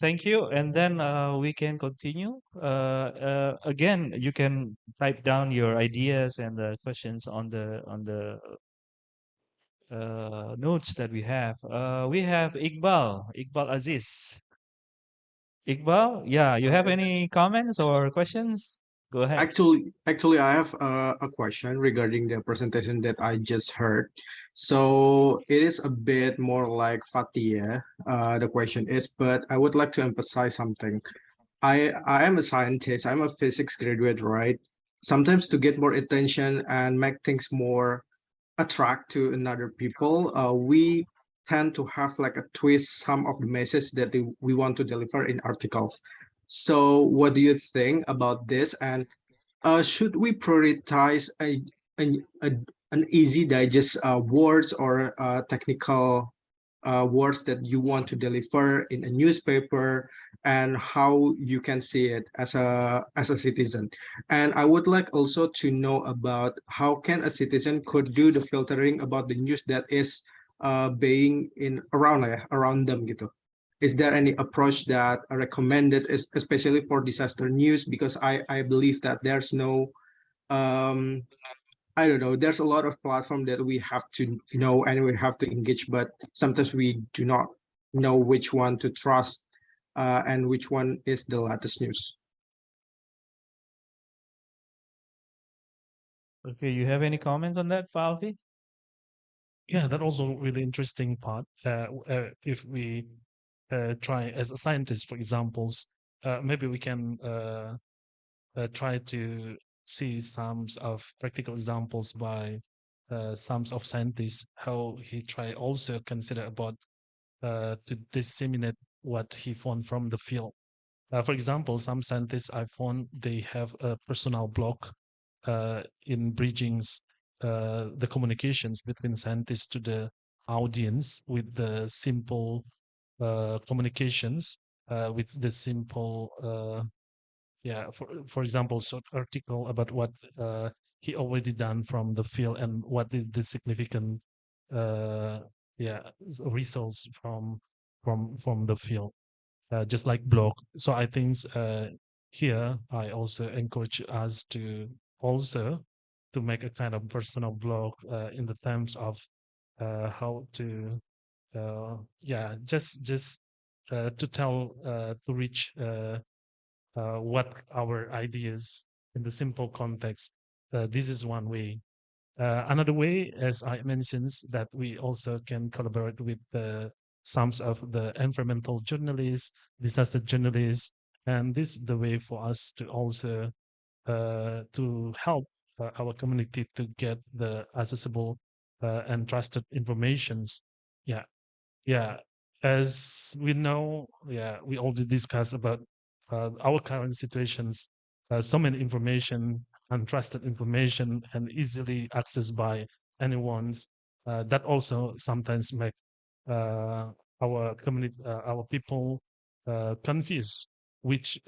thank you. And then we can continue. Again, you can type down your ideas and the questions on the notes that we have. We have Iqbal Aziz. Iqbal, yeah, you have any comments or questions? Go ahead. Actually, I have a question regarding the presentation that I just heard. So it is a bit more like Fatia, the question is, but I would like to emphasize something. I am a scientist. I'm a physics graduate, right? Sometimes to get more attention and make things more attract to another people, we tend to have like a twist some of the message that we want to deliver in articles. So what do you think about this? And should we prioritize a an easy digest words or technical words that you want to deliver in a newspaper, and how you can see it as a citizen? And I would like also to know about how can a citizen could do the filtering about the news that is being in around them gitu. Is there any approach that are recommended, especially for disaster news? Because I believe that there's no um I don't know, there's a lot of platform that we have to know and we have to engage, but sometimes we do not know which one to trust and which one is the latest news. Okay, you have any comments on that, Alfi? Yeah, that also really interesting part. If we try as a scientist, for examples, maybe we can try to see some of practical examples by some of scientists, how he try also consider about to disseminate what he found from the field. For example, some scientists I found they have a personal blog in bridging the communications between scientists to the audience with the simple communications, with the simple for example, short article about what he already done from the field and what is the significant uh, results from the field, just like blog. So I think here I also encourage us to also to make a kind of personal blog in the terms of how to just to tell to reach what our ideas in the simple context. This is one way. Another way, as I mentioned, that we also can collaborate with some of the environmental journalists, disaster journalists, and this is the way for us to also to help our community to get the accessible and trusted informations. Yeah, yeah. As we know, yeah, we already discussed about our current situations. So many information, untrusted information, and easily accessed by anyone. That also sometimes make uh, our community, our people confused, which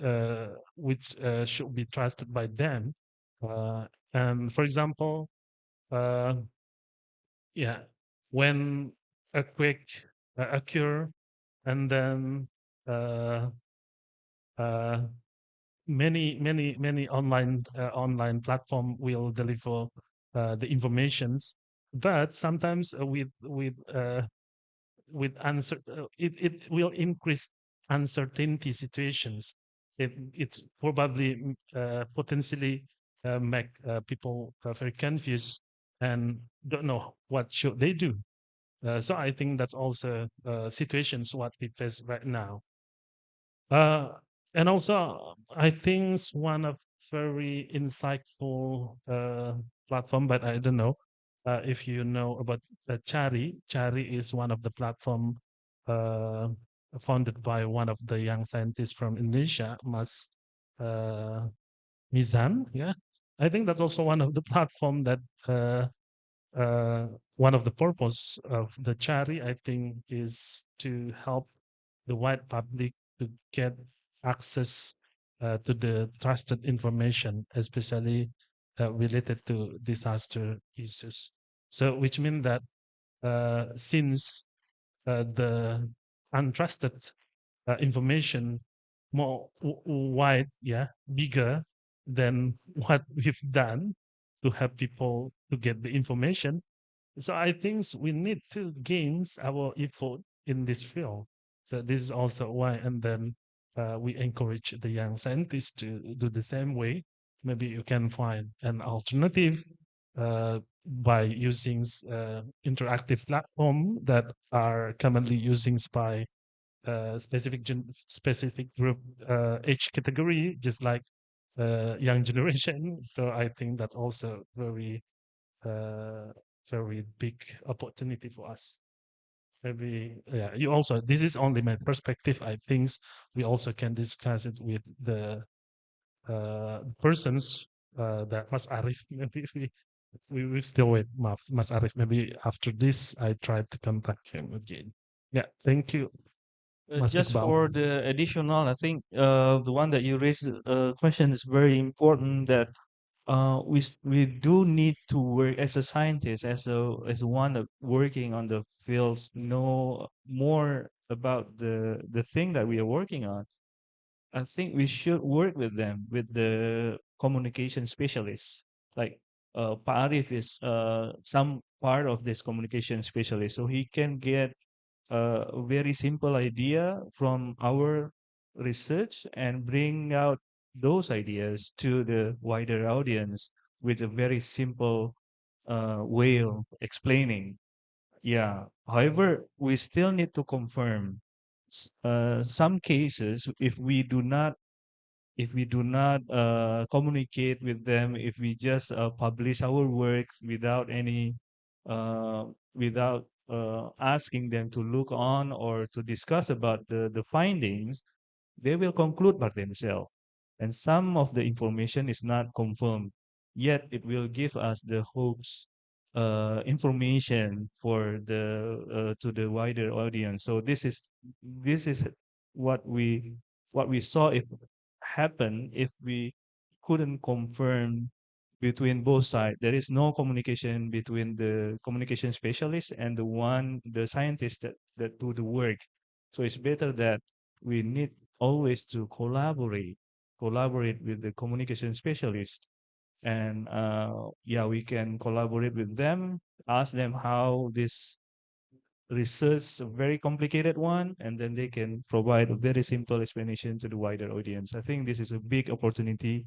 should be trusted by them. And for example, uh, yeah, when earthquake occur, and then uh, uh, many online platform will deliver the informations, but sometimes with it will increase uncertainty situations. It probably potentially make people very confused and don't know what should they do. So I think that's also situations what we face right now. Uh, and also, I think one of very insightful platform, but I don't know if you know about Chari. Chari is one of the platform uh, founded by one of the young scientists from Indonesia, Mas uh, Mizan. Yeah, I think that's also one of the platform that one of the purpose of the Chari, I think, is to help the wide public to get access to the trusted information, especially related to disaster issues. So, which means that since the untrusted information more wide, yeah, bigger than what we've done to help people to get the information. So I think we need to gain our effort in this field. So this is also why, and then we encourage the young scientists to do the same way. Maybe you can find an alternative by using interactive platform that are commonly using by specific group age category, just like young generation. So I think that also uh, very big opportunity for us. Maybe, yeah, you also, this is only my perspective. I think we also can discuss it with the persons that Mas Arif, maybe we still wait Mas Arif. Maybe after this, I try to contact him again. Yeah, thank you, Mas Just Iqbal. for the additional, I think the one that you raised question is very important. That we do need to work as a scientist, as one that working on the fields, know more about the thing that we are working on. I think we should work with them, with the communication specialists. Like Pa Arif is some part of this communication specialist, so he can get a very simple idea from our research and bring out those ideas to the wider audience with a very simple way of explaining. Yeah. However, we still need to confirm some cases if we do not communicate with them, if we just publish our works without any uh, without asking them to look on or to discuss about the findings, they will conclude by themselves. And some of the information is not confirmed, yet it will give us the hopes information for the to the wider audience. So this is what we saw if happen if we couldn't confirm between both sides. There is no communication between the communication specialist and the scientist that do the work. So it's better that we need always to collaborate with the communication specialist. And yeah, we can collaborate with them, ask them how this research a very complicated one, and then they can provide a very simple explanation to the wider audience. I think this is a big opportunity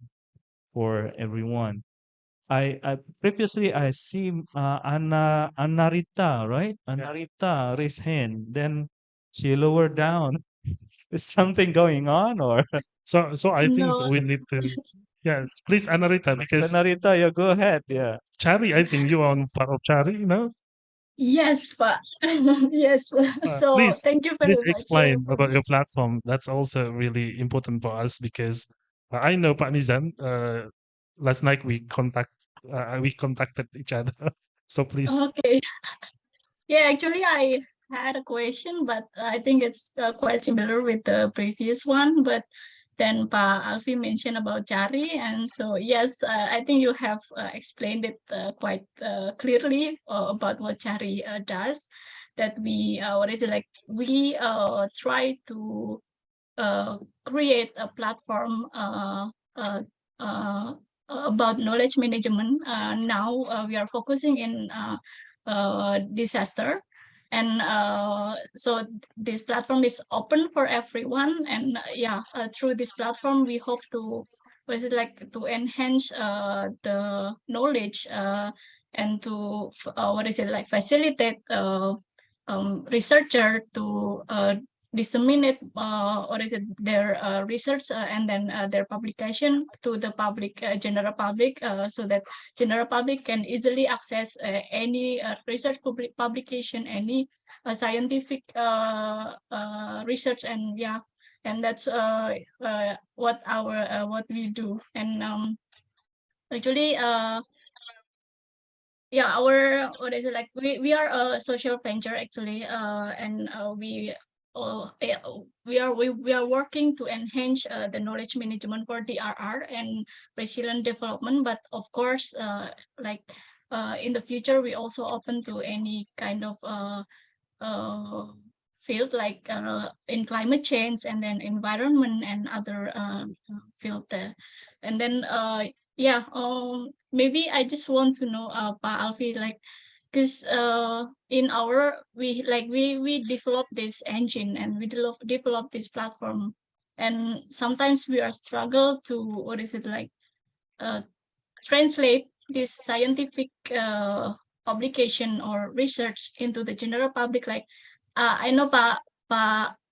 for everyone. I previously I see Anarita, right? Anarita raise hand, then she lower down. Is something going on or? So I think No, we need to, yes, please, Anarita, So because Narita, yeah, go ahead. Yeah. Chari, I think you are on part of Chari, you know? yes, Pak. Yes. So Please, thank you please very much explain for about your this. platform. That's also really important for us because I know Pak Nizam. Last night we contacted each other. So please. Okay. Yeah, actually, I had a question, but I think it's quite similar with the previous one. But then Pa Alfi mentioned about Jari, and so yes, I think you have explained it quite clearly about what Jari does. That we what is it like? We try to create a platform uh, uh, about knowledge management. Now we are focusing in disaster. And so this platform is open for everyone. And through this platform, we hope to, what is it like, to enhance the knowledge and to, what is it like, facilitate researcher to disseminate or is it their research and then their publication to the public, general public, so that general public can easily access any research publication, any scientific research. And and that's what our what we do. And actually our, what is it like, we are a social venture actually, and we are working to enhance the knowledge management for DRR and resilient development. But of course, like in the future, we also open to any kind of uh, field, like in climate change and then environment and other field there. And then maybe I just want to know, Pa Alfi, like, because in our, we develop this engine and we develop this platform, and sometimes we are struggle to, what is it like, uh, translate this scientific publication or research into the general public. Like I know Pa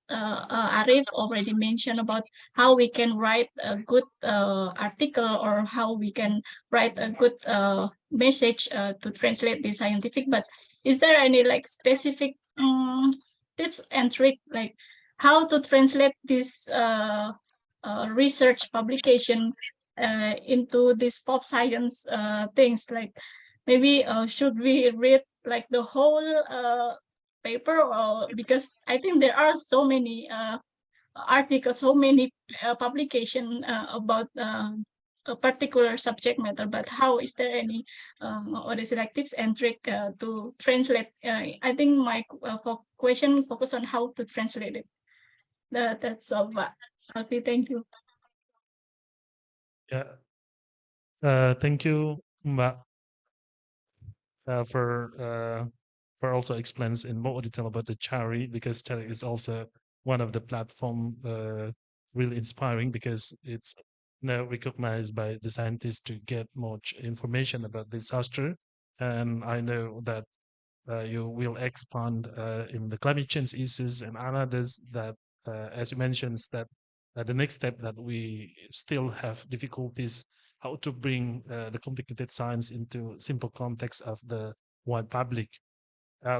Arif already mentioned about how we can write a good article, or how we can write a good message to translate the scientific. But is there any like specific tips and trick, like how to translate this research publication into this pop science things? Like maybe should we read like the whole paper, or because I think there are so many articles, so many publication about a particular subject matter. But how is there any what is it like, tips and trick to translate? I think my question focus on how to translate it. That's all. Okay, thank you. Yeah. Thank you, Mbak, for also explains in more detail about the Chari, because Chari is also one of the platform really inspiring, because it's now recognized by the scientists to get much information about disaster. And I know that you will expand in the climate change issues and others that, as you mentioned, that the next step that we still have difficulties how to bring the complicated science into simple context of the wide public.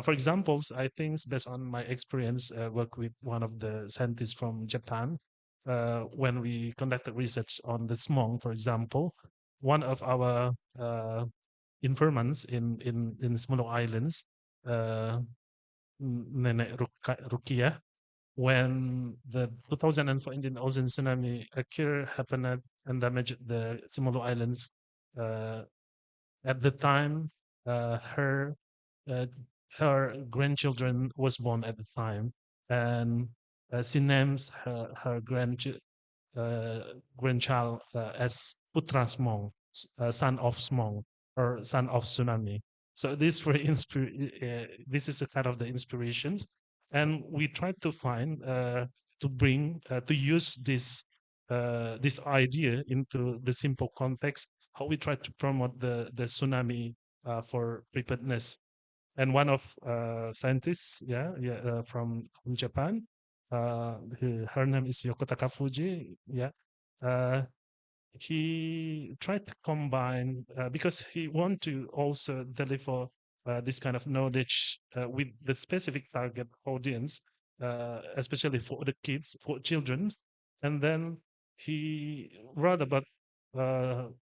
For examples, I think based on my experience, work with one of the scientists from Japan, when we conducted research on the smog, for example, one of our informants in smaller islands, uh, Nenek Rukia, when the 2004 Indian Ocean tsunami happened and damaged the smaller islands. Uh, at the time, her uh, her grandchildren was born at the time, and she names her grandchild as Putra Smong, son of Smong, or son of Tsunami. So this this is a kind of the inspirations, and we try to find to bring to use this this idea into the simple context how we try to promote the tsunami for preparedness. And one of scientists, from Japan, her name is Yoko Takafuji. He tried to combine because he want to also deliver this kind of knowledge with the specific target audience, especially for the kids, for children. And then he wrote about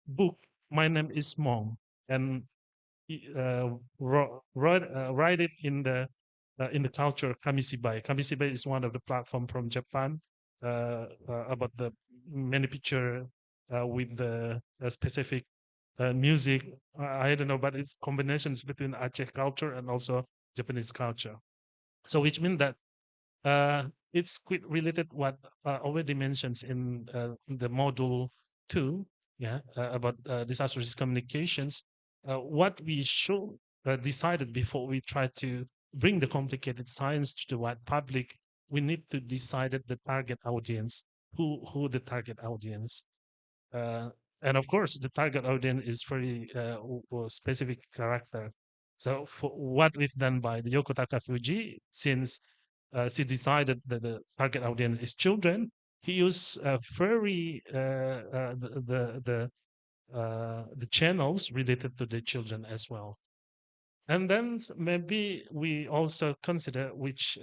book. My name is Mom, and he write it in the culture Kamisibai. Kamisibai is one of the platform from Japan about the many picture with the specific music. I don't know, but it's combinations between Aceh culture and also Japanese culture. So which means that it's quite related what already mentions in the module 2, about disaster risk communications. What we should decided before we try to bring the complicated science to the wide public, we need to decide the target audience, who the target audience. And of course, the target audience is very specific character. So for what we've done by the Yoko Takafuji, since she decided that the target audience is children, he used very the channels related to the children as well. And then maybe we also consider which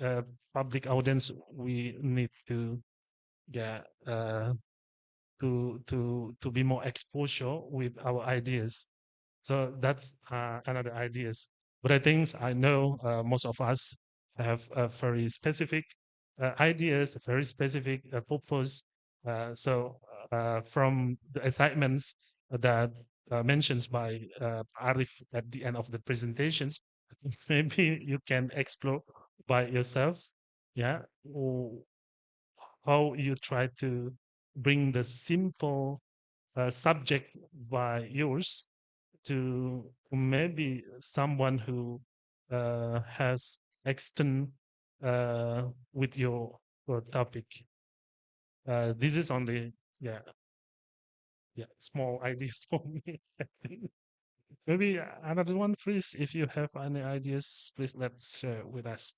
public audience we need to get to be more exposure with our ideas. So that's another ideas. But I know most of us have very specific ideas, very specific purpose. From the assignments that mentions by Arif at the end of the presentations, maybe you can explore by yourself, or how you try to bring the simple subject by yours to maybe someone who has extend with your topic. This is only small ideas for me. I think. Maybe another one, please. If you have any ideas, please let's share with us.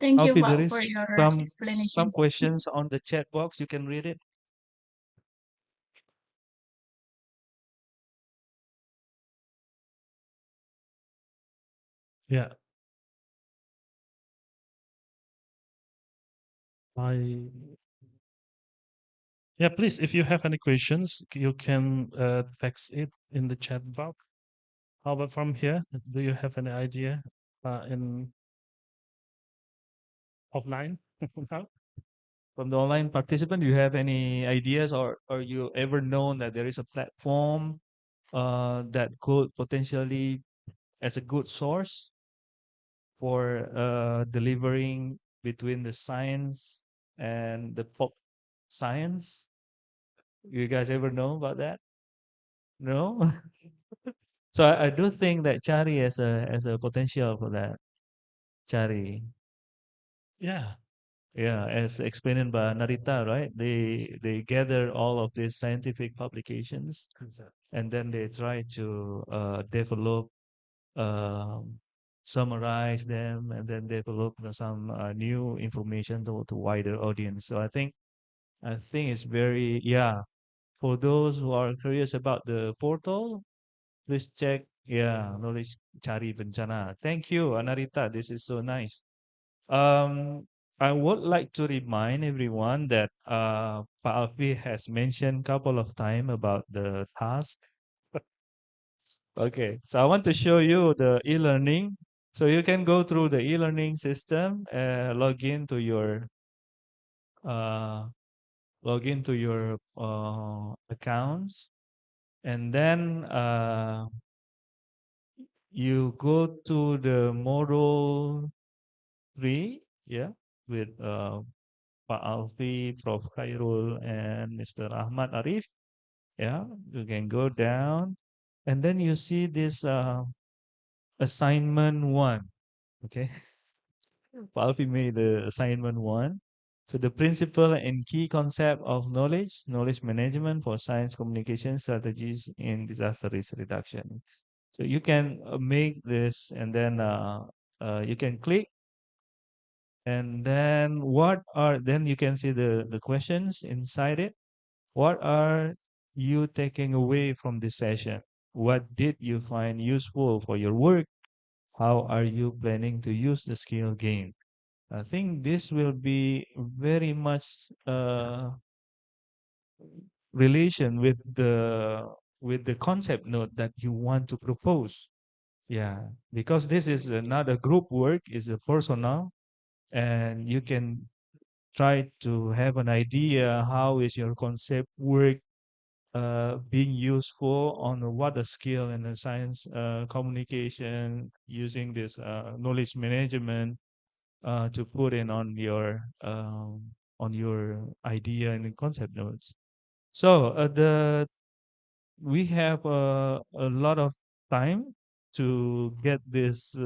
Thank you, Alfie, there Pak, for is your some explanation. questions on the chat box. You can read it. Yeah. Please, if you have any questions, you can text it in the chat box. How about from here? Do you have any idea in offline now? From the online participant, do you have any ideas, or you ever known that there is a platform that could potentially as a good source for delivering between the science and the pop science? You guys ever know about that? No? So I do think that Chari has a potential for that. Chari. Yeah. Yeah, as explained by Narita, right? They gather all of these scientific publications, and then they try to develop, summarize them, and then develop some new information to wider audience. So I think it's very, for those who are curious about the portal, please check. Yeah, knowledge cari bencana. Thank you, Anarita. This is so nice. Um, I would like to remind everyone that Pak Alfi has mentioned couple of time about the task. Okay, so I want to show you the e-learning. So you can go through the e-learning system, uh, log into your accounts, and then you go to the module 3, with Pak Alfi, Prof. Khairul, and Mr. Ahmad Arif. Yeah, you can go down, and then you see this assignment 1. Okay, Pak Alfi made the assignment 1. So the principle and key concept of knowledge management for science communication strategies in disaster risk reduction. So you can make this, and then you can click, and then then you can see the questions inside it. What are you taking away from this session? What did you find useful for your work? How are you planning to use the skill gained? I think this will be very much relation with the concept note that you want to propose. Yeah, because this is not a group work, it's a personal, and you can try to have an idea how is your concept work being useful on what a skill in the science communication using this knowledge management to put in on your idea and concept notes. So the we have a lot of time to get this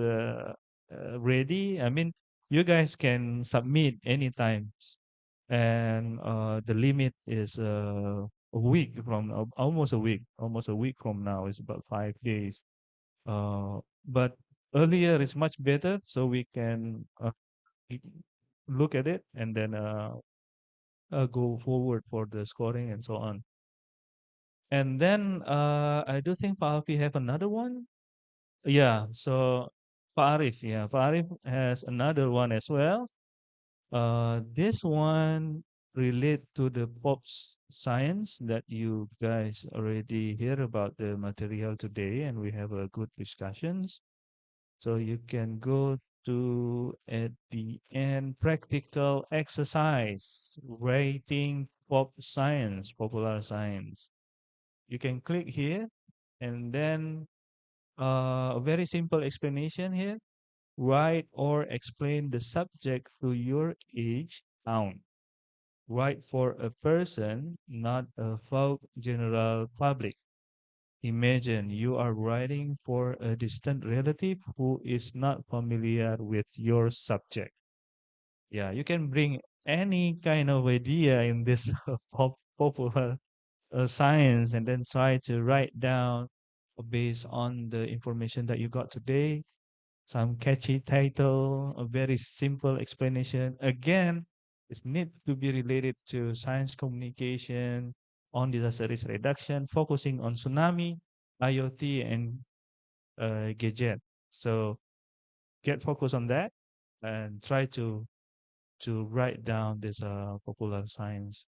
ready. I mean, you guys can submit anytime, and the limit is a week from almost a week from now is about 5 days. But earlier is much better, so we can g- look at it and then go forward for the scoring and so on. And then I do think Pak Alfi have another one. Yeah, so Pak Arif, yeah, Pak Arif has another one as well. This one relate to the science that you guys already hear about the material today, and we have a good discussions. So you can go to at the end practical exercise, rating popular science. You can click here, and then a very simple explanation here. Write or explain the subject to your age count. Write for a person, not a folk general public. Imagine you are writing for a distant relative who is not familiar with your subject. Yeah, you can bring any kind of idea in this popular science and then try to write down based on the information that you got today, some catchy title, a very simple explanation. Again, it needs to be related to science communication on disaster risk reduction, focusing on tsunami, IoT, and gadget. So get focused on that and try to write down this popular science.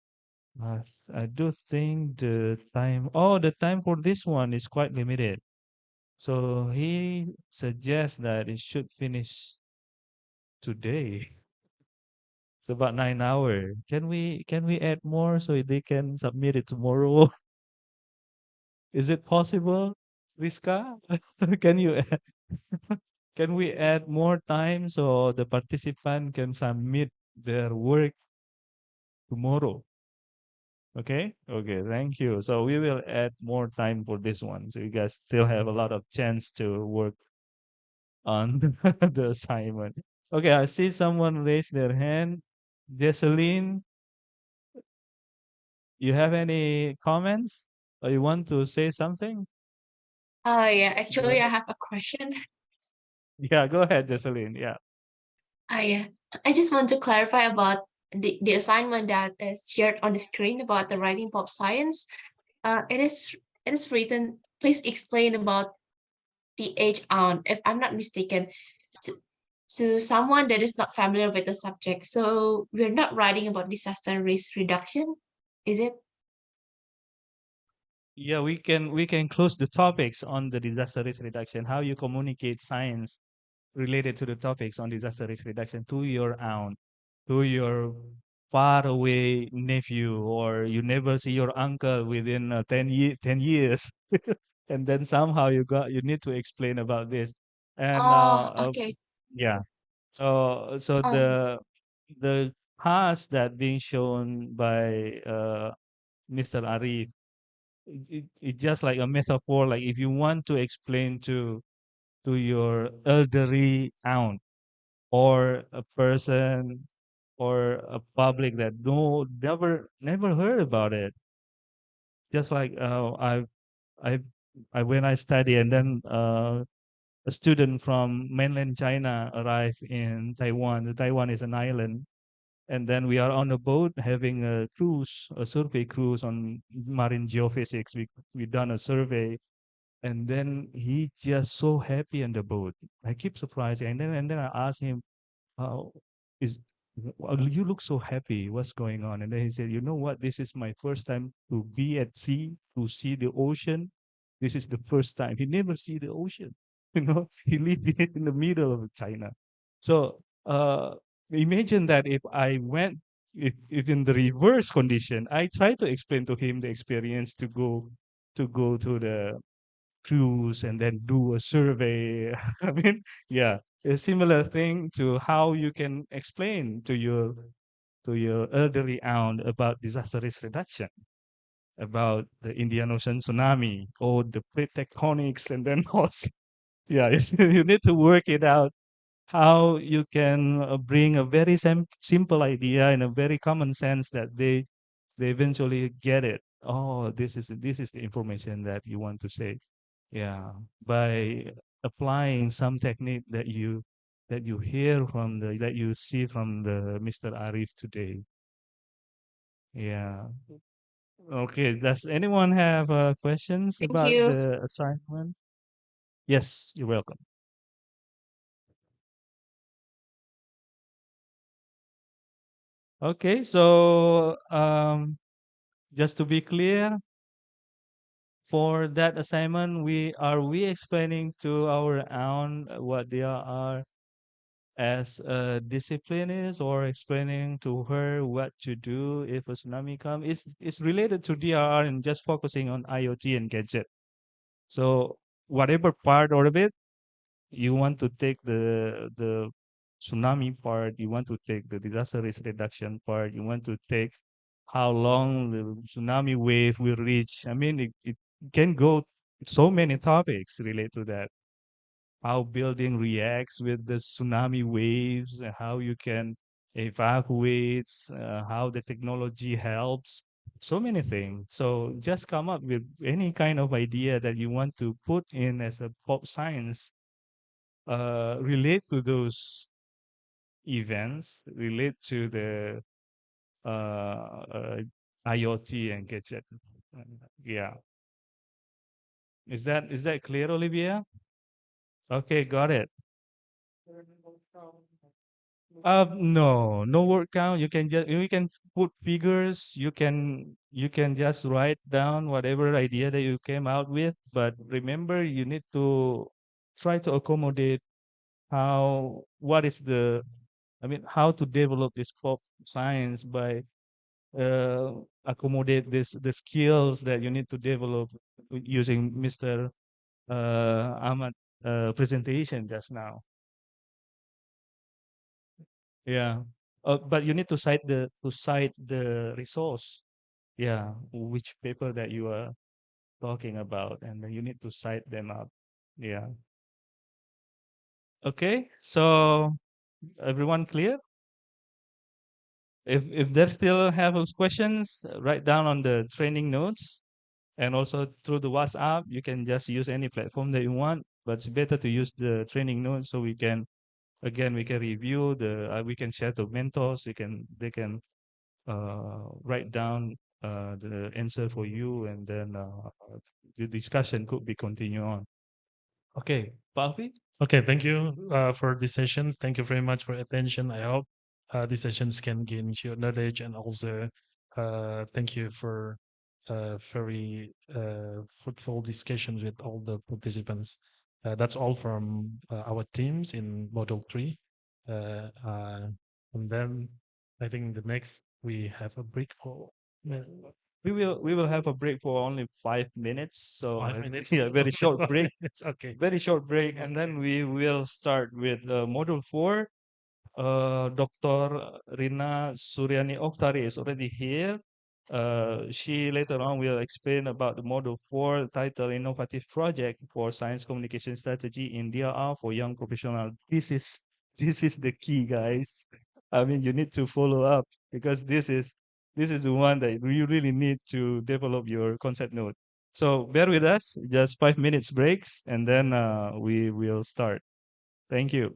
I do think the time. Oh, the time for this one is quite limited. So he suggests that it should finish today. It's about 9 hours. Can we add more so they can submit it tomorrow? Is it possible, Rizka? Can you add, can we add more time so the participant can submit their work tomorrow? Okay? Okay, thank you. So we will add more time for this one. So you guys still have a lot of chance to work on the assignment. Okay, I see someone raise their hand. Jesseline, you have any comments or you want to say something? Yeah, Go actually, I ahead. have a question. Yeah, go ahead, Jesseline. Yeah. Yeah, I just want to clarify about the assignment that is shared on the screen about the writing pop science. It is written. Please explain about the age on, if I'm not mistaken, to, to someone that is not familiar with the subject. So we're not writing about disaster risk reduction, is it? Yeah, we can close the topics on the disaster risk reduction, how you communicate science related to the topics on disaster risk reduction to your aunt, to your far away nephew, or you never see your uncle within 10 years. And then somehow you need to explain about this. And Oh, okay. yeah. So Um, the task that being shown by Mr. Arif, it's just like a metaphor. Like if you want to explain to your elderly aunt or a person or a public that never heard about it. Just like I when I study, and then a student from mainland China arrived in Taiwan. Taiwan is an island, and then we are on a boat having a cruise, a survey cruise on marine geophysics. We done a survey, and then he just so happy on the boat. I keep surprising, and then I asked him, "How is you look so happy? What's going on?" And then he said, "You know what? This is my first time to be at sea, to see the ocean. This is the first time. He never see the ocean. He lived in the middle of China. So imagine that if in the reverse condition, I try to explain to him the experience to go to the cruise and then do a survey. I mean, yeah, a similar thing to how you can explain to your elderly aunt about disaster risk reduction, about the Indian Ocean tsunami or the plate tectonics, and then also, yeah, you need to work it out how you can bring a very simple idea in a very common sense that they eventually get it. Oh, this is the information that you want to say. Yeah, by applying some technique that you hear that you see from the Mr. Arif today. Yeah. Okay. Does anyone have questions Thank about you. the assignment? Yes, you're welcome. Okay, so just to be clear, for that assignment, we explaining to our own what they are as a discipline is, or explaining to her what to do if a tsunami comes. It's related to DRR and just focusing on IoT and gadget. So whatever part of it you want to take, the tsunami part, you want to take the disaster risk reduction part, you want to take how long the tsunami wave will reach. I mean, it can go so many topics related to that. How building reacts with the tsunami waves, and how you can evacuate, how the technology helps, so many things. So just come up with any kind of idea that you want to put in as a pop science, relate to those events, relate to the IoT and gadget. Yeah. Is that clear, Olivia? Okay, got it. No word count. You can put figures. You can just write down whatever idea that you came out with. But remember, you need to try to accommodate what is how to develop this pop science by accommodate the skills that you need to develop using Mr. Ahmad presentation just now. Yeah. But you need to cite the resource. Yeah, which paper that you are talking about, and then you need to cite them up. Yeah. Okay. So everyone clear? If there still have those questions, write down on the training notes, and also through the WhatsApp. You can just use any platform that you want, but it's better to use the training notes so we can review we can share to mentors. They can write down the answer for you, and then the discussion could be continued on. Okay, Palfi? Okay, thank you for this session. Thank you very much for attention. I hope these sessions can gain your knowledge, and also thank you for very fruitful discussions with all the participants. That's all from our teams in Model 3. And then I think the next we have a break for We will have a break for only 5 minutes. So 5 minutes. yeah, very short break. It's okay. Very short break, and then we will start with module 4. Dr. Rina Suryani Okhtari is already here. She later on will explain about the module 4 titled Innovative Project for Science Communication Strategy in DRR for Young Professionals. This is the key, guys. I mean, you need to follow up because this is the one that you really need to develop your concept note. So bear with us, just 5 minutes breaks, and then we will start. Thank you.